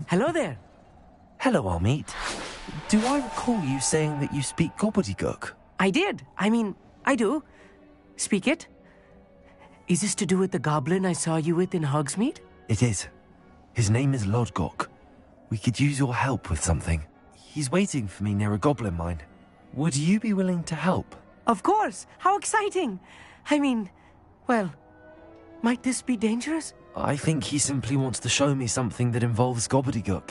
[SPEAKER 5] Hello there.
[SPEAKER 1] Hello, Amit. Do I recall you saying that you speak gobbledygook?
[SPEAKER 5] I did. I do. Speak it. Is this to do with the goblin I saw you with in Hogsmeade?
[SPEAKER 1] It is. His name is Lodgok. We could use your help with something. He's waiting for me near a goblin mine. Would you be willing to help?
[SPEAKER 5] Of course. How exciting. Well, might this be dangerous?
[SPEAKER 1] I think he simply wants to show me something that involves gobbledygook.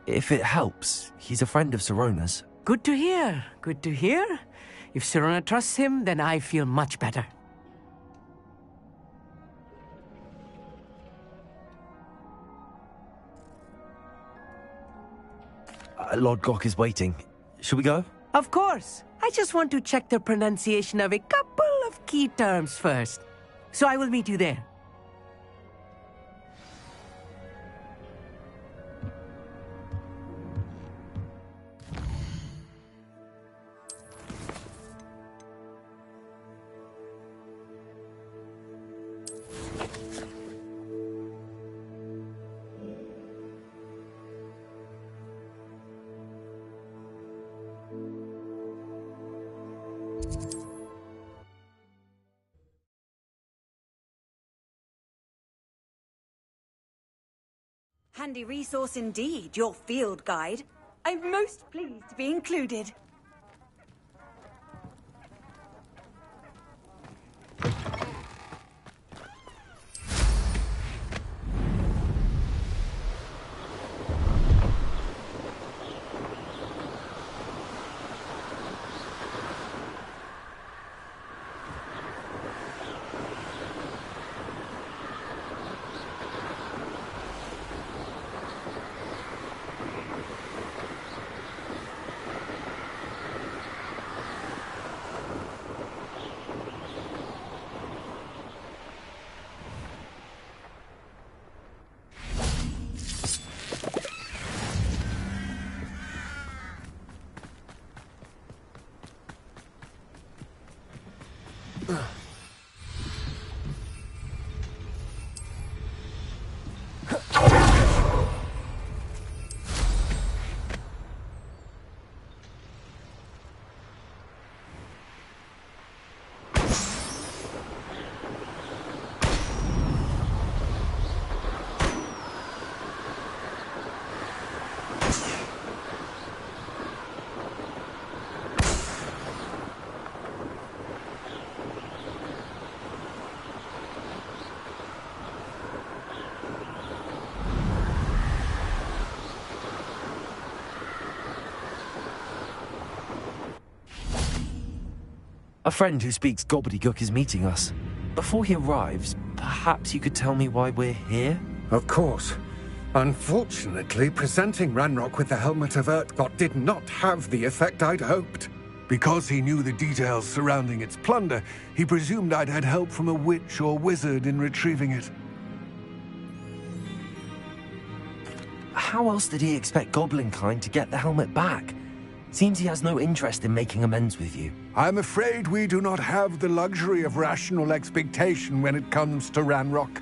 [SPEAKER 1] If it helps, he's a friend of Sirona's.
[SPEAKER 5] Good to hear. Good to hear. If Sirona trusts him, then I feel much better.
[SPEAKER 1] Lodgok is waiting. Shall we go?
[SPEAKER 5] Of course. I just want to check the pronunciation of a couple of key terms first. So I will meet you there.
[SPEAKER 19] Handy resource indeed, your field guide. I'm most pleased to be included.
[SPEAKER 1] A friend who speaks gobbledygook is meeting us. Before he arrives, perhaps you could tell me why we're here?
[SPEAKER 2] Of course. Unfortunately, presenting Ranrock with the Helmet of Urtkot did not have the effect I'd hoped. Because he knew the details surrounding its plunder, he presumed I'd had help from a witch or wizard in retrieving it.
[SPEAKER 1] How else did he expect Goblinkind to get the helmet back? Seems he has no interest in making amends with you.
[SPEAKER 2] I'm afraid we do not have the luxury of rational expectation when it comes to Ranrock.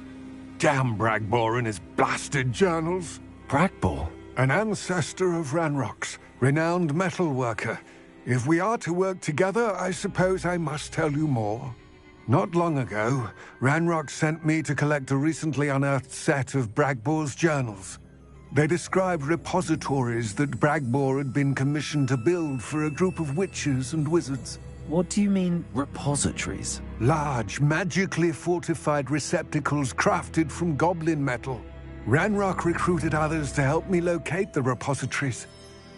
[SPEAKER 2] Damn Bragbor and his blasted journals.
[SPEAKER 1] Bragbor?
[SPEAKER 2] An ancestor of Ranrock's, renowned metal worker. If we are to work together, I suppose I must tell you more. Not long ago, Ranrock sent me to collect a recently unearthed set of Bragbor's journals. They described repositories that Bragbor had been commissioned to build for a group of witches and wizards.
[SPEAKER 1] What do you mean, repositories?
[SPEAKER 2] Large, magically fortified receptacles crafted from goblin metal. Ranrock recruited others to help me locate the repositories.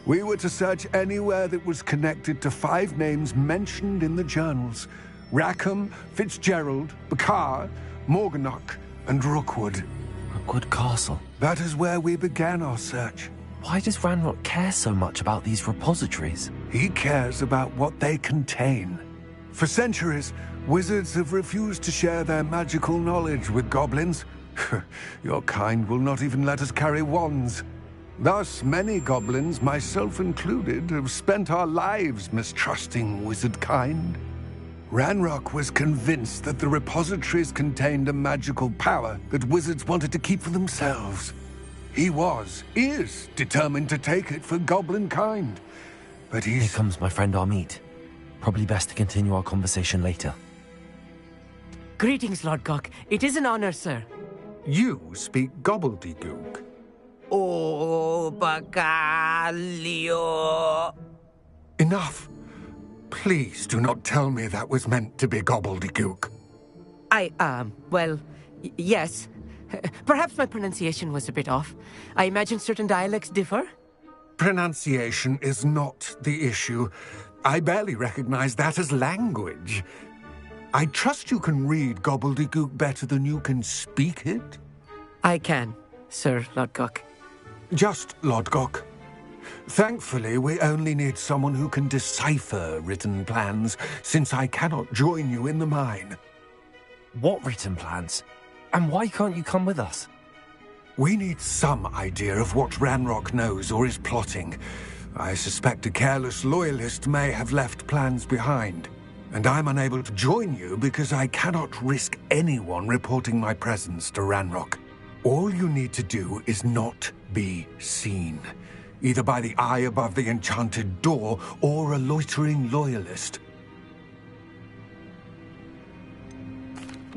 [SPEAKER 2] We were to search anywhere that was connected to 5 names mentioned in the journals: Rackham, Fitzgerald, Bakar, Morganach, and Rookwood.
[SPEAKER 1] Rookwood Castle.
[SPEAKER 2] That is where we began our search.
[SPEAKER 1] Why does Ranrock care so much about these repositories?
[SPEAKER 2] He cares about what they contain. For centuries, wizards have refused to share their magical knowledge with goblins. Your kind will not even let us carry wands. Thus, many goblins, myself included, have spent our lives mistrusting wizard kind. Ranrock was convinced that the repositories contained a magical power that wizards wanted to keep for themselves. He is determined to take it for goblin kind. But
[SPEAKER 1] Here comes my friend Amit. Probably best to continue our conversation later.
[SPEAKER 5] Greetings, Lord Cock. It is an honor, sir.
[SPEAKER 2] You speak gobbledygook.
[SPEAKER 3] Oh, Bacalio.
[SPEAKER 2] Enough. Please do not tell me that was meant to be gobbledygook.
[SPEAKER 5] Well, yes. Perhaps my pronunciation was a bit off. I imagine certain dialects differ?
[SPEAKER 2] Pronunciation is not the issue. I barely recognize that as language. I trust you can read gobbledygook better than you can speak it?
[SPEAKER 5] I can, Sir Lodgok.
[SPEAKER 2] Just Lodgok. Thankfully, we only need someone who can decipher written plans, since I cannot join you in the mine.
[SPEAKER 1] What written plans? And why can't you come with us?
[SPEAKER 2] We need some idea of what Ranrock knows or is plotting. I suspect a careless loyalist may have left plans behind. And I'm unable to join you because I cannot risk anyone reporting my presence to Ranrock. All you need to do is not be seen, either by the eye above the enchanted door or a loitering loyalist.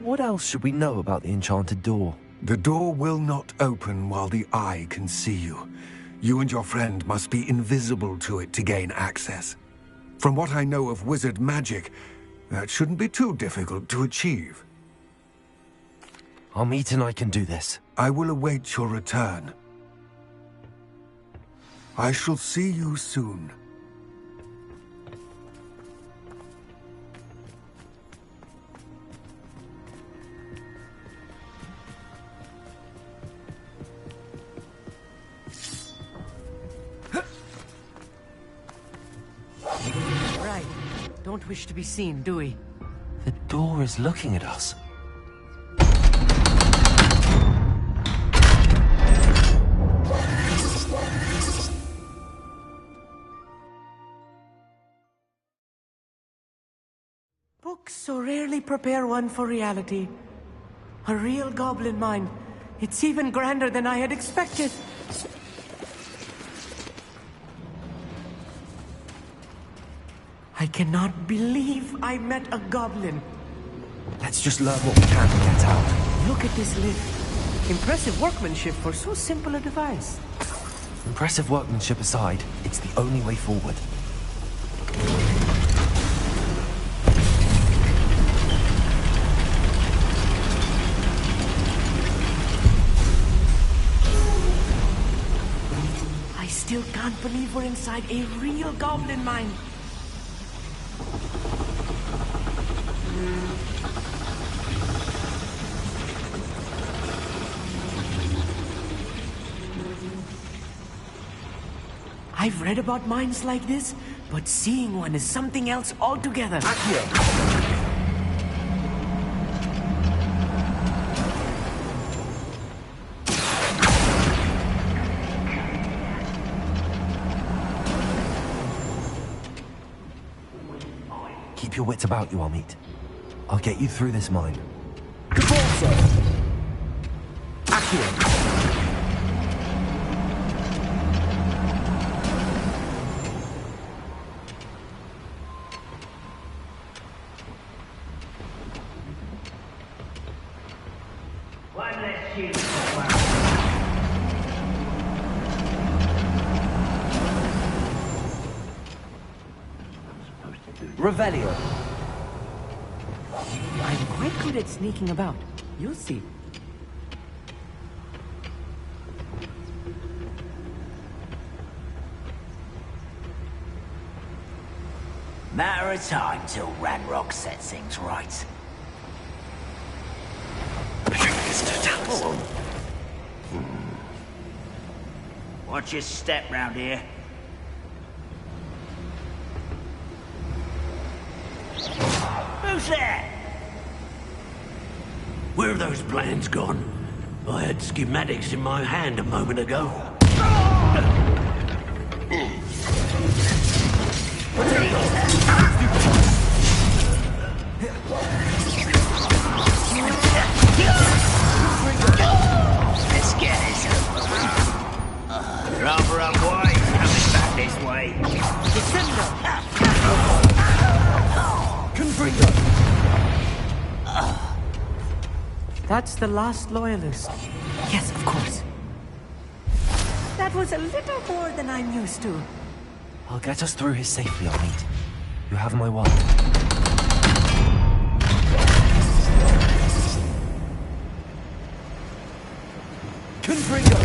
[SPEAKER 1] What else should we know about the enchanted door?
[SPEAKER 2] The door will not open while the eye can see you. You and your friend must be invisible to it to gain access. From what I know of wizard magic, that shouldn't be too difficult to achieve.
[SPEAKER 1] Amit and I can do this.
[SPEAKER 2] I will await your return. I shall see you soon.
[SPEAKER 5] Right. Don't wish to be seen, do we?
[SPEAKER 1] The door is looking at us.
[SPEAKER 5] Books so rarely prepare one for reality. A real goblin mine. It's even grander than I had expected. I cannot believe I met a goblin.
[SPEAKER 1] Let's just learn what we can and get out.
[SPEAKER 5] Look at this lift. Impressive workmanship for so simple a device.
[SPEAKER 1] Impressive workmanship aside, it's the only way forward.
[SPEAKER 5] I still can't believe we're inside a real goblin mine. I've read about mines like this, but seeing one is something else altogether.
[SPEAKER 1] Keep your wits about you, Amit. I'll get you through this mine.
[SPEAKER 13] Revelio.
[SPEAKER 5] I'm quite good at sneaking about. You'll see.
[SPEAKER 8] Matter of time till Ranrock sets things right. Watch your step round here. Who's there?
[SPEAKER 15] Where have those plans gone? I had schematics in my hand a moment ago.
[SPEAKER 8] Let's get this over with. Rather unwise coming back this way.
[SPEAKER 5] Confringo! That's the last loyalist. Yes, of course. That was a little more than I'm used to.
[SPEAKER 1] I'll get us through here safely, Amit. You have my word.
[SPEAKER 5] Confringo!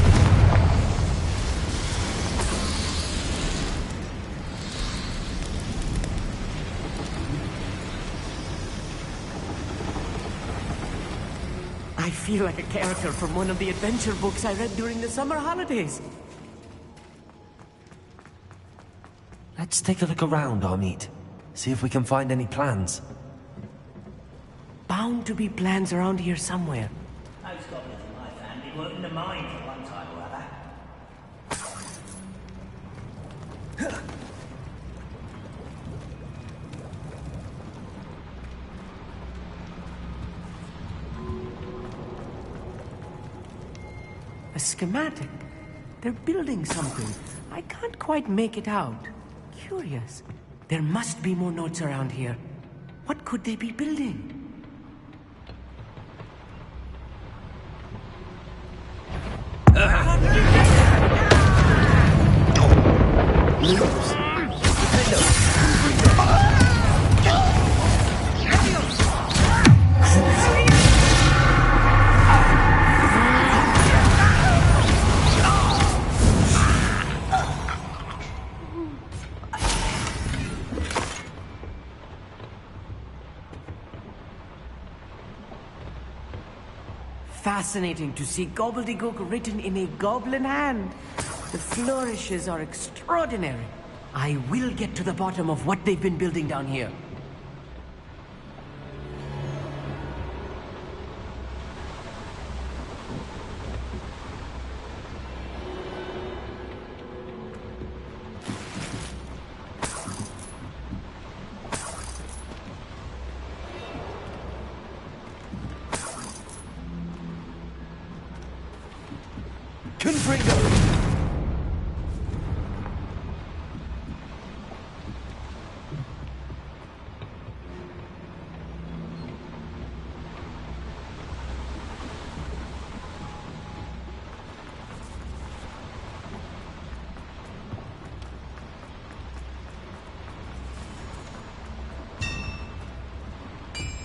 [SPEAKER 5] I feel like a character from one of the adventure books I read during the summer holidays.
[SPEAKER 1] Let's take a look around, Amit. See if we can find any plans.
[SPEAKER 5] Bound to be plans around here somewhere.
[SPEAKER 8] Most goblins in my family worked in the mines at one time or other.
[SPEAKER 5] A schematic. They're building something. I can't quite make it out. Curious. There must be more notes around here. What could they be building? Fascinating to see gobbledygook written in a goblin hand. The flourishes are extraordinary. I will get to the bottom of what they've been building down here. Confringo!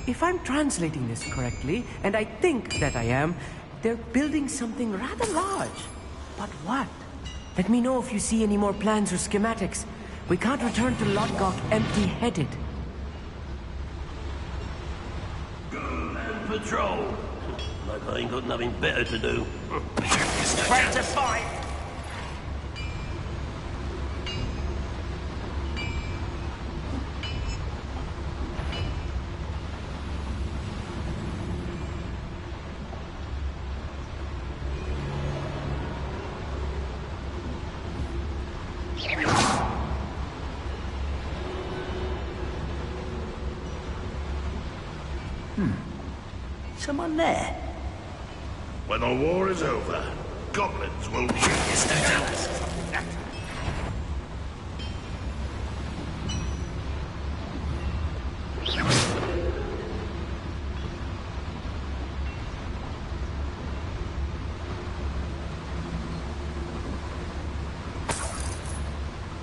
[SPEAKER 5] If I'm translating this correctly, and I think that I am, they're building something rather large. But what? Let me know if you see any more plans or schematics. We can't return to Lodgok empty-headed.
[SPEAKER 15] Patrol. Like I ain't got nothing better to do.
[SPEAKER 8] Ready to fight! Someone there?
[SPEAKER 6] When the war is over, goblins will kill us.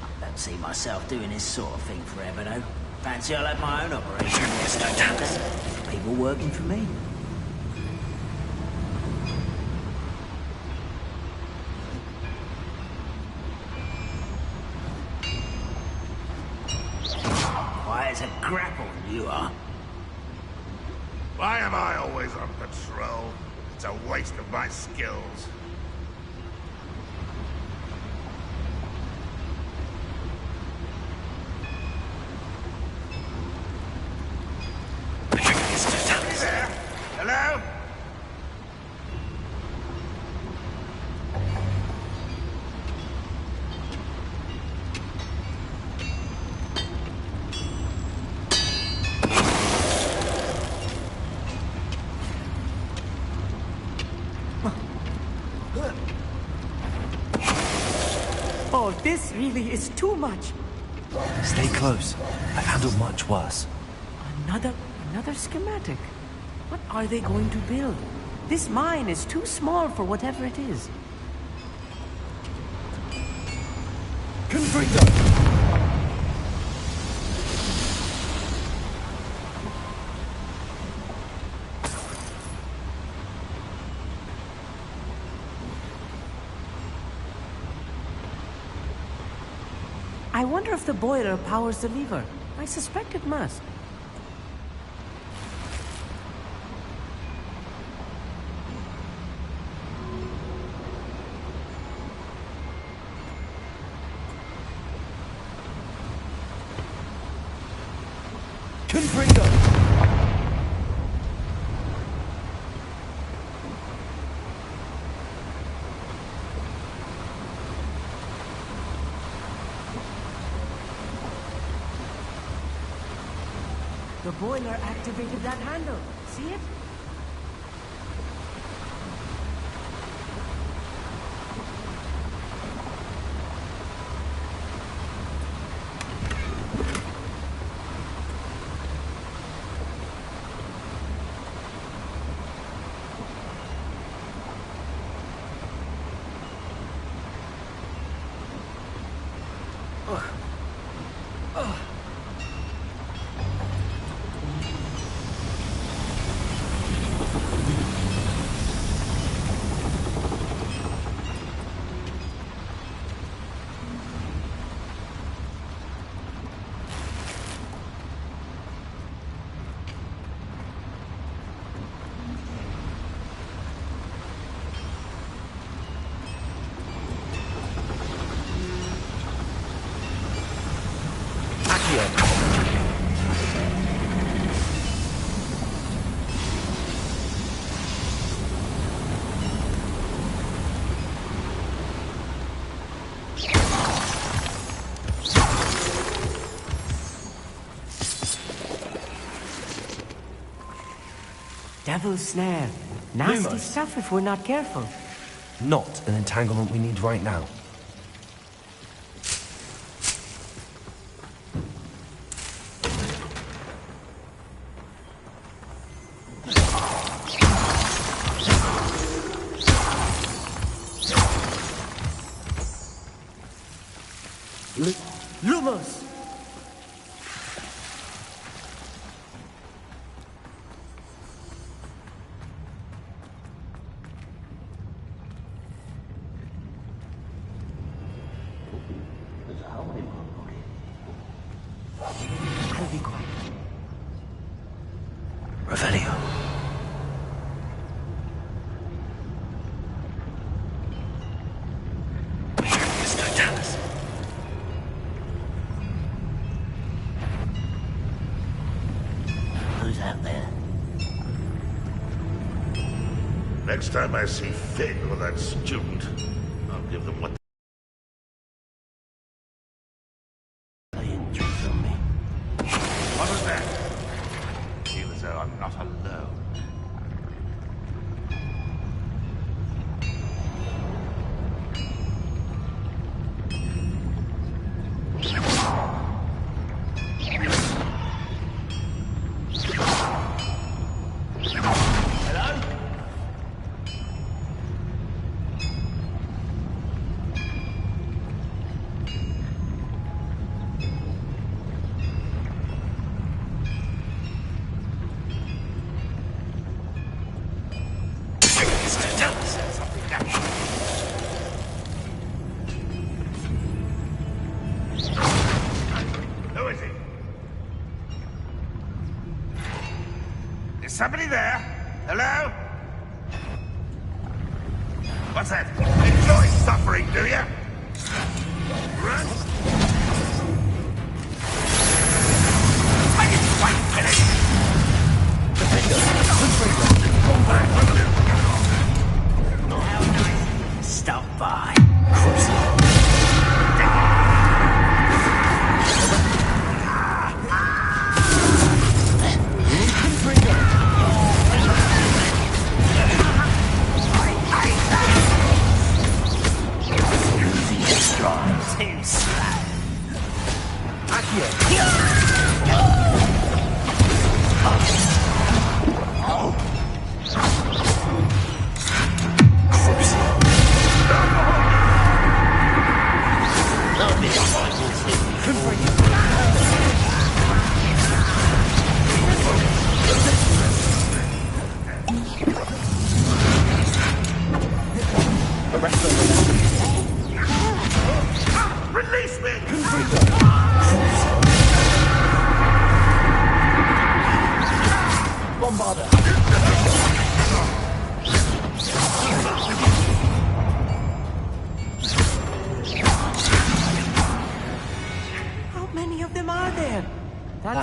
[SPEAKER 8] I don't see myself doing this sort of thing forever, though. Fancy I'll have my own operation one day. People working for me. Quiet as a grapple, you are.
[SPEAKER 6] Why am I always on patrol? It's a waste of my skills. Hello?
[SPEAKER 5] This really is too much.
[SPEAKER 1] Stay close. I've handled much worse.
[SPEAKER 5] Another schematic. What are they going to build? This mine is too small for whatever it is.
[SPEAKER 1] Confringo!
[SPEAKER 5] I wonder if the boiler powers the lever. I suspect it must.
[SPEAKER 1] Confringo!
[SPEAKER 5] The boiler activated that handle. See it? Devil's snare. Nasty
[SPEAKER 1] Lumos.
[SPEAKER 5] stuff if we're not careful.
[SPEAKER 1] Not an entanglement we need right now.
[SPEAKER 5] Lumos! I'll be quiet.
[SPEAKER 1] Revelio. There's no Dallas.
[SPEAKER 8] Who's out there?
[SPEAKER 6] Next time I see Finn or that student, I'll give them what What was that? I feel as though I'm not alone. Who is he? Is somebody there? Hello? What's that? Enjoy suffering, do you? Run! I didn't quite finish! The finger! Come back!
[SPEAKER 8] Stop by. Too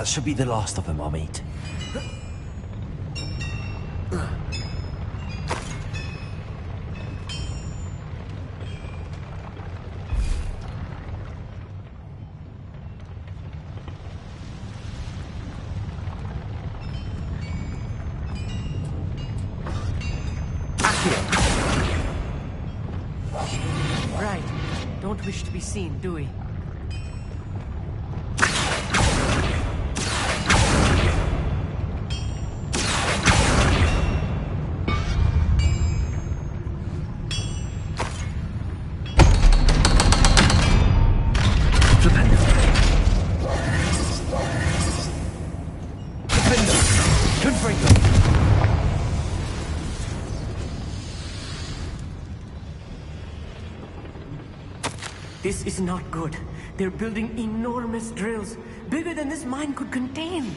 [SPEAKER 1] That should be the last of them, Amit.
[SPEAKER 5] Right. Don't wish to be seen, do we? This is not good. They're building enormous drills, bigger than this mine could contain.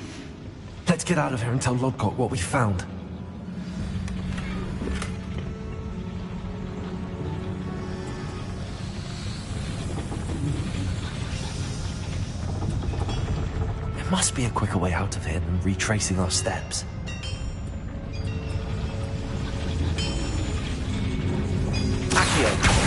[SPEAKER 1] Let's get out of here and tell Lodgok what we found. There must be a quicker way out of here than retracing our steps. Accio!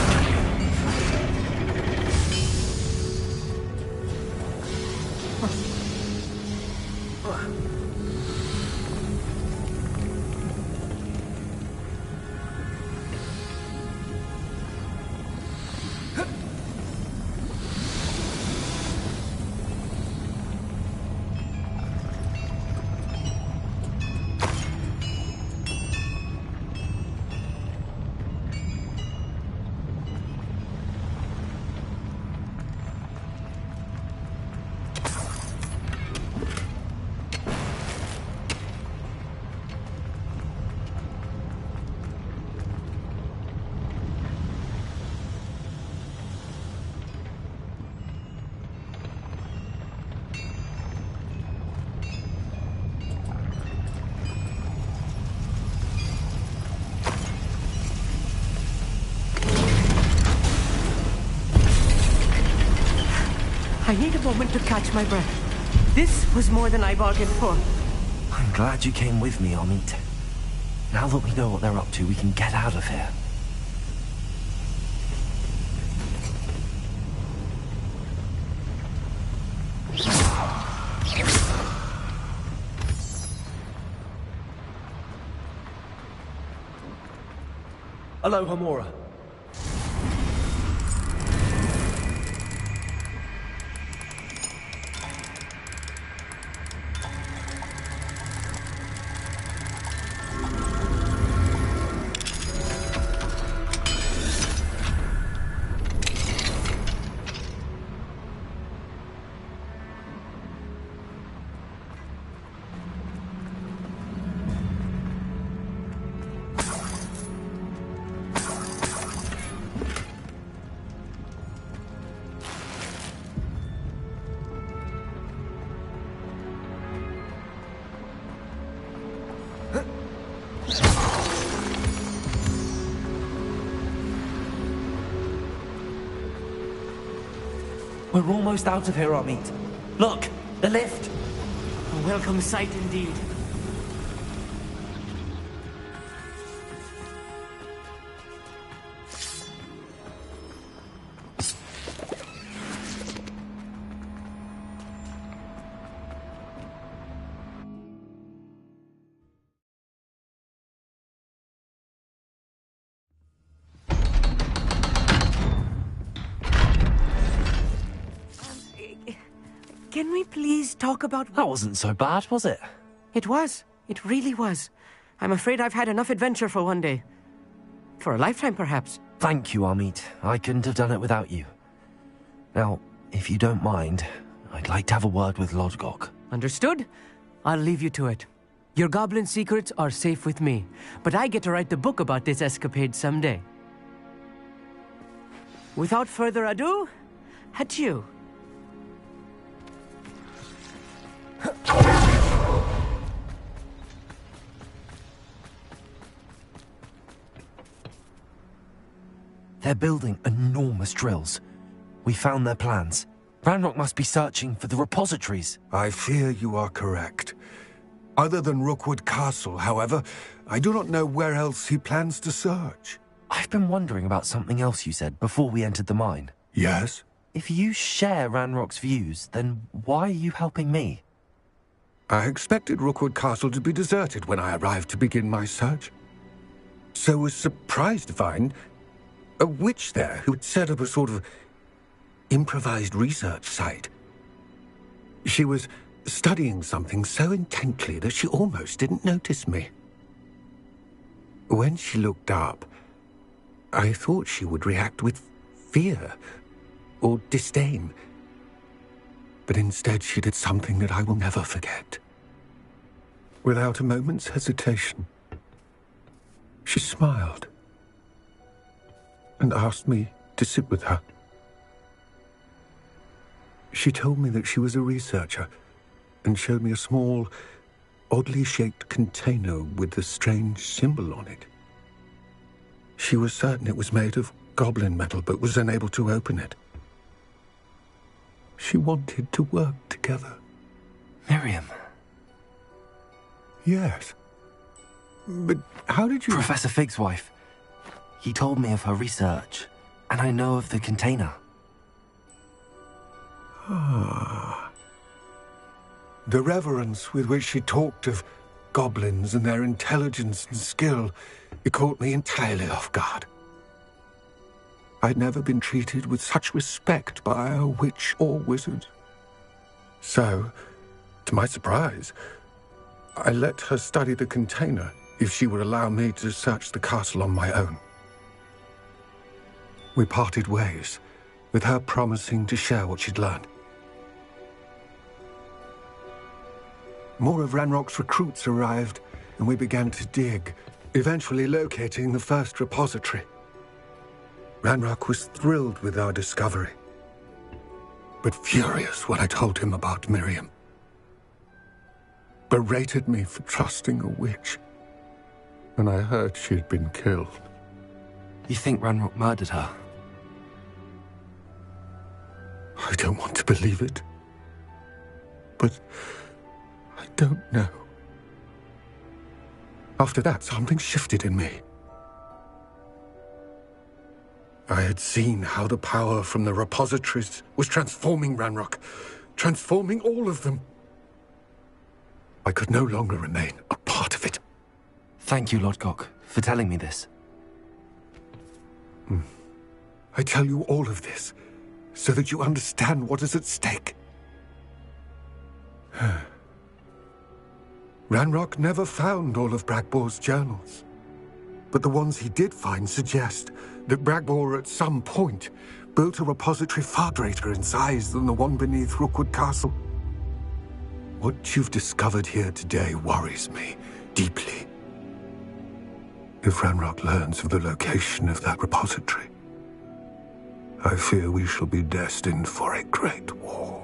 [SPEAKER 5] I need a moment to catch my breath. This was more than I bargained for.
[SPEAKER 1] I'm glad you came with me, Amit. Now that we know what they're up to, we can get out of here.
[SPEAKER 13] Hello, Hamura.
[SPEAKER 1] We're almost out of here, Amit. Look, the lift.
[SPEAKER 5] A welcome sight indeed. Can we please talk about...
[SPEAKER 1] That wasn't so bad, was it?
[SPEAKER 5] It was. It really was. I'm afraid I've had enough adventure for one day. For a lifetime, perhaps.
[SPEAKER 1] Thank you, Amit. I couldn't have done it without you. Now, if you don't mind, I'd like to have a word with Lodgok.
[SPEAKER 5] Understood? I'll leave you to it. Your goblin secrets are safe with me, but I get to write the book about this escapade someday. Without further ado, adieu.
[SPEAKER 1] They're building enormous drills. We found their plans. Ranrock must be searching for the repositories.
[SPEAKER 2] I fear you are correct. Other than Rookwood Castle, however, I do not know where else he plans to search.
[SPEAKER 1] I've been wondering about something else you said before we entered the mine.
[SPEAKER 2] Yes?
[SPEAKER 1] If you share Ranrock's views, then why are you helping me?
[SPEAKER 2] I expected Rookwood Castle to be deserted when I arrived to begin my search. So was surprised to find a witch there who had set up a sort of improvised research site. She was studying something so intently that she almost didn't notice me. When she looked up, I thought she would react with fear or disdain. But instead she did something that I will never forget. Without a moment's hesitation, she smiled and asked me to sit with her. She told me that she was a researcher and showed me a small, oddly shaped container with a strange symbol on it. She was certain it was made of goblin metal, but was unable to open it. She wanted to work together.
[SPEAKER 1] Miriam.
[SPEAKER 2] Yes. But how did you...
[SPEAKER 1] Professor Fig's wife. He told me of her research, and I know of the container.
[SPEAKER 2] Ah. The reverence with which she talked of goblins and their intelligence and skill, it caught me entirely off guard. I'd never been treated with such respect by a witch or wizard. So, to my surprise, I let her study the container if she would allow me to search the castle on my own. We parted ways, with her promising to share what she'd learned. More of Ranrock's recruits arrived, and we began to dig, eventually locating the first repository. Ranrock was thrilled with our discovery, but furious when I told him about Miriam. Berated me for trusting a witch, and I heard she had been killed.
[SPEAKER 1] You think Ranrock murdered her?
[SPEAKER 2] I don't want to believe it, but I don't know. After that, something shifted in me. I had seen how the power from the repositories was transforming Ranrock, transforming all of them. I could no longer remain a part of it.
[SPEAKER 1] Thank you, Lodgok, for telling me this.
[SPEAKER 2] I tell you all of this so that you understand what is at stake. Ranrock never found all of Bragbor's journals, but the ones he did find suggest that Bragbor at some point built a repository far greater in size than the one beneath Rookwood Castle. What you've discovered here today worries me deeply. If Ranrock learns of the location of that repository, I fear we shall be destined for a great war.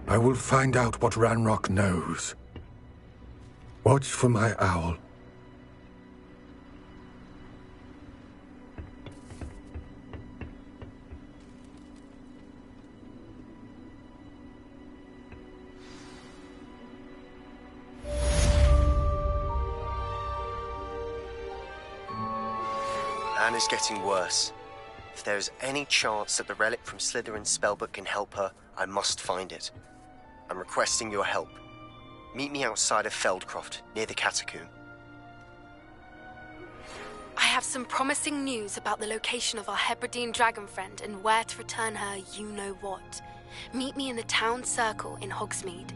[SPEAKER 2] I will find out what Ranrock knows. Watch for my owl.
[SPEAKER 21] Anne is getting worse. If there is any chance that the relic from Slytherin's spellbook can help her, I must find it. I'm requesting your help. Meet me outside of Feldcroft, near the Catacomb.
[SPEAKER 12] I have some promising news about the location of our Hebridean dragon friend and where to return her you-know-what. Meet me in the town circle in Hogsmeade.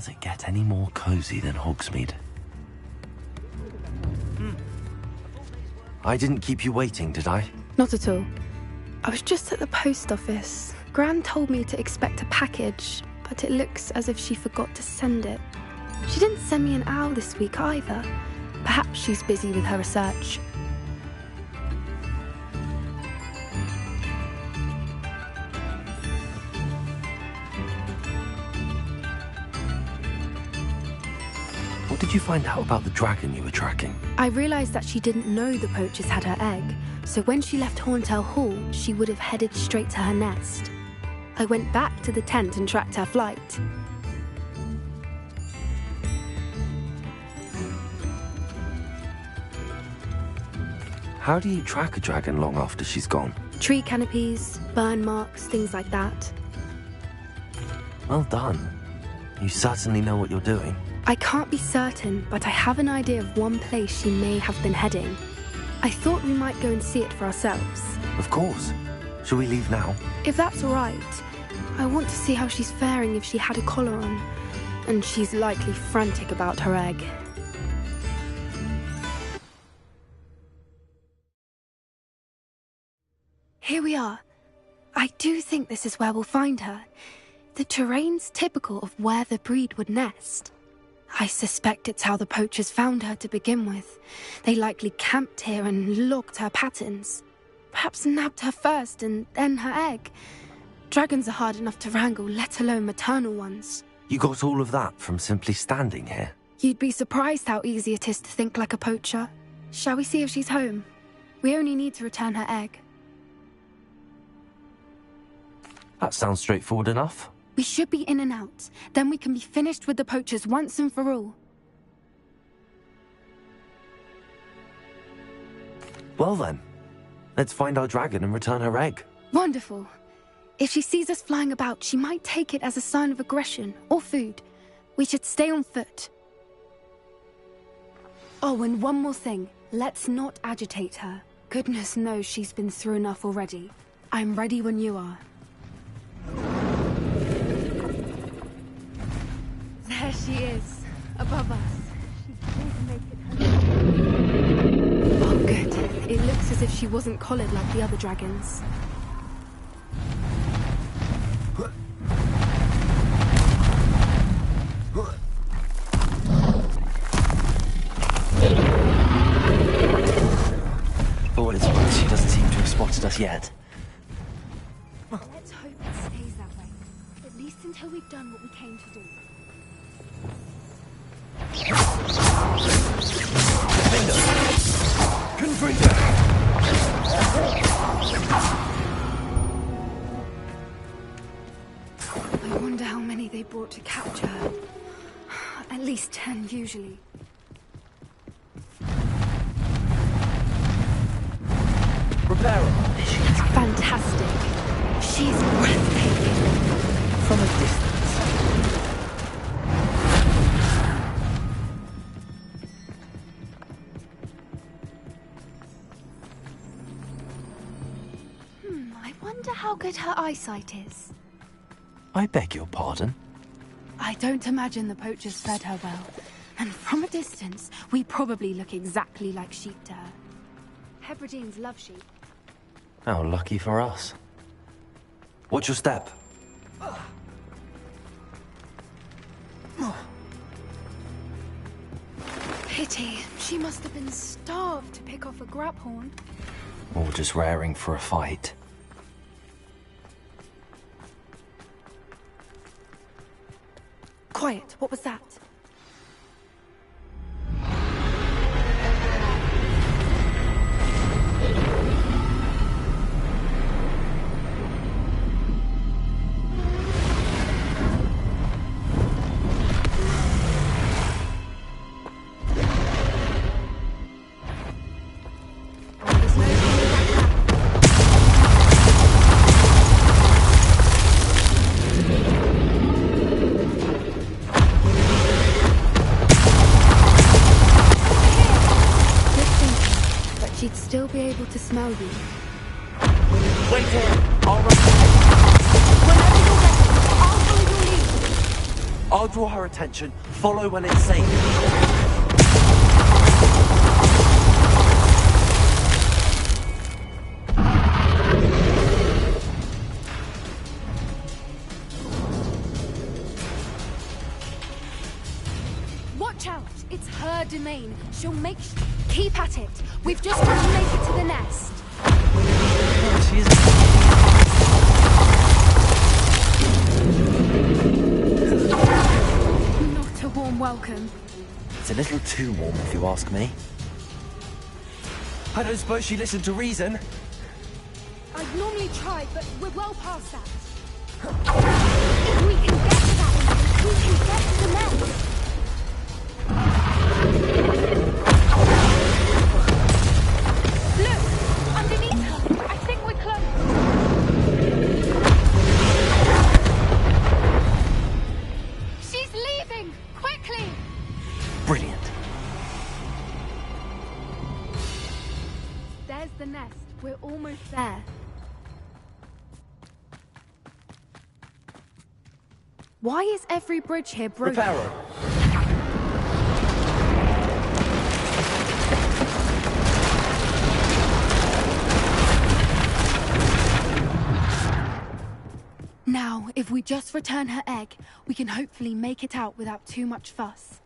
[SPEAKER 1] Does it get any more cozy than Hogsmeade? I didn't keep you waiting, did I?
[SPEAKER 12] Not at all. I was just at the post office. Gran told me to expect a package, but it looks as if she forgot to send it. She didn't send me an owl this week either. Perhaps she's busy with her research.
[SPEAKER 1] What did you find out about the dragon you were tracking?
[SPEAKER 12] I realised that she didn't know the poachers had her egg, so when she left Horntail Hall, she would have headed straight to her nest. I went back to the tent and tracked her flight.
[SPEAKER 1] How do you track a dragon long after she's gone?
[SPEAKER 12] Tree canopies, burn marks, things like that.
[SPEAKER 1] Well done. You certainly know what you're doing.
[SPEAKER 12] I can't be certain, but I have an idea of one place she may have been heading. I thought we might go and see it for ourselves.
[SPEAKER 1] Of course. Shall we leave now?
[SPEAKER 12] If that's all right. I want to see how she's faring if she had a collar on. And she's likely frantic about her egg. Here we are. I do think this is where we'll find her. The terrain's typical of where the breed would nest. I suspect it's how the poachers found her to begin with. They likely camped here and logged her patterns. Perhaps nabbed her first and then her egg. Dragons are hard enough to wrangle, let alone maternal ones.
[SPEAKER 1] You got all of that from simply standing here?
[SPEAKER 12] You'd be surprised how easy it is to think like a poacher. Shall we see if she's home? We only need to return her egg.
[SPEAKER 1] That sounds straightforward enough.
[SPEAKER 12] We should be in and out. Then we can be finished with the poachers once and for all.
[SPEAKER 1] Well then, let's find our dragon and return her egg.
[SPEAKER 12] Wonderful. If she sees us flying about, she might take it as a sign of aggression or food. We should stay on foot. Oh, and one more thing. Let's not agitate her. Goodness knows she's been through enough already. I'm ready when you are. There she is, above us. She did make it home. Oh, good. It looks as if she wasn't collared like the other dragons.
[SPEAKER 1] For what it's worth, she doesn't seem to have spotted us yet.
[SPEAKER 12] Let's hope it stays that way. At least until we've done what we came to do. I wonder how many they brought to capture her. At least 10 usually.
[SPEAKER 1] Prepare her.
[SPEAKER 12] She's fantastic. She's breathtaking.
[SPEAKER 1] From a distance.
[SPEAKER 12] I wonder how good her eyesight is.
[SPEAKER 1] I beg your pardon?
[SPEAKER 12] I don't imagine the poachers fed her well. And from a distance, we probably look exactly like sheep to her. Hebrideans love sheep.
[SPEAKER 1] How lucky for us. Watch your step.
[SPEAKER 12] Pity. She must have been starved to pick off a graphorn.
[SPEAKER 1] Or just raring for a fight.
[SPEAKER 12] Quiet. What was that? She'd still be able to smell you.
[SPEAKER 1] Wait here.
[SPEAKER 12] Whenever you're ready, I'll follow your lead.
[SPEAKER 1] I'll I'll draw her attention. Follow when it's safe.
[SPEAKER 12] Watch out! It's her domain. She'll make... Keep at it. We've just got to make it to the nest. Not a warm welcome.
[SPEAKER 1] It's a little too warm, if you ask me. I don't suppose she listened to reason.
[SPEAKER 12] I'd normally try, but we're well past that. If we can get to that one, we can get to the nest. Look! Underneath her! I think we're close! She's leaving! Quickly!
[SPEAKER 1] Brilliant.
[SPEAKER 12] There's the nest. We're almost there. Why is every bridge here broken?
[SPEAKER 1] Reparo.
[SPEAKER 12] Now, if we just return her egg, we can hopefully make it out without too much fuss.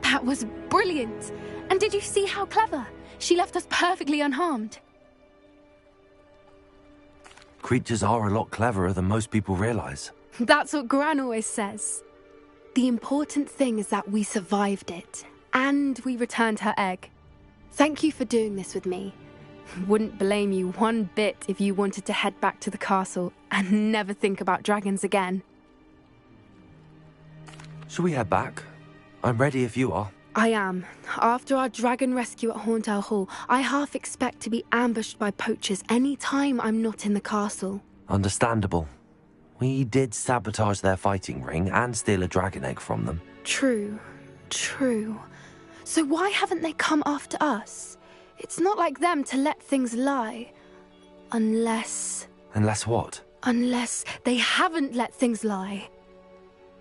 [SPEAKER 12] That was brilliant! And did you see how clever? She left us perfectly unharmed.
[SPEAKER 1] Creatures are a lot cleverer than most people realize.
[SPEAKER 12] That's what Gran always says. The important thing is that we survived it, and we returned her egg. Thank you for doing this with me. Wouldn't blame you one bit if you wanted to head back to the castle and never think about dragons again.
[SPEAKER 1] Shall we head back? I'm ready if you are.
[SPEAKER 12] I am. After our dragon rescue at Hauntel Hall, I half expect to be ambushed by poachers any time I'm not in the castle.
[SPEAKER 1] Understandable. We did sabotage their fighting ring and steal a dragon egg from them.
[SPEAKER 12] True. True. So why haven't they come after us? It's not like them to let things lie. Unless...
[SPEAKER 1] Unless what?
[SPEAKER 12] Unless they haven't let things lie.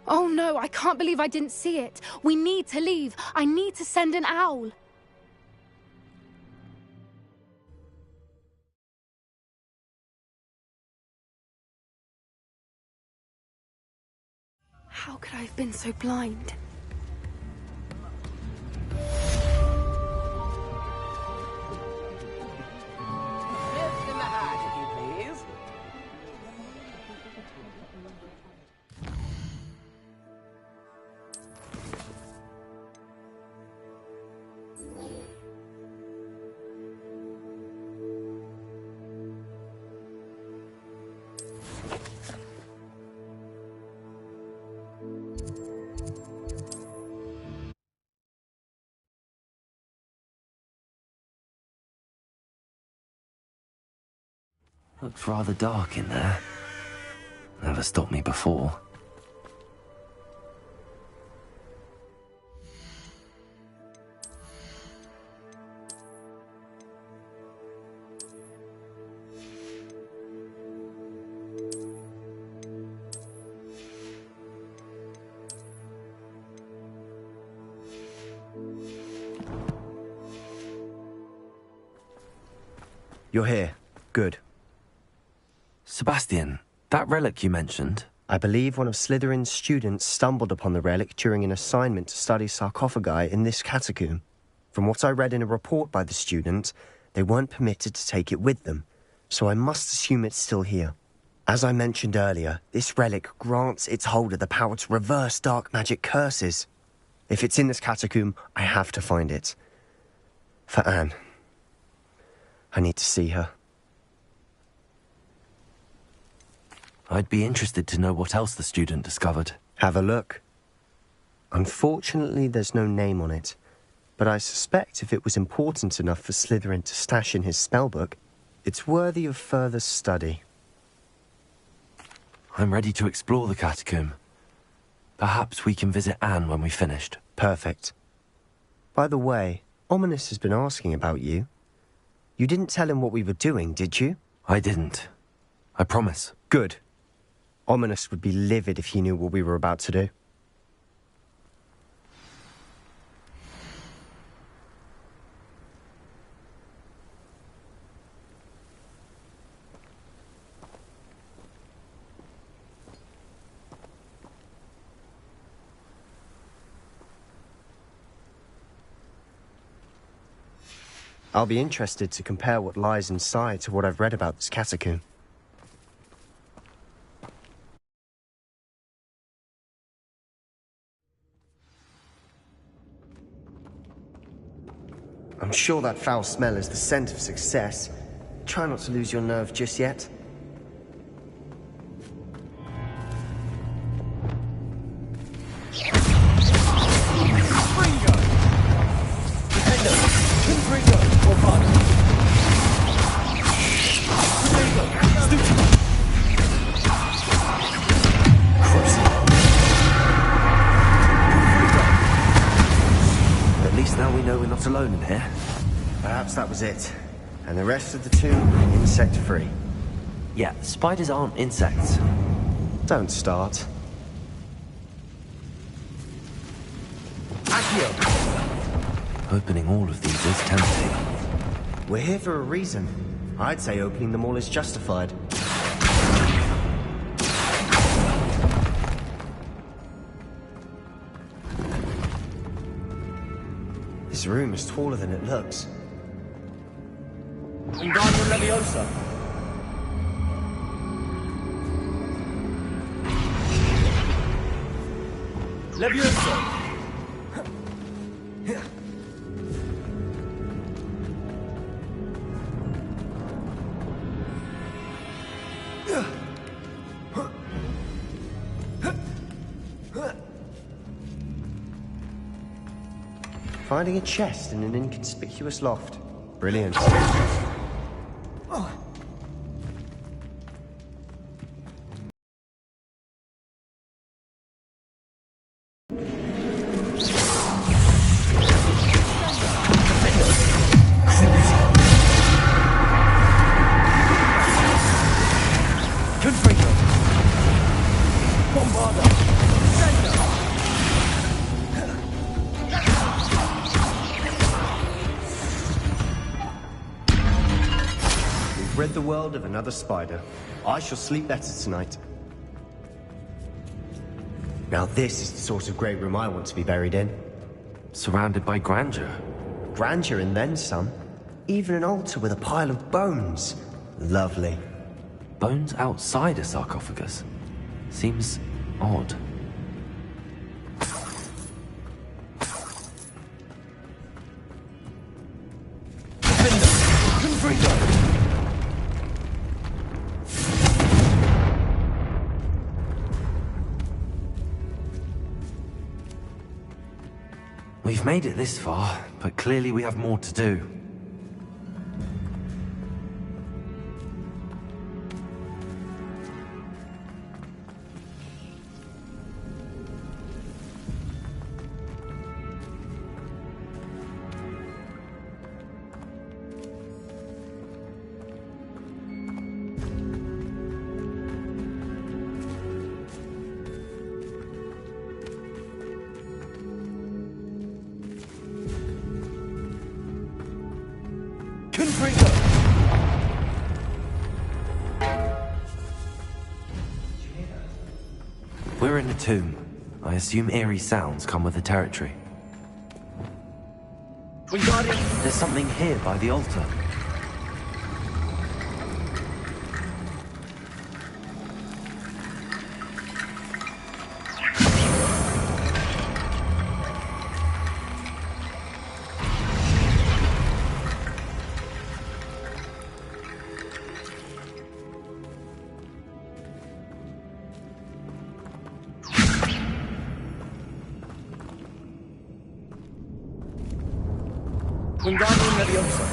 [SPEAKER 12] Oh no, I can't believe I didn't see it. We need to leave. I need to send an owl. How could I have been so blind?
[SPEAKER 5] Lift in the hat, if you please.
[SPEAKER 1] Looks rather dark in there. Never stopped me before.
[SPEAKER 21] You're here. Good.
[SPEAKER 1] Sebastian, that relic you mentioned,
[SPEAKER 21] I believe one of Slytherin's students stumbled upon the relic during an assignment to study sarcophagi in this catacomb. From what I read in a report by the student, they weren't permitted to take it with them, so I must assume it's still here. As I mentioned earlier, this relic grants its holder the power to reverse dark magic curses. If it's in this catacomb, I have to find it. For Anne. I need to see her.
[SPEAKER 1] I'd be interested to know what else the student discovered.
[SPEAKER 21] Have a look. Unfortunately, there's no name on it, but I suspect if it was important enough for Slytherin to stash in his spellbook, it's worthy of further study.
[SPEAKER 1] I'm ready to explore the catacomb. Perhaps we can visit Anne when we've finished.
[SPEAKER 21] Perfect. By the way, Ominous has been asking about you. You didn't tell him what we were doing, did you?
[SPEAKER 1] I didn't. I promise.
[SPEAKER 21] Good. Ominous would be livid if he knew what we were about to do. I'll be interested to compare what lies inside to what I've read about this catacomb. I'm sure that foul smell is the scent of success. Try not to lose your nerve just yet.
[SPEAKER 1] At least now we know we're not alone in here.
[SPEAKER 21] Perhaps that was it. And the rest of the tomb, insect-free.
[SPEAKER 1] Yeah, spiders aren't insects.
[SPEAKER 21] Don't start.
[SPEAKER 1] Opening all of these is tempting.
[SPEAKER 21] We're here for a reason. I'd say opening them all is justified. This room is taller than it looks.
[SPEAKER 13] Wingardium Leviosa. Leviosa.
[SPEAKER 21] Finding a chest in an inconspicuous loft. Brilliant. Rid the world of another spider. I shall sleep better tonight. Now this is the sort of great room I want to be buried in.
[SPEAKER 1] Surrounded by grandeur.
[SPEAKER 21] Grandeur and then some. Even an altar with a pile of bones. Lovely.
[SPEAKER 1] Bones outside a sarcophagus? Seems odd. We've made it this far, but clearly we have more to do. We're in a tomb. I assume eerie sounds come with the territory. There's something here by the altar.
[SPEAKER 13] Wingardium Leviosa.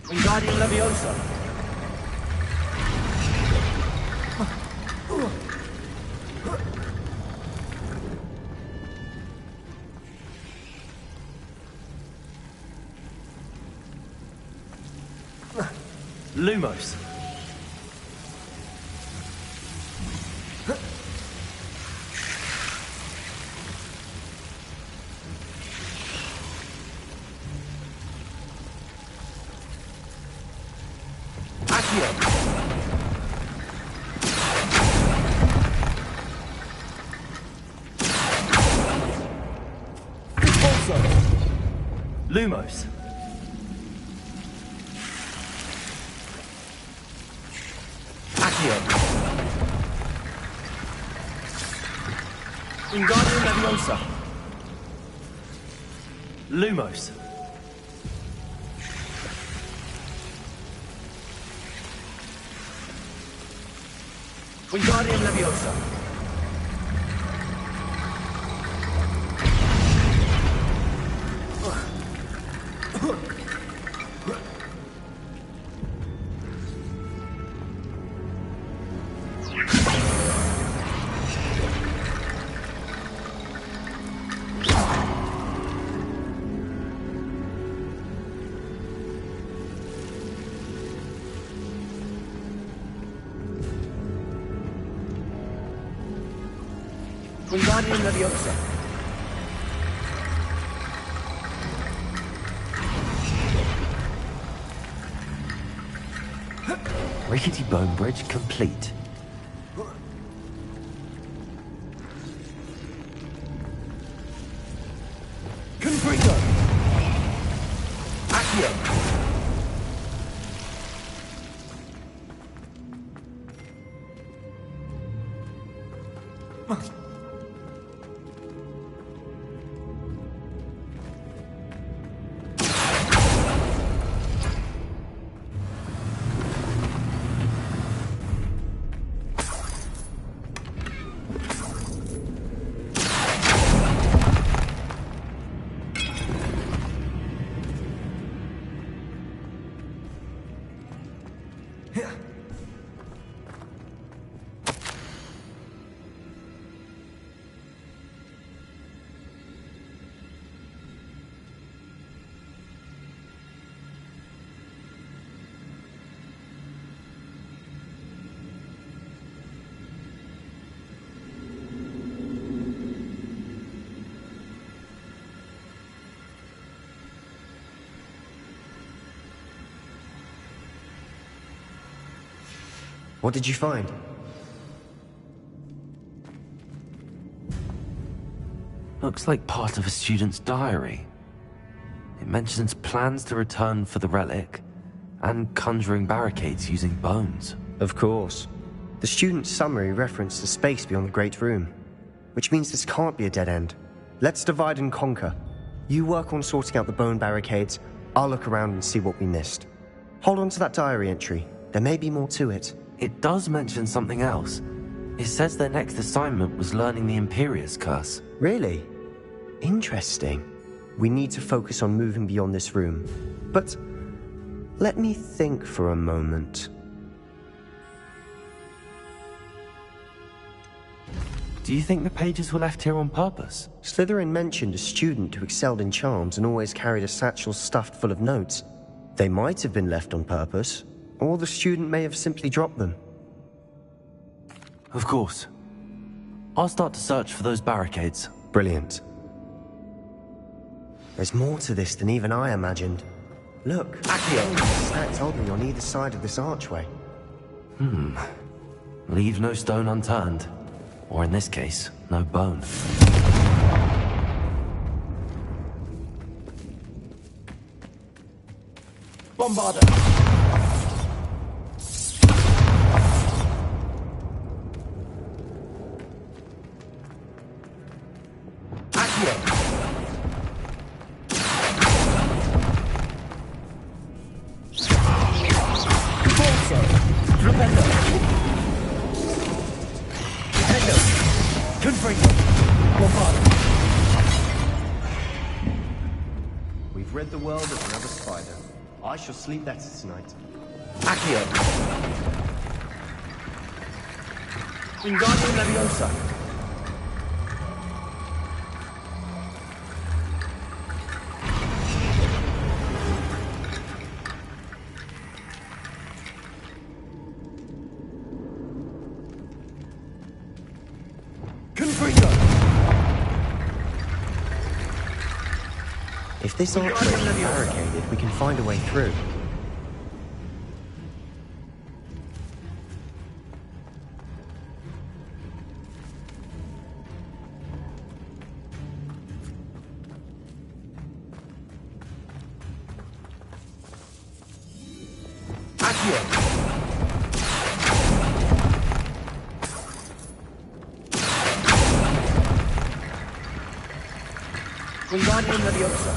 [SPEAKER 13] Wingardium Leviosa.
[SPEAKER 1] Lumos. Lumos. Accio.
[SPEAKER 13] Wingardium Leviosa.
[SPEAKER 1] Lumos.
[SPEAKER 13] Wingardium Leviosa. Wingardium Leviosa.
[SPEAKER 1] Rickety bone bridge complete.
[SPEAKER 13] Confringo. Accio.
[SPEAKER 21] What did you find?
[SPEAKER 1] Looks like part of a student's diary. It mentions plans to return for the relic and conjuring barricades using bones.
[SPEAKER 21] Of course. The student's summary referenced the space beyond the Great Room, which means this can't be a dead end. Let's divide and conquer. You work on sorting out the bone barricades, I'll look around and see what we missed. Hold on to that diary entry. There may be more to it.
[SPEAKER 1] It does mention something else. It says their next assignment was learning the Imperius Curse.
[SPEAKER 21] Really? Interesting. We need to focus on moving beyond this room. But let me think for a moment.
[SPEAKER 1] Do you think the pages were left here on purpose?
[SPEAKER 21] Slytherin mentioned a student who excelled in charms and always carried a satchel stuffed full of notes. They might have been left on purpose, or the student may have simply dropped them.
[SPEAKER 1] Of course. I'll start to search for those barricades.
[SPEAKER 21] Brilliant. There's more to this than even I imagined. Look, Accio, stacked oddly on either side of this archway.
[SPEAKER 1] Leave no stone unturned. Or in this case, no bone.
[SPEAKER 13] Bombarda! Accio! Corso! Rependo! Rependo! Confringo! Bombarda!
[SPEAKER 21] We've rid the world of another spider. I shall sleep better tonight.
[SPEAKER 13] Accio! Wingardium Leviosa! Confringo!
[SPEAKER 21] If this archway is barricaded, we can find a way through.
[SPEAKER 13] Wingardium Leviosa!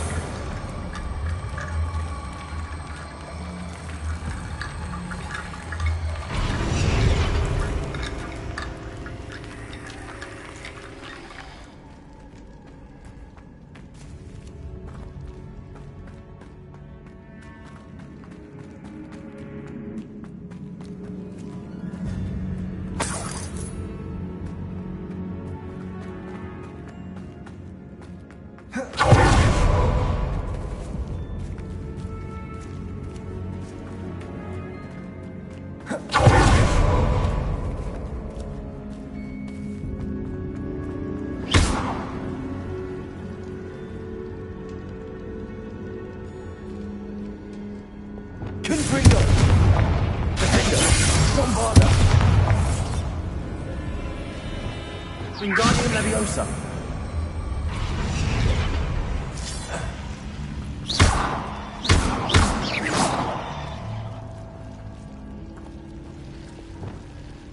[SPEAKER 13] Confringo! Defendo! Bombarda! Wingardium Leviosa!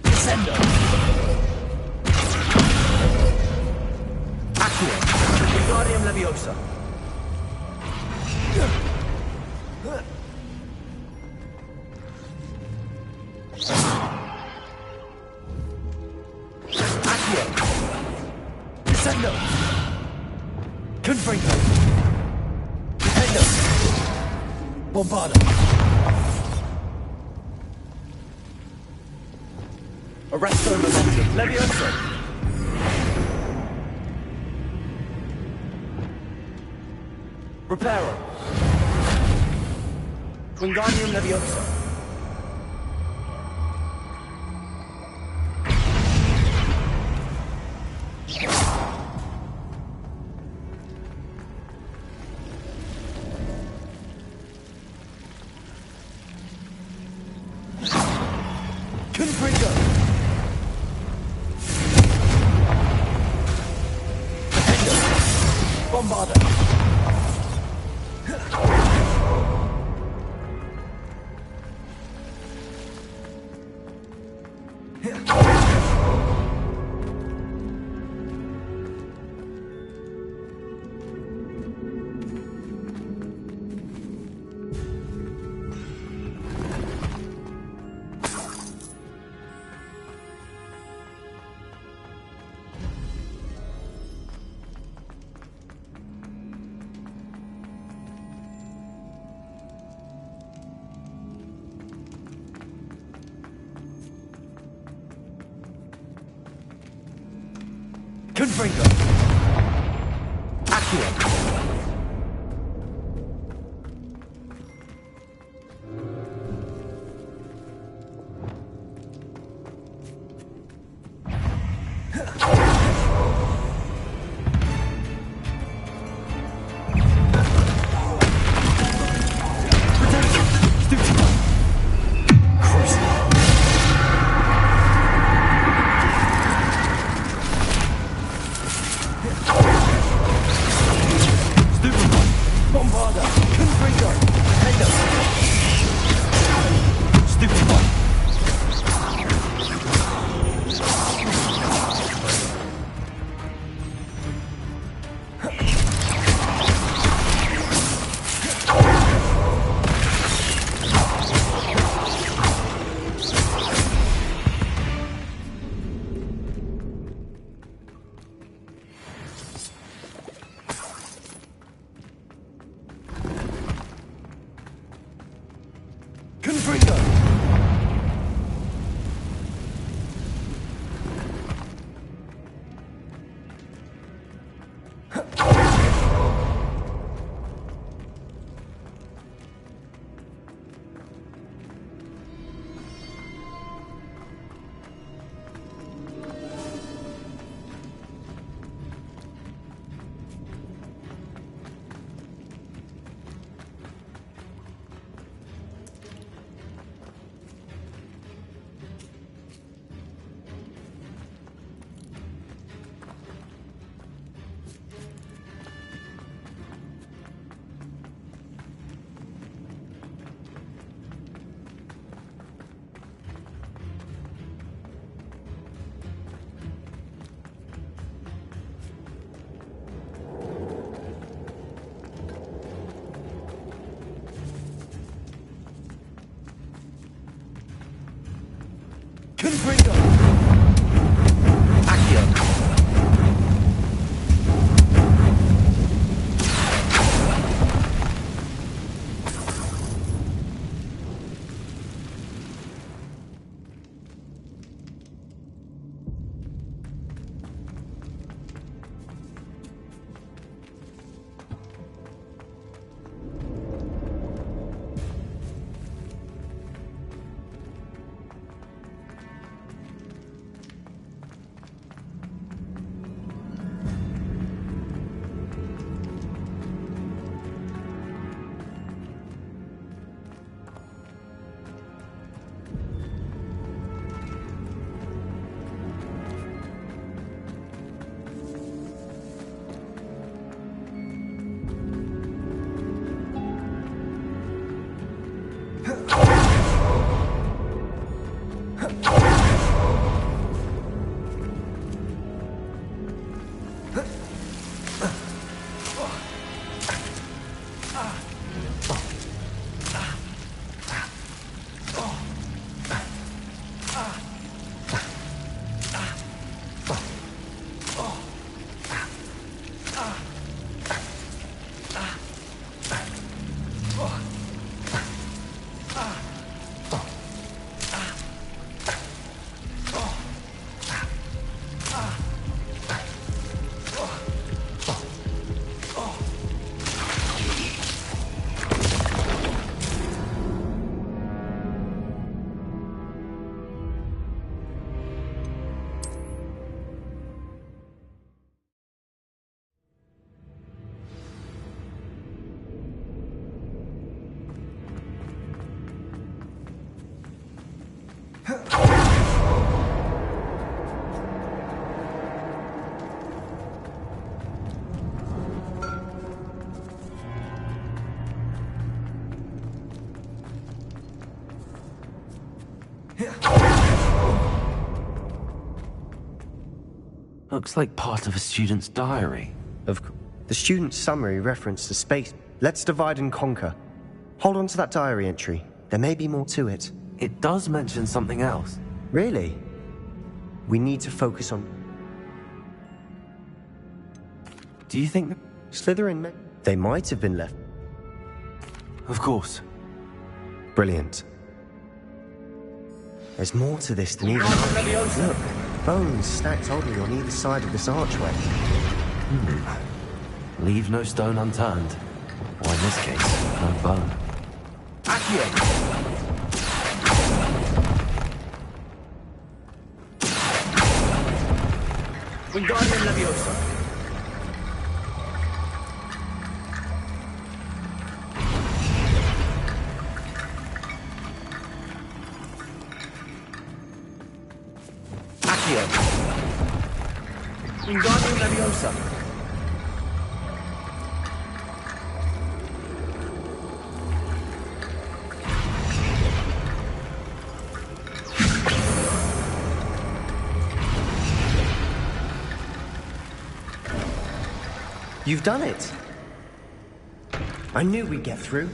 [SPEAKER 13] Descendo! Accio! Wingardium Leviosa! Descendo! Confringo! Defendo! Bombarda! Arresto Momentum! Levioso! Reparo! Wingardium Leviosa! Confringo! Defendo! Bombarda! Confringo. Accio. Confringo. Accio.
[SPEAKER 1] Looks like part of a student's diary.
[SPEAKER 21] The student's summary referenced the space. Let's divide and conquer. Hold on to that diary entry. There may be more to it.
[SPEAKER 1] It does mention something else.
[SPEAKER 21] Really? We need to focus on...
[SPEAKER 1] Do you think...
[SPEAKER 21] Slytherin... They might have been left.
[SPEAKER 1] Of course.
[SPEAKER 21] Brilliant. There's more to this than even... Look, Bones stacked oddly on either side of this archway.
[SPEAKER 1] Leave no stone unturned. Or in this case, no bone.
[SPEAKER 13] Accio! Wingardium Leviosa. Accio. Wingardium Leviosa.
[SPEAKER 21] You've done it! I knew we'd get through.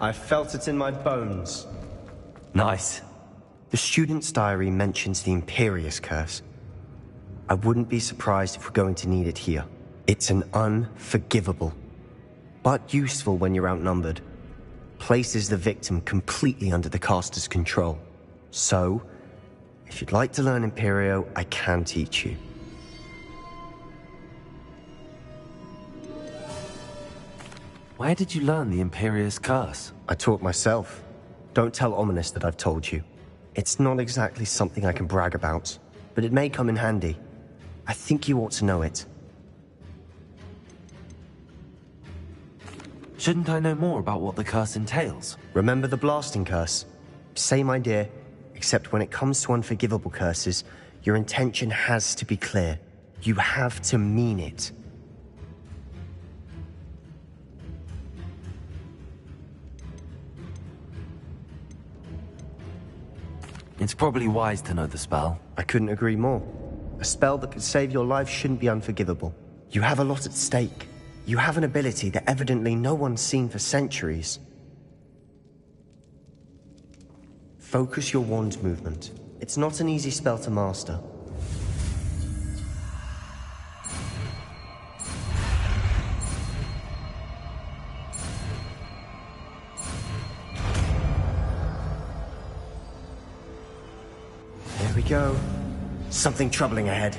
[SPEAKER 21] I felt it in my bones.
[SPEAKER 1] Nice.
[SPEAKER 21] The student's diary mentions the Imperious Curse. I wouldn't be surprised if we're going to need it here. It's an unforgivable, but useful when you're outnumbered. Places the victim completely under the caster's control. So, if you'd like to learn Imperio, I can teach you.
[SPEAKER 1] Where did you learn the Imperious Curse?
[SPEAKER 21] I taught myself. Don't tell Ominous that I've told you. It's not exactly something I can brag about, but it may come in handy. I think you ought to know it.
[SPEAKER 1] Shouldn't I know more about what the curse entails?
[SPEAKER 21] Remember the blasting curse? Same idea, except when it comes to unforgivable curses, your intention has to be clear. You have to mean it.
[SPEAKER 1] It's probably wise to know the spell.
[SPEAKER 21] I couldn't agree more. A spell that could save your life shouldn't be unforgivable. You have a lot at stake. You have an ability that evidently no one's seen for centuries. Focus your wand movement. It's not an easy spell to master. Here we go. Something troubling ahead.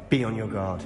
[SPEAKER 21] Be on your guard.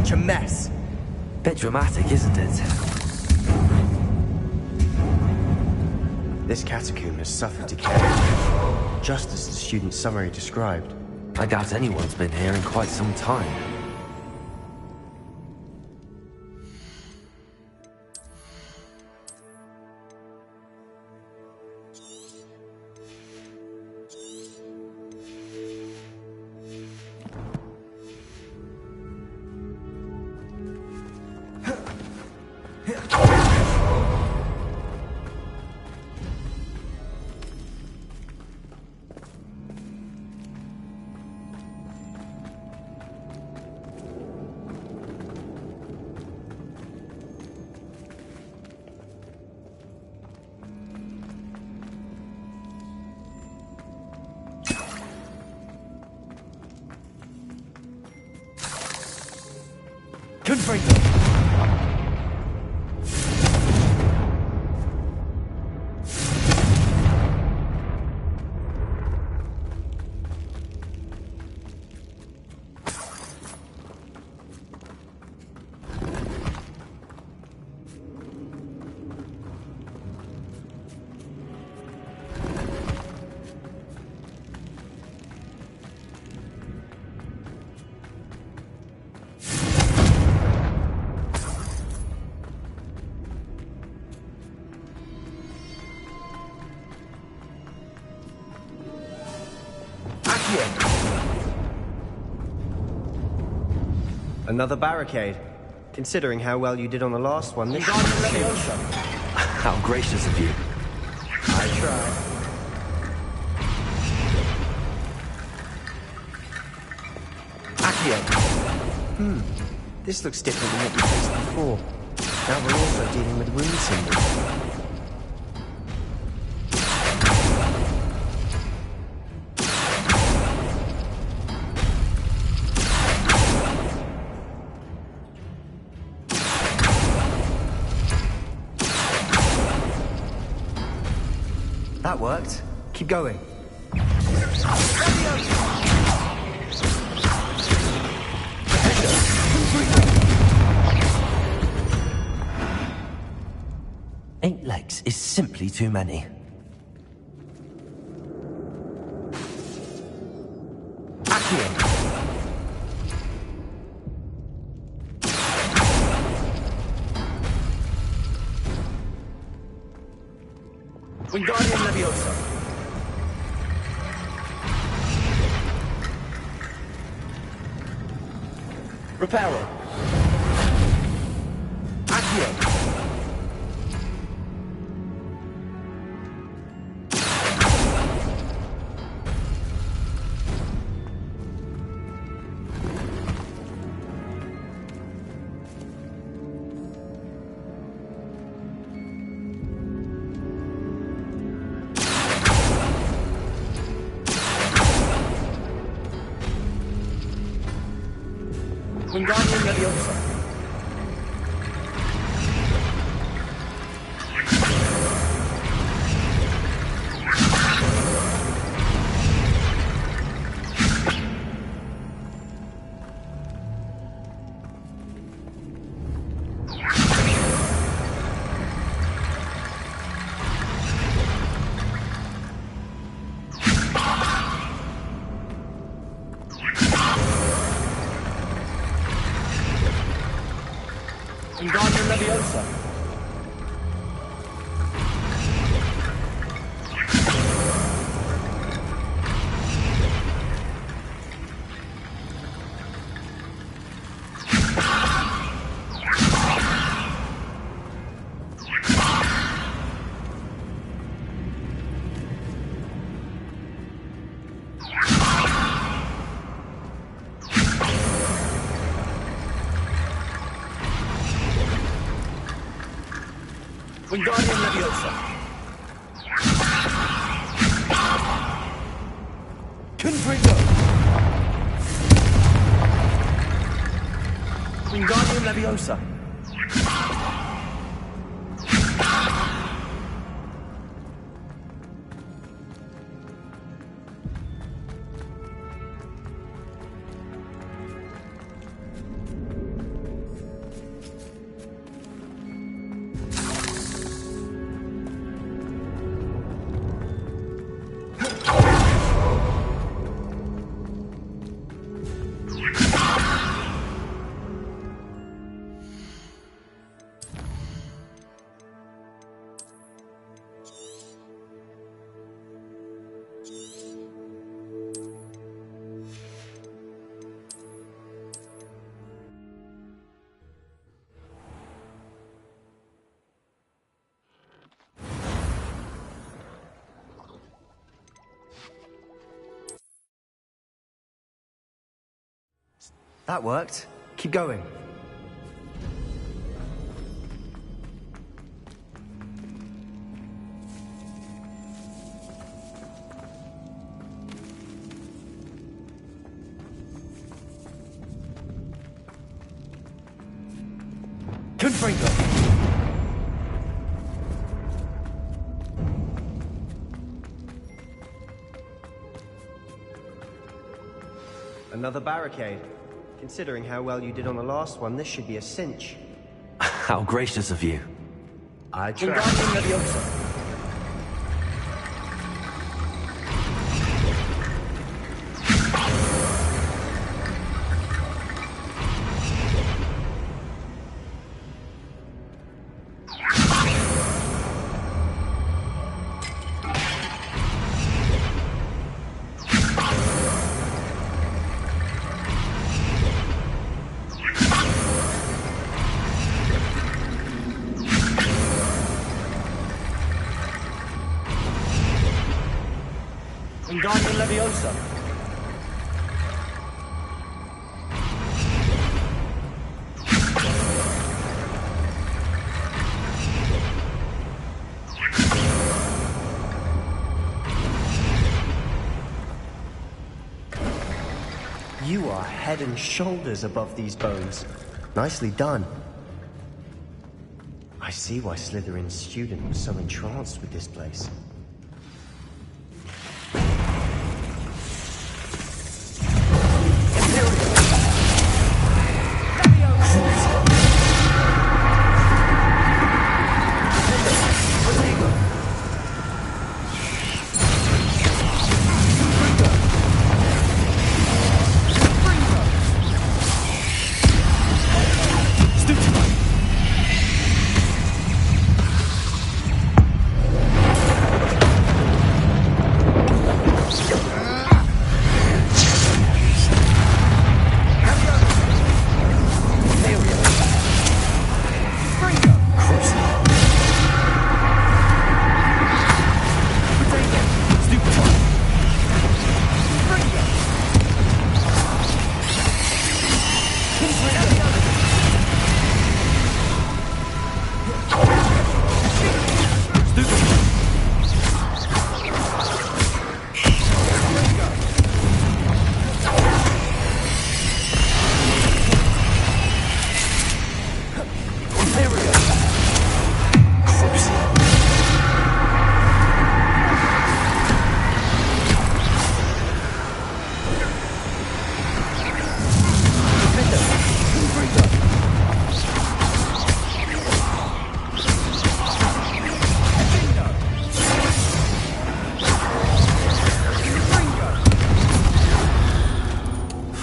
[SPEAKER 13] such a mess.
[SPEAKER 1] Bit dramatic, isn't it?
[SPEAKER 21] This catacomb has suffered decay, just as the student's summary described.
[SPEAKER 1] I doubt anyone's been here in quite some time.
[SPEAKER 13] Confringo!
[SPEAKER 21] Another barricade. Considering how well you did on the last one, this
[SPEAKER 1] How gracious of you.
[SPEAKER 21] I try.
[SPEAKER 13] Accio.
[SPEAKER 21] This looks different than what we faced before. Now we're also dealing with rune symbols. That worked. Keep going.
[SPEAKER 1] Eight legs is simply too many.
[SPEAKER 13] Wingardium Leviosa. Reparo. Accio. Wingardium Leviosa. Wingardium Leviosa. Wingardium Leviosa. Confringo. Wingardium Leviosa.
[SPEAKER 21] That worked. Keep going.
[SPEAKER 13] Confringo!
[SPEAKER 21] Another barricade. Considering how well you did on the last one, this should be a cinch.
[SPEAKER 1] How gracious of you.
[SPEAKER 21] I
[SPEAKER 13] Wingardium
[SPEAKER 21] try.
[SPEAKER 13] Leviosa! Wingardium Leviosa!
[SPEAKER 21] You are head and shoulders above these bones. Nicely done. I see why Slytherin's student was so entranced with this place.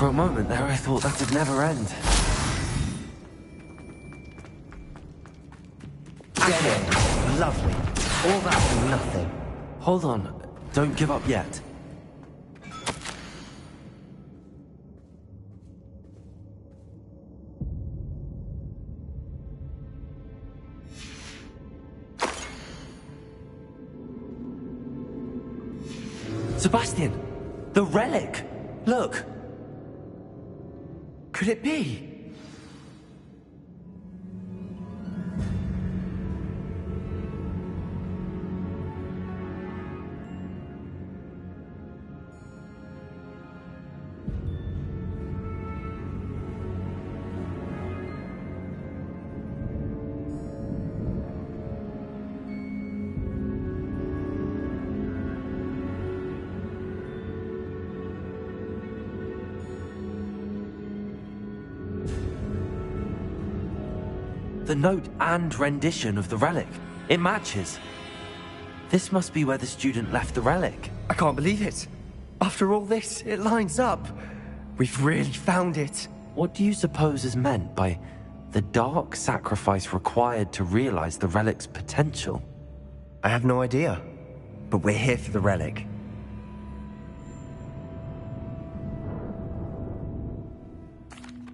[SPEAKER 1] For a moment there, I thought that would never end.
[SPEAKER 21] Again. Lovely. All that for nothing.
[SPEAKER 1] Hold on. Don't give up yet. Sebastian! The relic! Look! Could it be? The note and rendition of the relic. It matches. This must be where the student left the relic.
[SPEAKER 21] I can't believe it. After all this, it lines up. We've really found it.
[SPEAKER 1] What do you suppose is meant by the dark sacrifice required to realize the relic's potential?
[SPEAKER 21] I have no idea. But we're here for the relic.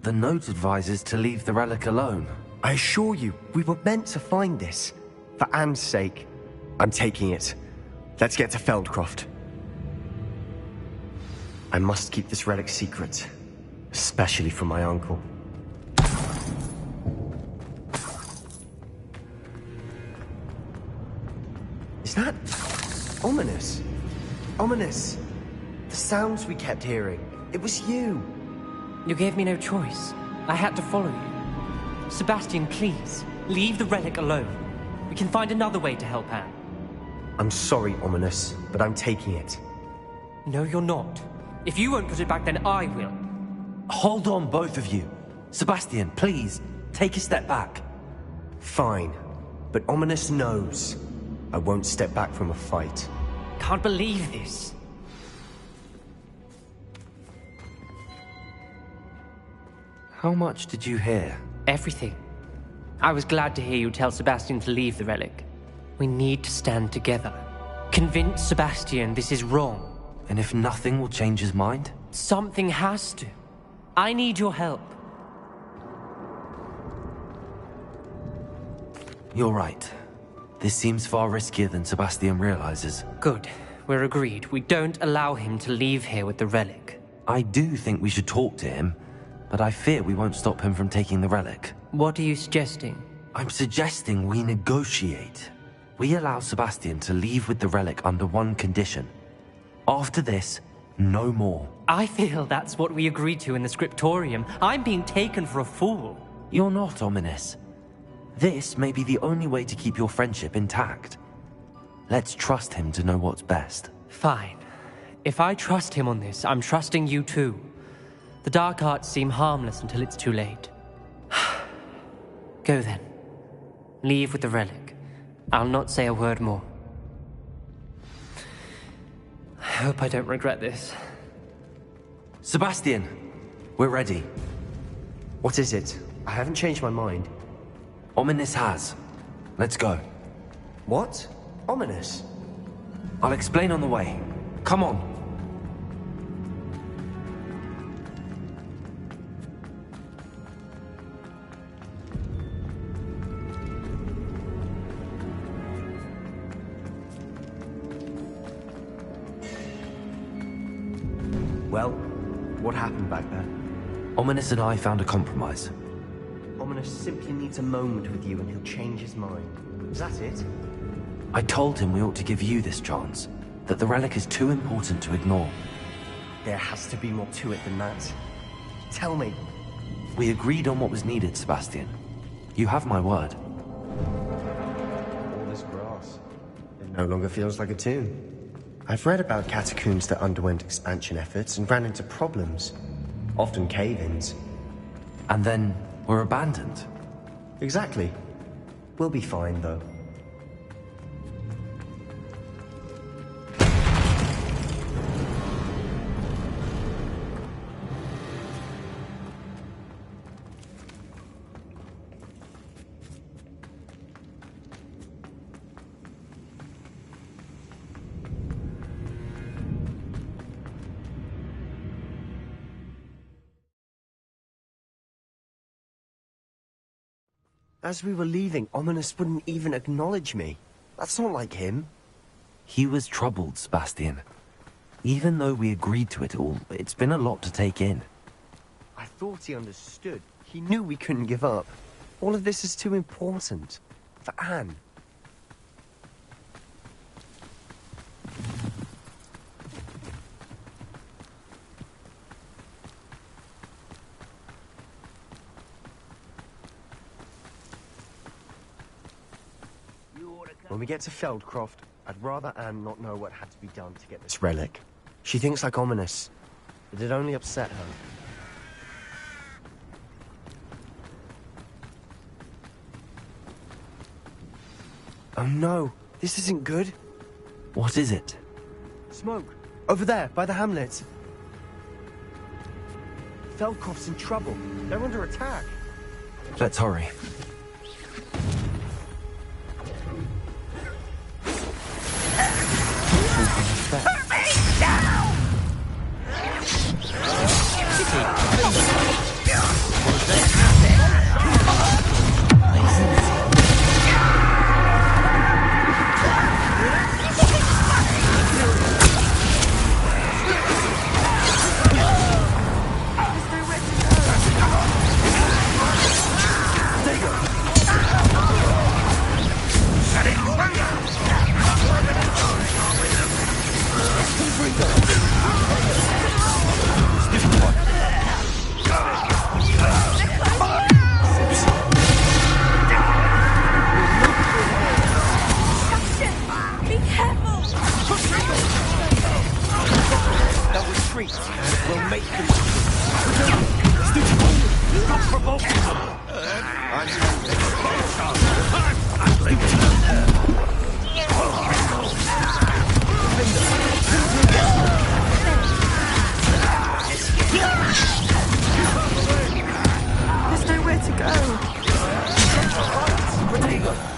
[SPEAKER 1] The note advises to leave the relic alone.
[SPEAKER 21] I assure you, we were meant to find this. For Anne's sake. I'm taking it. Let's get to Feldcroft. I must keep this relic secret. especially from my uncle. Is that ominous? Ominous! The sounds we kept hearing. It was you.
[SPEAKER 7] You gave me no choice. I had to follow you. Sebastian, please, leave the relic alone. We can find another way to help Anne.
[SPEAKER 21] I'm sorry, Ominous, but I'm taking it.
[SPEAKER 7] No, you're not. If you won't put it back, then I will.
[SPEAKER 1] Hold on, both of you. Sebastian, please, take a step back.
[SPEAKER 21] Fine, but Ominous knows I won't step back from a fight.
[SPEAKER 7] Can't believe this.
[SPEAKER 1] How much did you hear?
[SPEAKER 7] Everything. I was glad to hear you tell Sebastian to leave the relic. We need to stand together. Convince Sebastian this is wrong.
[SPEAKER 1] And if nothing will change his mind?
[SPEAKER 7] Something has to. I need your help.
[SPEAKER 1] You're right. This seems far riskier than Sebastian realizes.
[SPEAKER 7] Good. We're agreed. We don't allow him to leave here with the relic.
[SPEAKER 1] I do think we should talk to him, but I fear we won't stop him from taking the relic.
[SPEAKER 7] What are you suggesting?
[SPEAKER 1] I'm suggesting we negotiate. We allow Sebastian to leave with the relic under one condition. After this, no more.
[SPEAKER 7] I feel that's what we agreed to in the scriptorium. I'm being taken for a fool.
[SPEAKER 1] You're not, Ominous. This may be the only way to keep your friendship intact. Let's trust him to know what's best.
[SPEAKER 7] Fine. If I trust him on this, I'm trusting you too. The dark arts seem harmless until it's too late. Go then. Leave with the relic. I'll not say a word more. I hope I don't regret this.
[SPEAKER 1] Sebastian, we're ready.
[SPEAKER 21] What is it? I haven't changed my mind.
[SPEAKER 1] Ominous has. Let's go.
[SPEAKER 21] What? Ominous?
[SPEAKER 1] I'll explain on the way. Come on.
[SPEAKER 21] Well, what happened back there?
[SPEAKER 1] Ominous and I found a compromise.
[SPEAKER 21] Ominous simply needs a moment with you and he'll change his mind. Is that it?
[SPEAKER 1] I told him we ought to give you this chance, that the relic is too important to ignore.
[SPEAKER 21] There has to be more to it than that. Tell me.
[SPEAKER 1] We agreed on what was needed, Sebastian. You have my word.
[SPEAKER 21] All this grass. It no longer feels like a tomb. I've read about catacombs that underwent expansion efforts and ran into problems. Often cave-ins.
[SPEAKER 1] And then were abandoned.
[SPEAKER 21] Exactly. We'll be fine, though. As we were leaving, Ominous wouldn't even acknowledge me. That's not like him.
[SPEAKER 1] He was troubled, Sebastian. Even though we agreed to it all, it's been a lot to take in.
[SPEAKER 21] I thought he understood. He knew we couldn't give up. All of this is too important. For Anne. When we get to Feldcroft, I'd rather Anne not know what had to be done to get this relic. She thinks like Ominous, but it only upset her. Oh no, this isn't good.
[SPEAKER 1] What is it?
[SPEAKER 21] Smoke, over there, by the hamlet. Feldcroft's in trouble. They're under attack.
[SPEAKER 1] Let's hurry.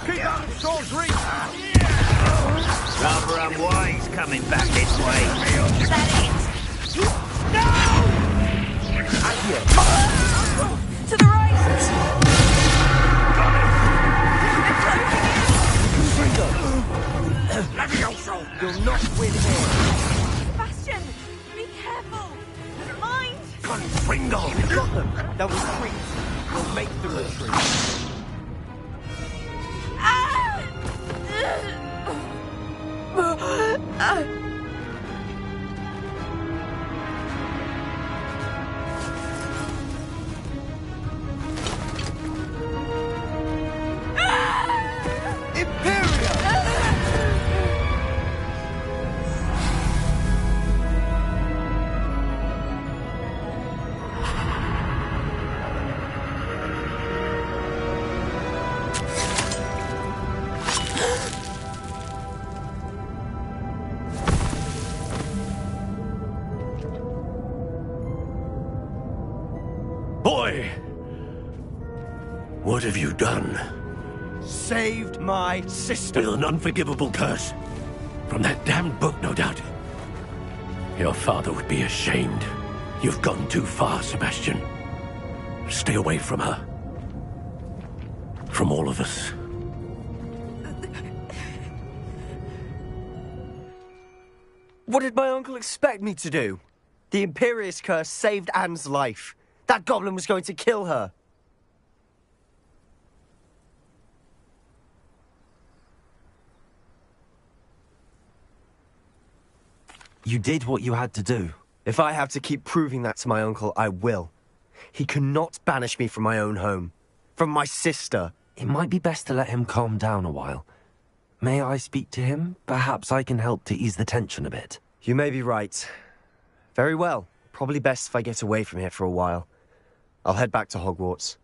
[SPEAKER 13] Keep out of Shaw's reach!
[SPEAKER 8] Rather unwise coming back this way. Is that it? No!
[SPEAKER 19] To the right!
[SPEAKER 13] Levioso! You'll not win here!
[SPEAKER 19] Sebastian! Be careful! Mind!
[SPEAKER 13] Confringo! Got them! They'll retreat! We'll make the retreat!
[SPEAKER 15] Boy! What have you done?
[SPEAKER 13] Saved my sister!
[SPEAKER 15] With an unforgivable curse. From that damned book, no doubt. Your father would be ashamed. You've gone too far, Sebastian. Stay away from her. From all of us.
[SPEAKER 5] What did my uncle expect me to do? The Imperious curse saved Anne's life. That goblin was going to kill her.
[SPEAKER 1] You did what you had to do.
[SPEAKER 5] If I have to keep proving that to my uncle, I will. He cannot banish me from my own home. From my sister.
[SPEAKER 1] It might be best to let him calm down a while. May I speak to him? Perhaps I can help to ease the tension a bit.
[SPEAKER 5] You may be right. Very well. Probably best if I get away from here for a while. I'll head back to Hogwarts.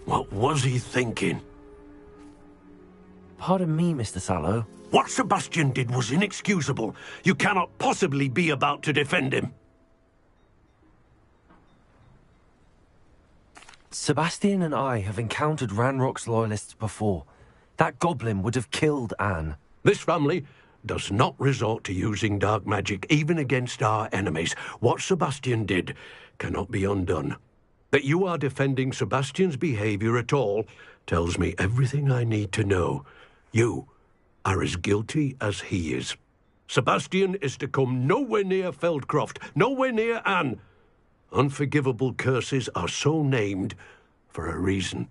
[SPEAKER 15] What was he thinking?
[SPEAKER 1] Pardon me, Mr. Sallow.
[SPEAKER 15] What Sebastian did was inexcusable. You cannot possibly be about to defend him.
[SPEAKER 1] Sebastian and I have encountered Ranrock's loyalists before. That goblin would have killed Anne.
[SPEAKER 15] This family does not resort to using dark magic, even against our enemies. What Sebastian did cannot be undone. That you are defending Sebastian's behavior at all tells me everything I need to know. You are as guilty as he is. Sebastian is to come nowhere near Feldcroft, nowhere near Anne. Unforgivable curses are so named for a reason.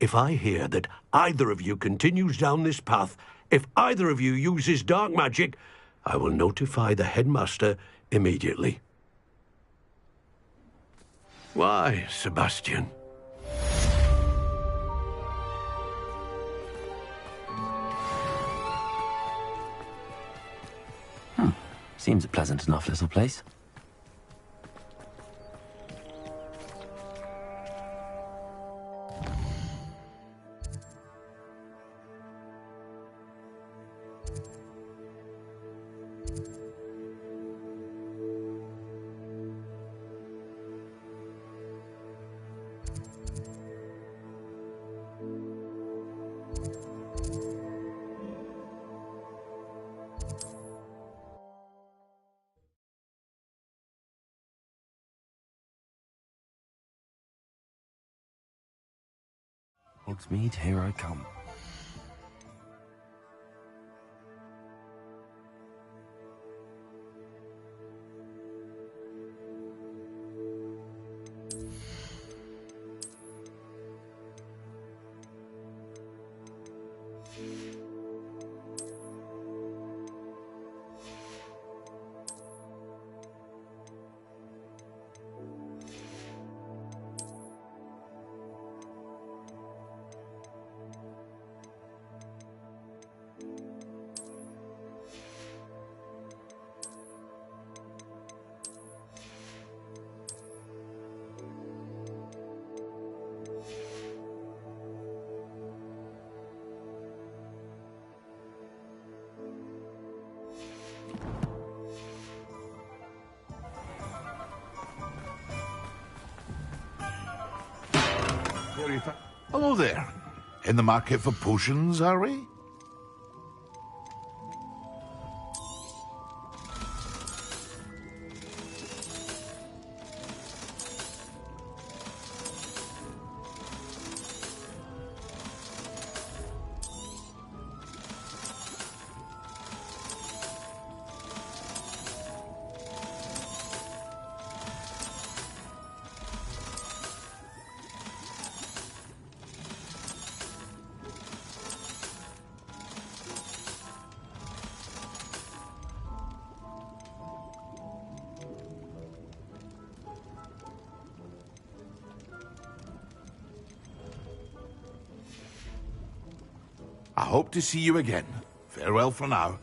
[SPEAKER 15] If I hear that either of you continues down this path, if either of you uses dark magic, I will notify the headmaster immediately. Why, Sebastian?
[SPEAKER 1] Seems a pleasant enough little place. Hogsmeade, here I come.
[SPEAKER 6] Hello there. In the market for potions, are we? I hope to see you again. Farewell for now.